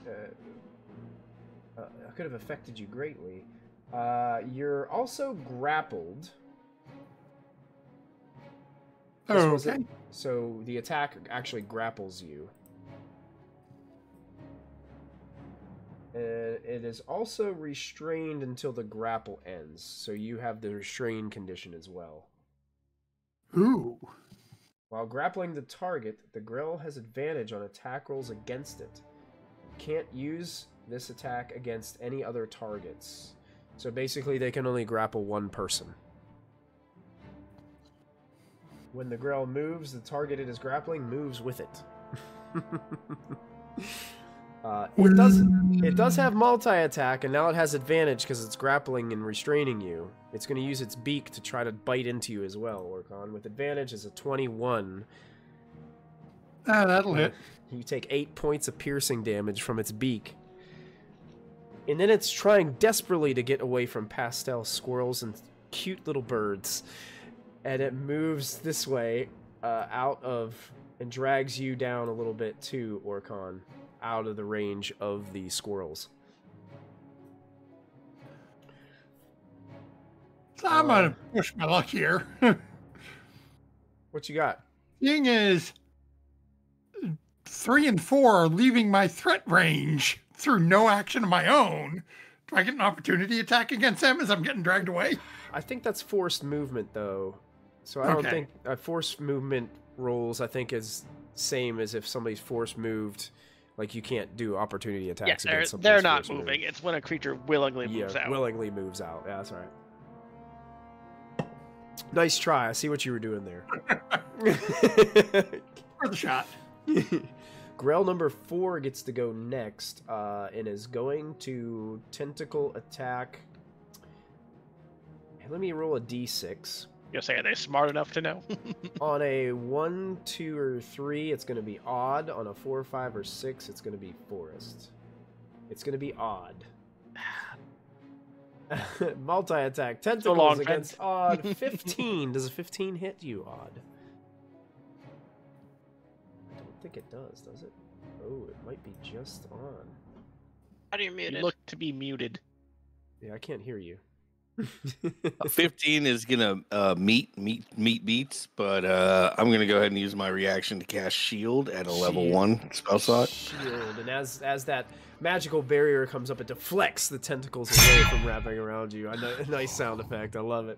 Could have affected you greatly. You're also grappled. Okay. So the attack actually grapples you. It is also restrained until the grapple ends. So you have the restrain condition as well. Ooh. While grappling the target, the Grell has advantage on attack rolls against it. You can't use this attack against any other targets. So basically, they can only grapple one person. When the Grell moves, the target it is grappling moves with it. It does have multi-attack, and now it has advantage because it's grappling and restraining you. It's going to use its beak to try to bite into you as well, Orcon. With advantage is a 21. Ah, that'll hit. You take 8 points of piercing damage from its beak. And then it's trying desperately to get away from pastel squirrels and cute little birds. And it moves this way out of... and drags you down a little bit too, Orcon. Out of the range of the squirrels. So I'm gonna push my luck here. What you got? Thing is, 3 and 4 are leaving my threat range through no action of my own. Do I get an opportunity attack against them as I'm getting dragged away? I think that's forced movement, though. So I don't think forced movement rules, I think, is same as if somebody's force moved. Like, you can't do opportunity attacks against somebody. They're not moving. It's when a creature willingly moves out. Willingly moves out. Yeah, that's right. Nice try. I see what you were doing there. For the shot. Grell number 4 gets to go next and is going to tentacle attack. Let me roll a d6. You'll say, are they smart enough to know? On a 1, 2, or 3, it's going to be odd. On a 4, 5, or 6, it's going to be forest. It's going to be odd. Multi-attack. Tentacles against odd. 15. Does a 15 hit you, odd? I don't think it does it? Oh, it might be just on. How do you mute it? You look to be muted. Yeah, I can't hear you. 15 is gonna meet beats, but I'm gonna go ahead and use my reaction to cast shield at a level 1 spell slot. Shield, and as that magical barrier comes up, it deflects the tentacles away from wrapping around you. A nice sound effect. I love it.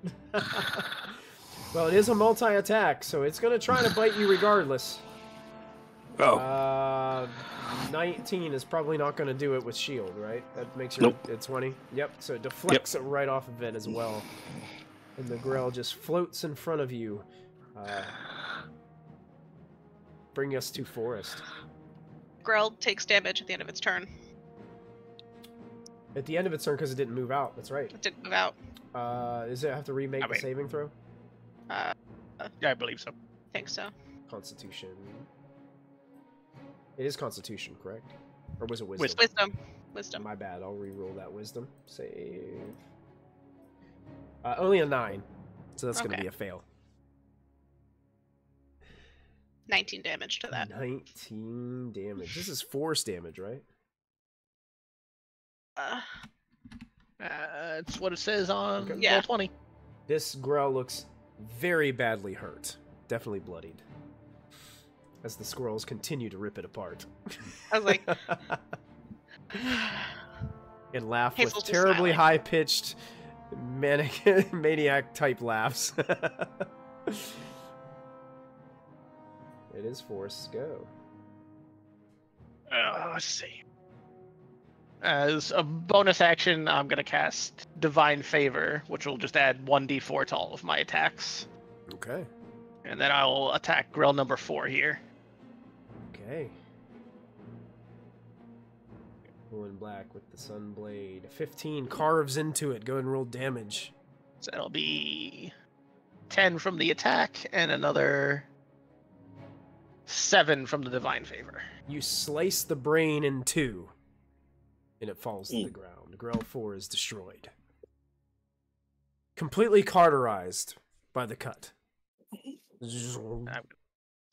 Well, it is a multi-attack, so it's gonna try to bite you regardless. Oh. 19 is probably not going to do it with shield, right? That makes you at 20. Yep, so it deflects it right off of it as well. And the Grell just floats in front of you. Bring us to forest. Grell takes damage at the end of its turn. At the end of its turn, because it didn't move out. That's right. It didn't move out. Does it have to remake the saving throw? Yeah, I believe so. I think so. Constitution. It is Constitution, correct? Or was it Wisdom? Wisdom. My bad. I'll re-roll that Wisdom. Save. Only a 9. So that's going to be a fail. 19 damage to that. 19 damage. This is force damage, right? It's what it says on roll 20. This Grell looks very badly hurt. Definitely bloodied. As the squirrels continue to rip it apart. I was like... and laugh with terribly high-pitched maniac-type laughs. It is force. Go. Let's see. As a bonus action, I'm going to cast Divine Favor, which will just add 1d4 to all of my attacks. Okay. And then I'll attack Grell number 4 here. Okay. Blue black with the sun blade. 15 carves into it. Go ahead and roll damage. So that'll be 10 from the attack and another 7 from the Divine Favor. You slice the brain in 2, and it falls to the ground. Grell 4 is destroyed. Completely cauterized by the cut.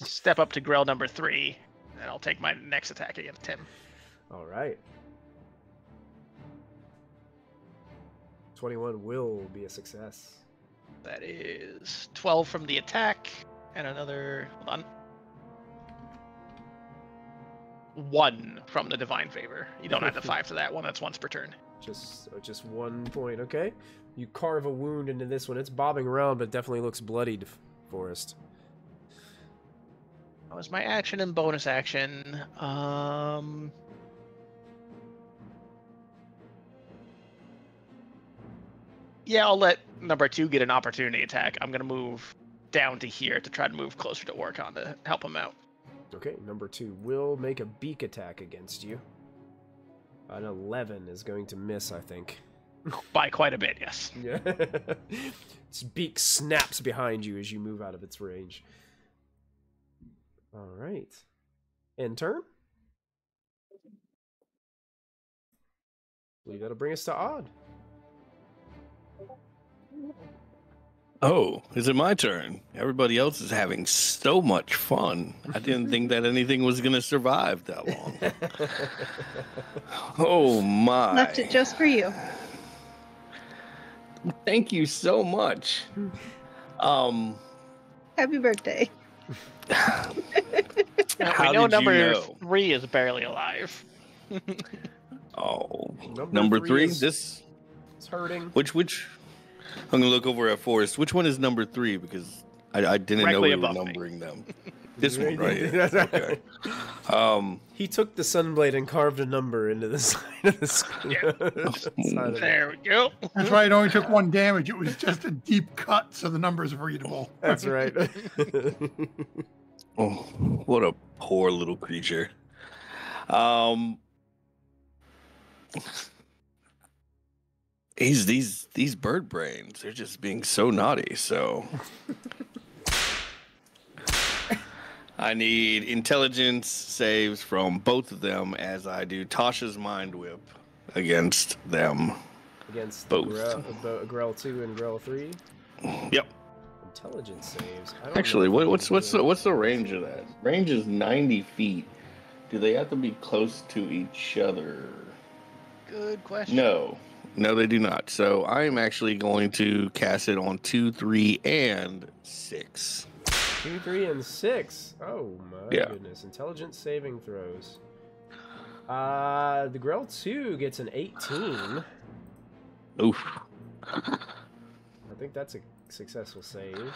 Step up to Grell number 3, and I'll take my next attack against him. All right. 21 will be a success. That is 12 from the attack, and another... Hold on. 1 from the Divine Favor. You don't add the 5 to that one. That's once per turn. Just 1 point. Okay. You carve a wound into this one. It's bobbing around, but definitely looks bloodied, Forest. That was my action and bonus action. Yeah, I'll let number 2 get an opportunity attack. I'm gonna move down to here to try to move closer to Orcon to help him out. Okay, number 2 will make a beak attack against you. An 11 is going to miss, I think. By quite a bit, yes. Yeah. Its beak snaps behind you as you move out of its range. All right. End turn. I believe that'll bring us to Odd. Oh, is it my turn? Everybody else is having so much fun. I didn't think that anything was going to survive that long. Oh, my. Left it just for you. Thank you so much. Happy birthday. We know number 3 is barely alive. Oh, number 3? This is hurting. Which? I'm gonna look over at Forrest. Which one is number 3? Because I didn't know we were numbering them. This one right here. Okay. He took the sunblade and carved a number into the side of the screen. There we go. That's right. It only took 1 damage. It was just a deep cut, so the number's readable. That's right. Oh, what a poor little creature. These bird brains, they're just being so naughty, so I need intelligence saves from both of them as I do Tasha's Mind Whip against them. Against both. Grell 2 and Grell 3? Yep. Intelligence saves. Actually, what's the range of that? Range is 90 feet. Do they have to be close to each other? Good question. No, they do not. So I am actually going to cast it on 2, 3, and 6. 2, 3, and 6. Oh my goodness! Intelligence saving throws. The Grell 2 gets an 18. Oof. I think that's a successful save.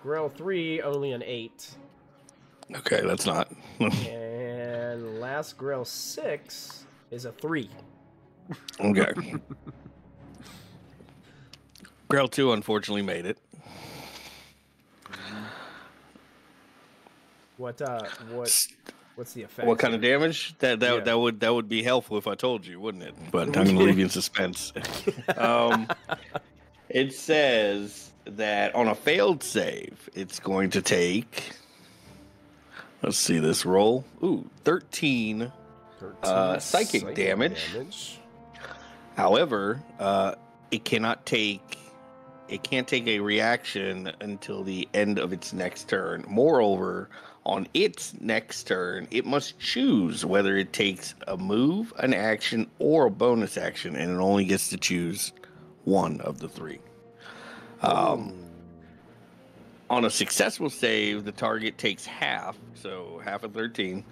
Grell 3 only an 8. Okay, that's not. And last Grell 6 is a 3. Okay. Grell 2 unfortunately made it. What's the effect? What kind of damage? That would be helpful if I told you, wouldn't it? But I'm gonna leave you in suspense. It says that on a failed save, it's going to take. Let's see this roll. Ooh, 13 psychic damage. However, it can't take a reaction until the end of its next turn. Moreover, on its next turn, it must choose whether it takes a move, an action, or a bonus action, and it only gets to choose one of the 3. On a successful save, the target takes half, so half of 13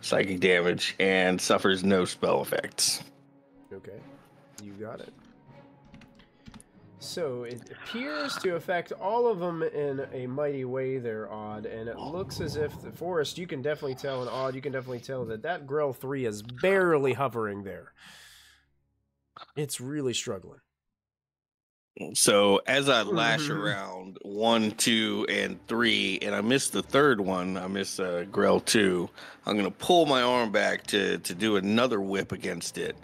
psychic damage, and suffers no spell effects. Okay. You got it. So it appears to affect all of them in a mighty way there, Odd, and it looks as if the Forest, you can definitely tell, and Odd, you can definitely tell that Grell 3 is barely hovering there. It's really struggling. So as I lash around 1, 2, and 3, and I miss the third one, I miss Grell 2, I'm going to pull my arm back to do another whip against it.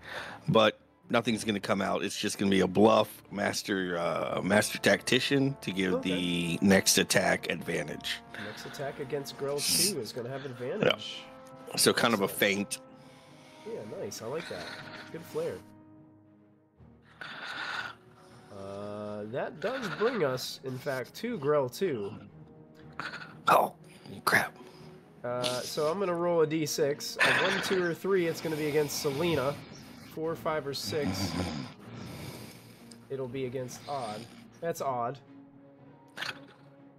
But nothing's going to come out. It's just going to be a bluff master tactician to give the next attack advantage. Next attack against Grell 2 is going to have advantage. Yeah. So kind of a feint. Yeah, nice. I like that. Good flair. That does bring us, in fact, to Grell 2. Oh, crap. So I'm going to roll a d6. A 1, 2, or 3, it's going to be against Selena. 4, 5, or 6, it'll be against Odd. That's Odd.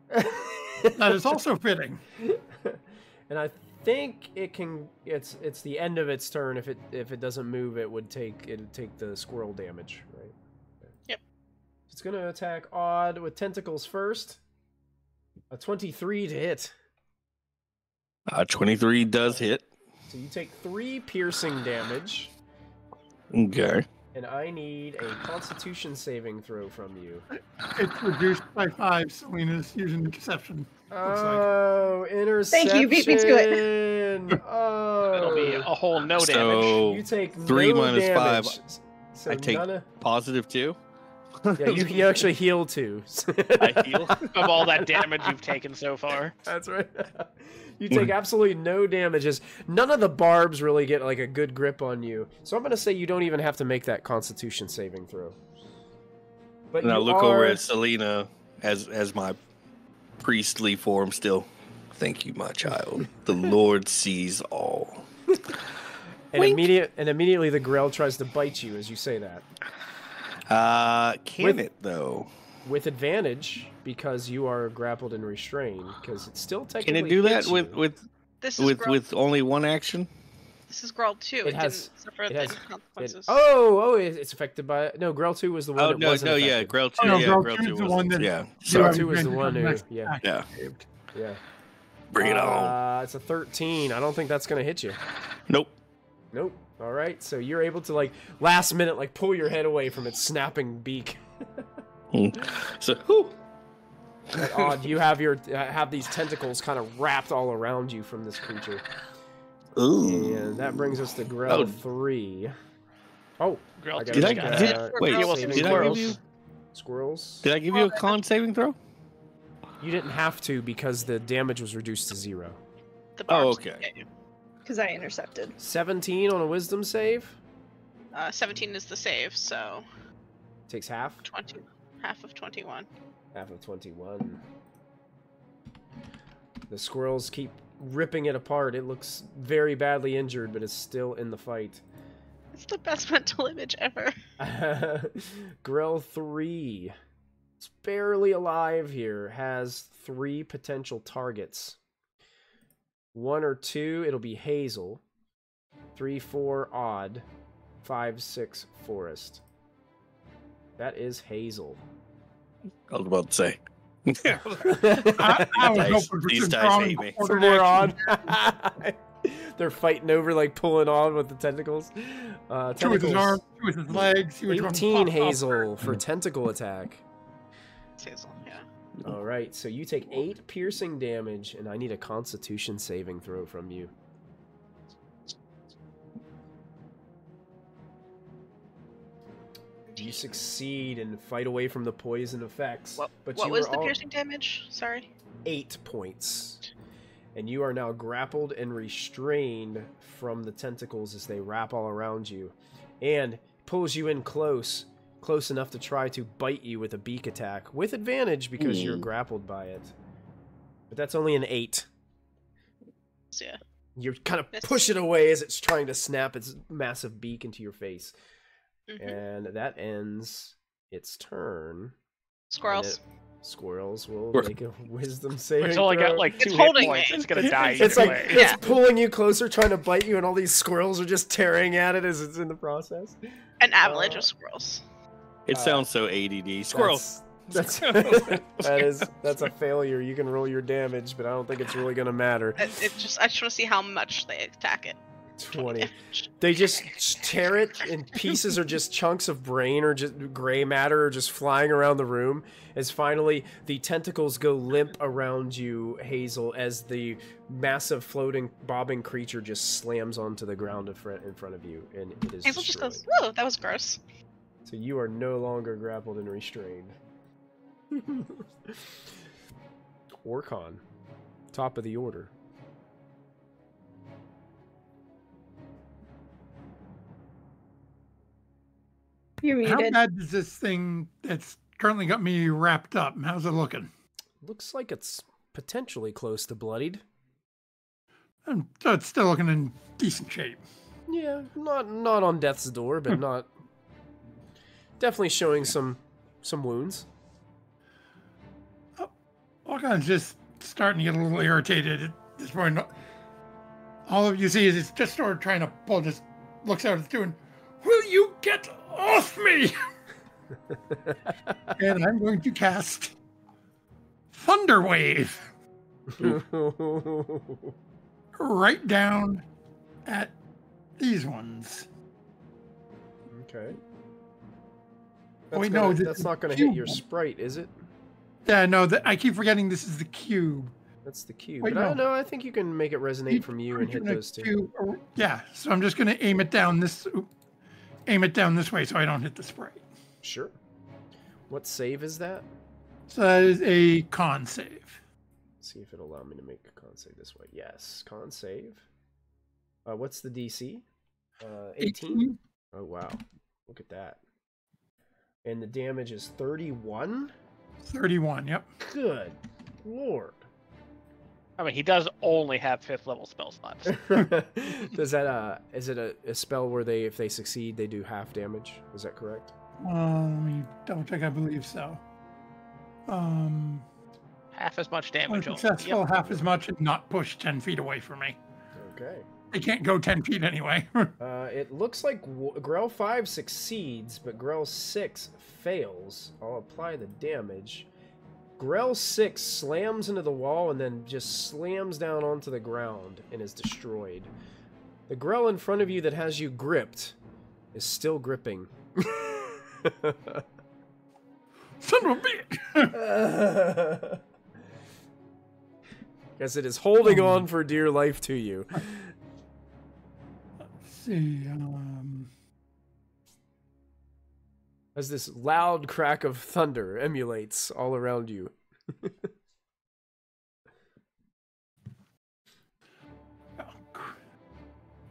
That is also fitting. And I think it can. It's the end of its turn. If it doesn't move, it'd take the squirrel damage, right? Yep. It's gonna attack Odd with tentacles first. A 23 to hit. 23 does hit. So you take 3 piercing damage. Okay. And I need a Constitution saving throw from you. It's reduced by 5. Selena's using deception. Oh, interception. Thank you, beat me to it. Oh. It'll be a whole no damage. So You take 3 no minus damage. 5. So I take positive 2. Yeah, you actually heal 2. I heal of all that damage you've taken so far. That's right. You take absolutely no damages. None of the barbs really get like a good grip on you. So I'm going to say you don't even have to make that Constitution saving throw. But And I look over at Selena as my priestly form still. Thank you, my child. The Lord sees all. And immediately the Grell tries to bite you as you say that. Can it though? With advantage, because you are grappled and restrained, because it's still technically. Can it do that hits you. with only one action? This is Grell 2. It has- didn't suffer it the has- consequences. it's affected by no. Grell 2 was the one. Oh that no, wasn't yeah, affected. Grell 2. Oh, no, Yeah, Grell Grell 2 2 is the was one that- yeah. Grell Sorry. 2 is the one who. Yeah. Yeah. Bring it on. It's a 13. I don't think that's gonna hit you. Nope. Nope. All right, so you're able to like last minute like pull your head away from its snapping beak. So, whew. Like, Odd, you have these tentacles kind of wrapped all around you from this creature. Ooh. And that brings us to Grell 3. Oh, Grell I 2. Did I got give you? Squirrels. Did I give you a con saving throw? You didn't have to because the damage was reduced to 0. The Oh, barbs okay. can get you. Because I intercepted. 17 on a Wisdom save. 17 is the save, so Takes half. 20, half of 21. Half of 21. The squirrels keep ripping it apart. It looks very badly injured, but it's still in the fight. It's the best mental image ever. Grell 3. It's barely alive here. Has 3 potential targets. 1 or 2, it'll be Hazel. 3, 4, Odd. 5, 6, Forest. That is Hazel. I was about to say. I was hoping for These some dice strong hate me. quarter Some more action. on. They're fighting over, like, pulling on with the tentacles. 2 with his arms, 2 with his legs. See which one 18 pops off Hazel for tentacle attack. It's Hazel, yeah. Alright, so you take 8 piercing damage, and I need a Constitution saving throw from you. You succeed and fight away from the poison effects. But What you was were the all piercing damage? Sorry. 8 points. And you are now grappled and restrained from the tentacles as they wrap all around you. And pulls you in close enough to try to bite you with a beak attack. With advantage because you're grappled by it. But that's only an 8. Yeah. You kind of push it away as it's trying to snap its massive beak into your face. And that ends its turn. Squirrels. Squirrels will make a wisdom saving It's only got throw. like 2 It's hit holding points. me. It's gonna die. It's either like way. it's pulling you closer, trying to bite you, and all these squirrels are just tearing at it as it's in the process. An avalanche of squirrels. It sounds so ADD. Squirrels. That's a failure. You can roll your damage, but I don't think it's really gonna matter. I just want to see how much they attack it. 20. They just tear it in pieces, or just chunks of brain or just gray matter, or just flying around the room. As finally the tentacles go limp around you, Hazel, as the massive floating, bobbing creature just slams onto the ground in front of you, and it is Hazel just destroyed. goes, "Whoa, that was gross." So you are no longer grappled and restrained. Orcon, top of the order. You're How muted. bad does this thing that's currently got me wrapped up? How's it looking? Looks like it's potentially close to bloodied. So it's still looking in decent shape. Yeah, not on death's door, but not definitely showing some wounds. Orcon's just starting to get a little irritated at this point. All of you see is it's just sort of trying to pull, just looks out, it's doing, "Will you get off me?" And I'm going to cast Thunder Wave right down at these ones. Okay. That's not going to hit your sprite, is it? Yeah, no, I keep forgetting this is the cube. That's the cube. Wait, but no. I don't know. I think you can make it resonate from you and hit those two. Yeah, so I'm just going to aim it down this way so I don't hit the sprite. Sure. What save is that? So that is a con save. Let's see if it'll allow me to make a con save this way. Yes, con save. What's the DC? 18? Oh, wow. Look at that. And the damage is 31? 31, yep. Good Lord. I mean, he does only have 5th level spell slots. Does that, is it a spell where if they succeed, they do half damage? Is that correct? Let me double check, I believe so. Half as much damage. Successful, yep. Half as much and not push 10 feet away from me. Okay. They can't go 10 feet anyway. It looks like Grell 5 succeeds, but Grell 6 fails. I'll apply the damage. Grell 6 slams into the wall and then just slams down onto the ground and is destroyed. The Grell in front of you that has you gripped is still gripping. Son of a bitch! Guess it is holding on for dear life to you. Let's see. As this loud crack of thunder emulates all around you.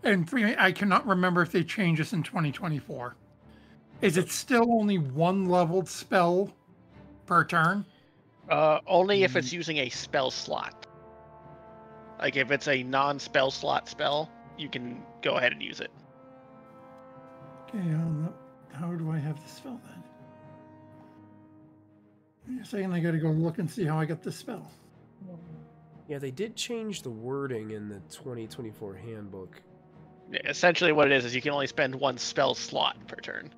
And I cannot remember if they changed this in 2024. Is it still only one leveled spell per turn? Only if it's using a spell slot. Like if it's a non-spell slot spell, you can go ahead and use it. Okay, how do I have the spell then? Give me a second, I gotta go look and see how I got the spell. Yeah, they did change the wording in the 2024 handbook. Essentially what it is you can only spend one spell slot per turn.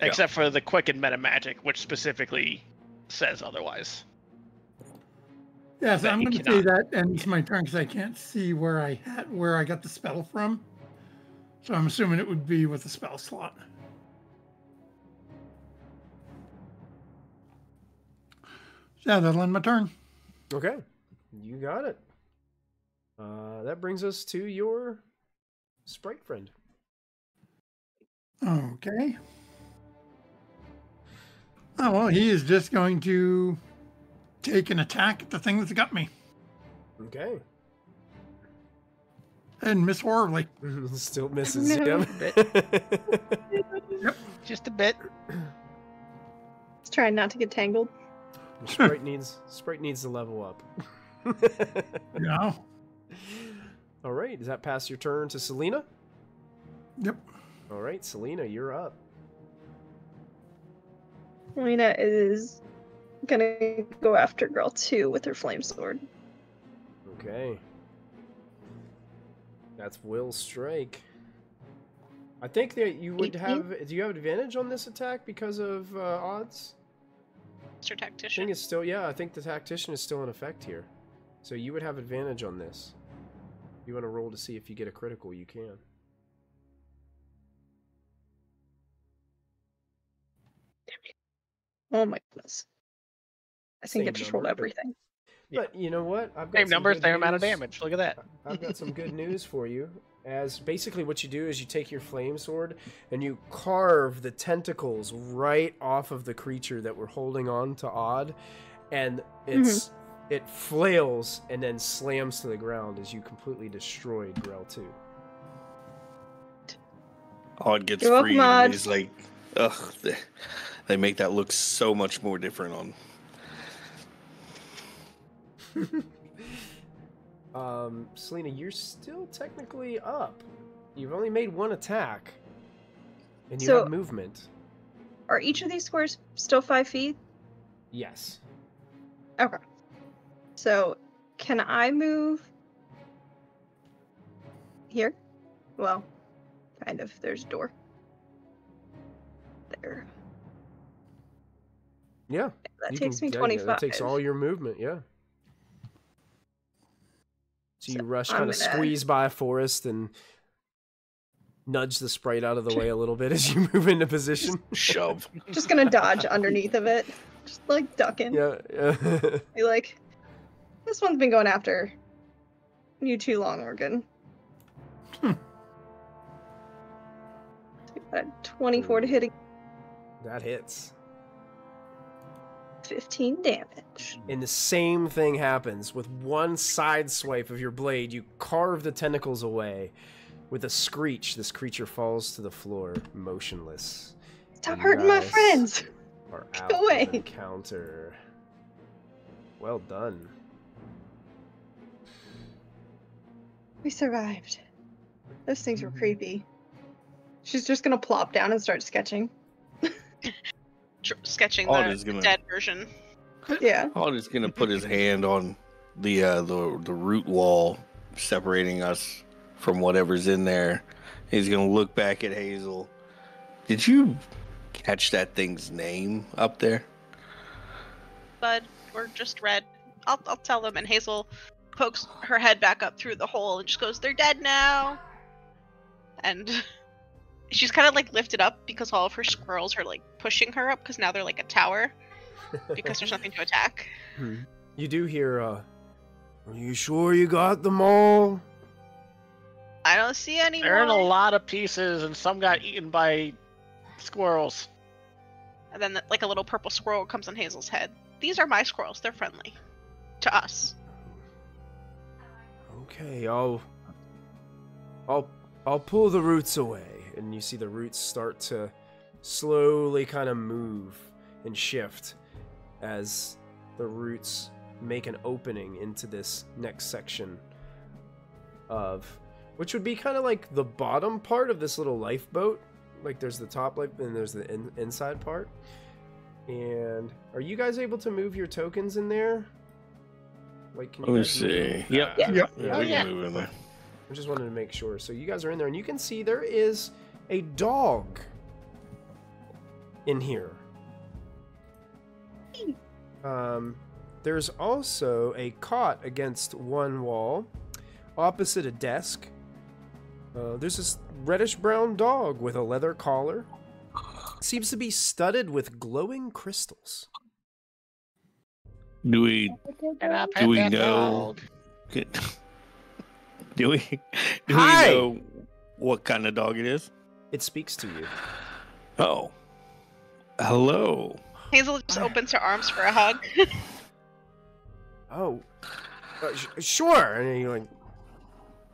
Except for the quicken meta magic, which specifically says otherwise. Yeah, so I'm going to say that ends my turn because I can't see where I got the spell from. So I'm assuming it would be with the spell slot. Yeah, that'll end my turn. Okay, you got it. That brings us to your sprite friend. Okay. Oh, well, he is just going to take an attack at the thing that's got me. Okay. And miss horribly. Still misses. Yep. Yep. Just a bit. Just trying not to get tangled. Sprite needs to level up. Yeah. All right. Does that pass your turn to Selena? Yep. All right, Selena, you're up. Selena is gonna go after Girl 2 with her flame sword. Okay. That's Will Strike. I think that you would 18? have... Do you have advantage on this attack because of odds? Mr. Tactician. I think it's still... Yeah, I think the Tactician is still in effect here. So you would have advantage on this. If you want to roll to see if you get a critical, you can. Oh my goodness. I think Same I just number, rolled everything. But you know what? I've got Same some numbers, good same amount of news. damage. Look at that. I've got some good news for you. As basically what you do is you take your flame sword and you carve the tentacles right off of the creature that we're holding on to Odd, and it flails and then slams to the ground as you completely destroy Grell 2. Odd gets You're free welcome, and Odd. he's like, ugh, they make that look so much more different on. Selena, you're still technically up. You've only made one attack, and you have movement. Are each of these squares still 5 feet? Yes. Okay. So, can I move here? Well, kind of. There's a door. There. Yeah. That you takes can, me yeah, 25. that takes all your movement, yeah. So you rush, I'm kind of gonna- squeeze by a forest and nudge the sprite out of the way a little bit as you move into position. Shove. Just gonna dodge underneath of it. Just like ducking. Yeah. Be like, this one's been going after you too long, Morgan. 24 to hit. That hits. 15 damage. And the same thing happens. With one side swipe of your blade, you carve the tentacles away. With a screech, this creature falls to the floor, motionless. Stop hurting my friends! Are Go out away. of encounter. Well done. We survived. Those things were creepy. She's just gonna plop down and start sketching. Sketching Alden's the gonna- dead version. Yeah. Alden's gonna put his hand on the root wall separating us from whatever's in there. He's gonna look back at Hazel. Did you catch that thing's name up there? Bud, or just Red. I'll tell them. And Hazel pokes her head back up through the hole and just goes, "They're dead now." And she's kind of like lifted up because all of her squirrels are like pushing her up because now they're like a tower because there's nothing to attack. You do hear, are you sure you got them all? I don't see any They're in a more. lot of pieces, and some got eaten by squirrels. And then like a little purple squirrel comes on Hazel's head. These are my squirrels. They're friendly to us. Okay, I'll pull the roots away. And you see the roots start to slowly kind of move and shift as the roots make an opening into this next section of, which would be kind of like the bottom part of this little lifeboat. Like there's the top life and there's the inside part. And are you guys able to move your tokens in there? Like, can you Let me guys move? see. Yep. Yeah. Yeah, Oh, we yeah. can move in there. I just wanted to make sure. So you guys are in there, and you can see there is a dog in here. There's also a cot against one wall, opposite a desk. There's this reddish-brown dog with a leather collar. Seems to be studded with glowing crystals. Do we And I Do pet we that know- dog. do we Hi! know what kind of dog it is? It speaks to you. Oh. Hello. Hazel just opens her arms for a hug. Oh, sure. And then he like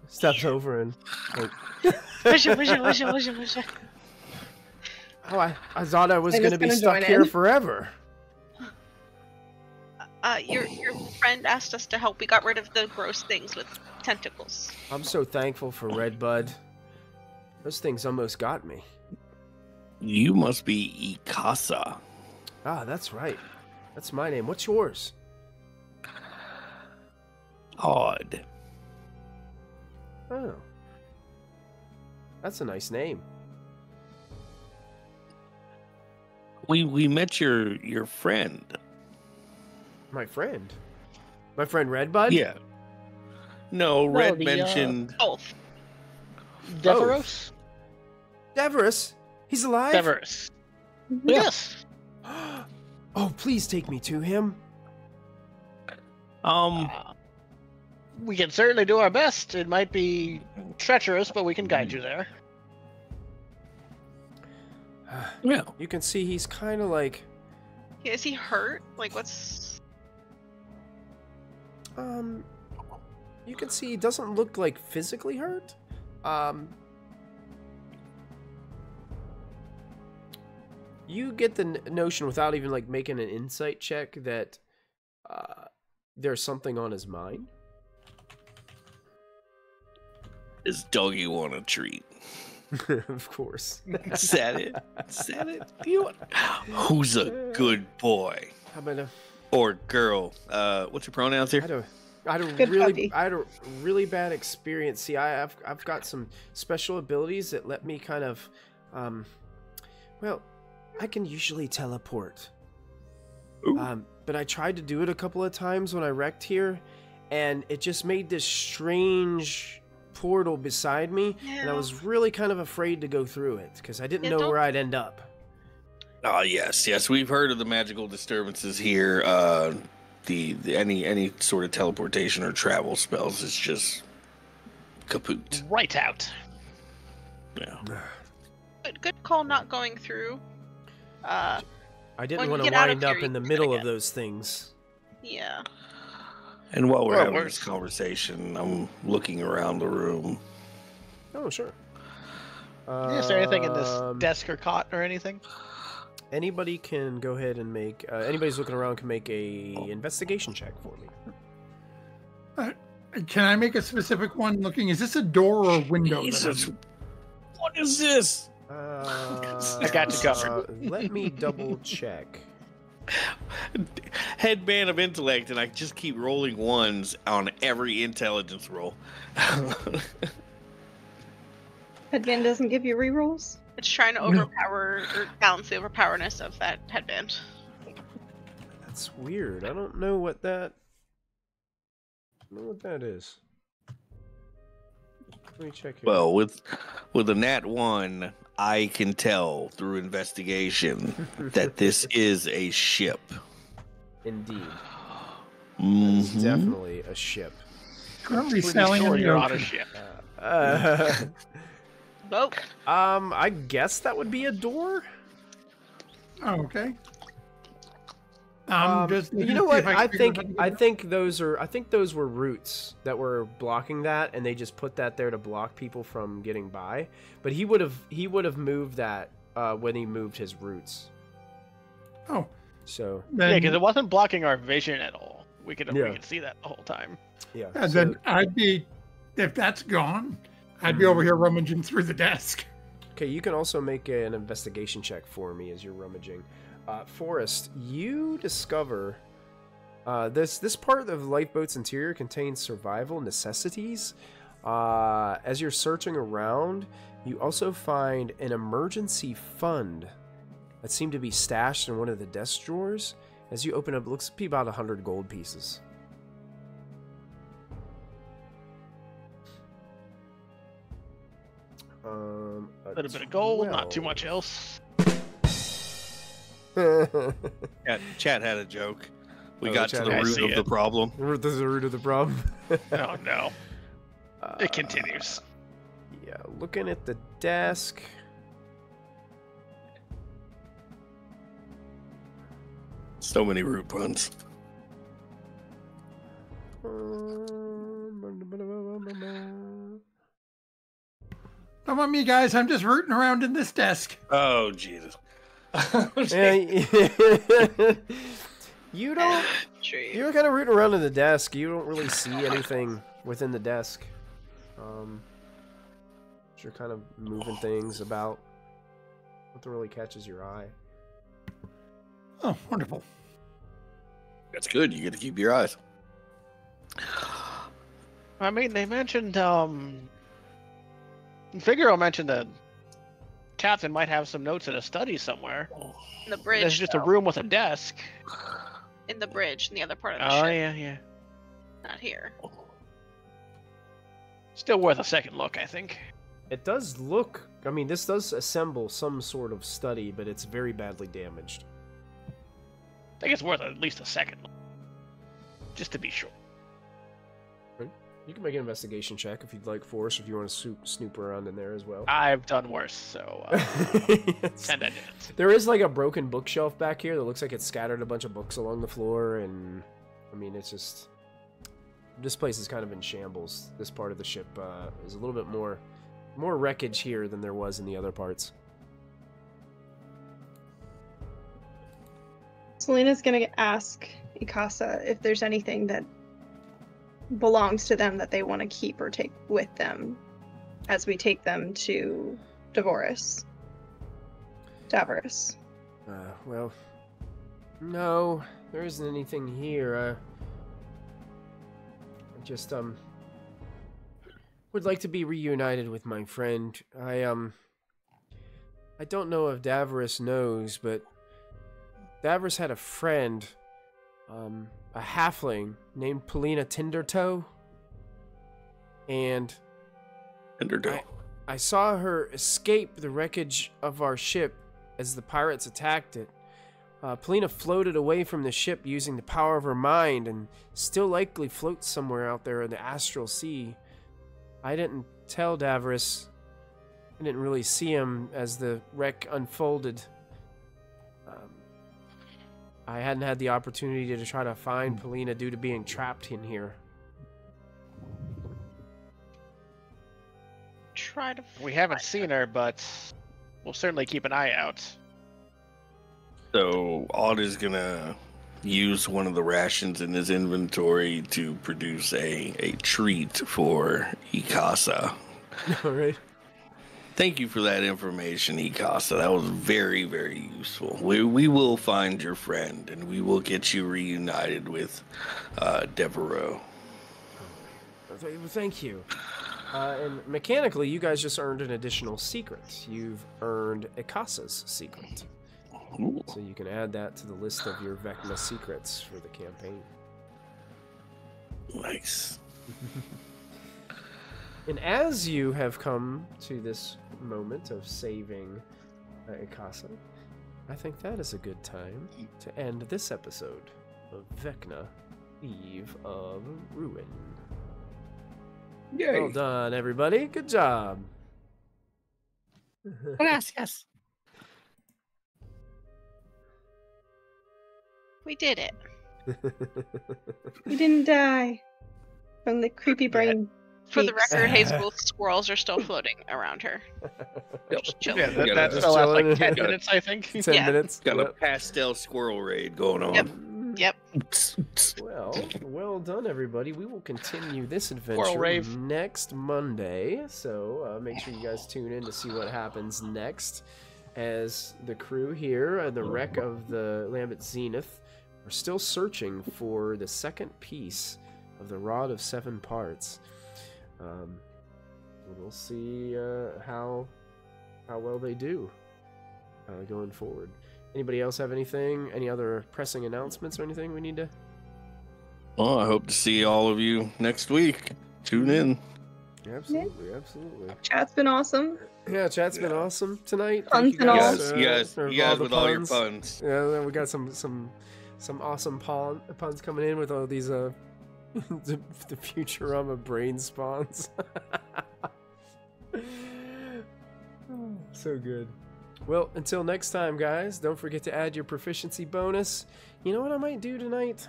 steps over and like, Wish it. oh, I thought I was I'm going just to be gonna stuck join here in. forever. Your friend asked us to help. We got rid of the gross things with tentacles. I'm so thankful for Redbud. Those things almost got me. You must be Ikasa. Ah, that's right. That's my name. What's yours? Odd. Oh. That's a nice name. We met your friend. My friend? My friend Redbud? Yeah. No, Red the, mentioned. Both. Deveros? Deverus? He's alive? Deveros. Yes. Oh, please take me to him. We can certainly do our best. It might be treacherous, but we can guide you there. Yeah. You can see he's kind of like, Is he hurt? Like, what's... you can see he doesn't look like physically hurt. You get the notion without even like making an insight check that there's something on his mind. Does doggy want a treat? Of course. Is that it? Is that it? Who's a good boy? How about a... Or girl? What's your pronouns here? I had a Good really puppy. I had a really bad experience. See, I've got some special abilities that let me kind of well, I can usually teleport. Ooh. But I tried to do it a couple of times when I wrecked here, and it just made this strange portal beside me, and I Yeah. was really kind of afraid to go through it because I didn't Yeah, know don't- where I'd end up. Oh yes, we've heard of the magical disturbances here. Any sort of teleportation or travel spells is just kaput. Right out. Yeah. Good call not going through. I didn't When you want to get out of wind up here, in the you middle gotta of those things. Yeah. And while we're Well, having we're- this conversation, I'm looking around the room. Oh, sure. Is there anything in this Um, desk or cot or anything? Anybody can go ahead and make. Anybody's looking around can make a investigation check for me. Can I make a specific one looking? Is this a door or a window? Jesus. What is this? I got you covered. Let me double check. Headband of intellect, and I just keep rolling ones on every intelligence roll. Headband doesn't give you rerolls? It's trying to overpower or balance the overpowerness of that headband. That's weird. I don't know what that. I don't know what that is. Let me check here. Well, with a nat 1, I can tell through investigation that this is a ship. Indeed, it's Mhm. definitely a ship. Currently Pretty sailing in sure the you're on a ocean. ship. Boat. I guess that would be a door. Oh, okay. Just You looking know to see what? if can I figure think out how to I get it. think those were roots that were blocking that, and they just put that there to block people from getting by. But he would have moved that when he moved his roots. Oh, So Yeah, then, because it wasn't blocking our vision at all. We could Yeah. see that the whole time. yeah. and so- then I'd be, if that's gone, I'd be over here rummaging through the desk. Okay, you can also make an investigation check for me as you're rummaging. Forrest, you discover this part of the lifeboat's interior contains survival necessities. As you're searching around, you also find an emergency fund that seemed to be stashed in one of the desk drawers. As you open up, it looks to be about 100 gold pieces. A little bit of gold, not too much else. Chat had a joke. We Oh, got to chat the had- I root see of it. the problem. There's the root of the problem. Oh no. It continues. Yeah, looking at the desk. So many root puns. Don't mind me, guys. I'm just rooting around in this desk. Oh Jesus. You don't. True. You're kind of rooting around in the desk. You don't really see anything within the desk. You're kind of moving things about. Nothing really catches your eye. Oh, wonderful. That's good. You get to keep your eyes. I mean, they mentioned, Figaro mentioned that Captain might have some notes in a study somewhere. In the bridge. There's just a though. room with a desk. In the bridge, in the other part of the Oh, ship. yeah. Not here. Still worth a second look, I think. It does look. I mean, this does assemble some sort of study, but it's very badly damaged. I think it's worth at least a second look. Just to be sure. You can make an investigation check if you'd like, Force, if you want to snoop around in there as well. I've done worse, so Yes. 10 I didn't. There is like a broken bookshelf back here that looks like it's scattered a bunch of books along the floor, and I mean, it's just this place is kind of in shambles. This part of the ship is a little bit more wreckage here than there was in the other parts. Selena's gonna ask Ikasa if there's anything that belongs to them that they want to keep or take with them as we take them to Davros. Well, no, there isn't anything here. I just would like to be reunited with my friend. I don't know if Davros knows, but Davros had a friend, a halfling named Polina Tindertoe, and I saw her escape the wreckage of our ship as the pirates attacked it. Polina floated away from the ship using the power of her mind and still likely floats somewhere out there in the astral sea. I didn't tell Davros. I didn't really see him as the wreck unfolded. I hadn't had the opportunity to try to find Polina due to being trapped in here. We haven't seen her, but we'll certainly keep an eye out. So Odd is gonna use one of the rations in his inventory to produce a treat for Ikasa. All right. Thank you for that information, Ikasa. That was very, very useful. We will find your friend, and we will get you reunited with Devereaux. Thank you. And mechanically, you guys just earned an additional secret. You've earned Ikasa's secret. Ooh. So you can add that to the list of your Vecna secrets for the campaign. Nice. And as you have come to this moment of saving Ikasa, I think that is a good time to end this episode of Vecna, Eve of Ruin. Yay. Well done, everybody. Good job. Gracias. We did it. We didn't die from the creepy brain. For the peaks. record, Hazel's squirrels are still floating around her. Just chilling. Yeah, that's still last like 10 minutes, I think. 10 minutes. Got a pastel squirrel raid going on. Yep. Well done, everybody. We will continue this adventure next Monday. So make sure you guys tune in to see what happens next. As the crew here at the wreck of the Lambent Zenith are still searching for the second piece of the Rod of Seven Parts. We'll see how well they do going forward. Anybody else have anything? Any other pressing announcements or anything we need to? Well, I hope to see all of you next week. Tune in. Absolutely. Chat's been awesome. Yeah, chat's been awesome tonight. Puns and all. You guys with all your puns. Yeah, we got some awesome puns coming in with all these the Futurama brain spawns. So good. Well, until next time, guys, don't forget to add your proficiency bonus. You know what I might do tonight?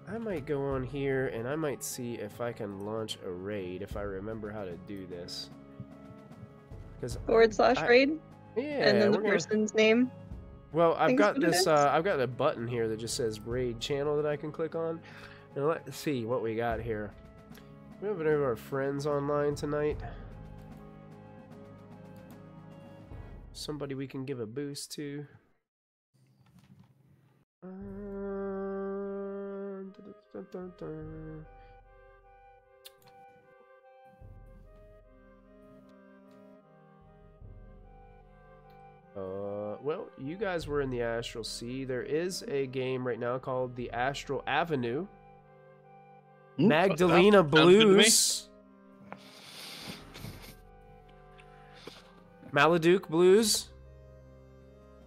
I might go on here and I might see if I can launch a raid, if I remember how to do this. /raid? Yeah. And then the person's name. Well, I've got this, I've got a button here that just says raid channel that I can click on. Now let's see what we got here. We have any of our friends online tonight. Somebody we can give a boost to. Well, you guys were in the Astral Sea. There is a game right now called the Astral Avenue. Magdalena Blues. Maladuke Blues.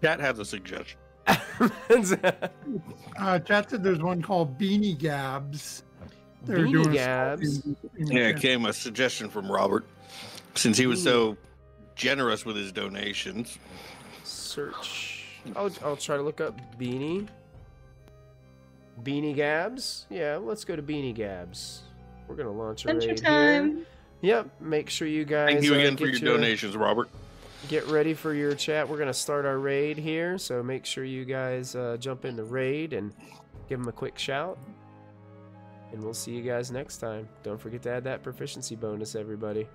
Chat has a suggestion. Chat said there's one called Beanie Gabs. Beanie Gabs. Yeah, it came a suggestion from Robert. Since he was so generous with his donations. Search. I'll try to look up Beanie Gabs. Yeah, let's go to Beanie Gabs. We're gonna launch a raid here. Yep. Make sure you guys. Thank you again for your donations, Robert. Get ready for your chat. We're gonna start our raid here, so make sure you guys jump in the raid and give them a quick shout. And we'll see you guys next time. Don't forget to add that proficiency bonus, everybody.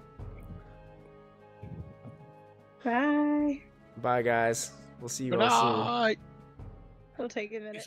Bye. Bye, guys. We'll see you all soon. It'll take a minute.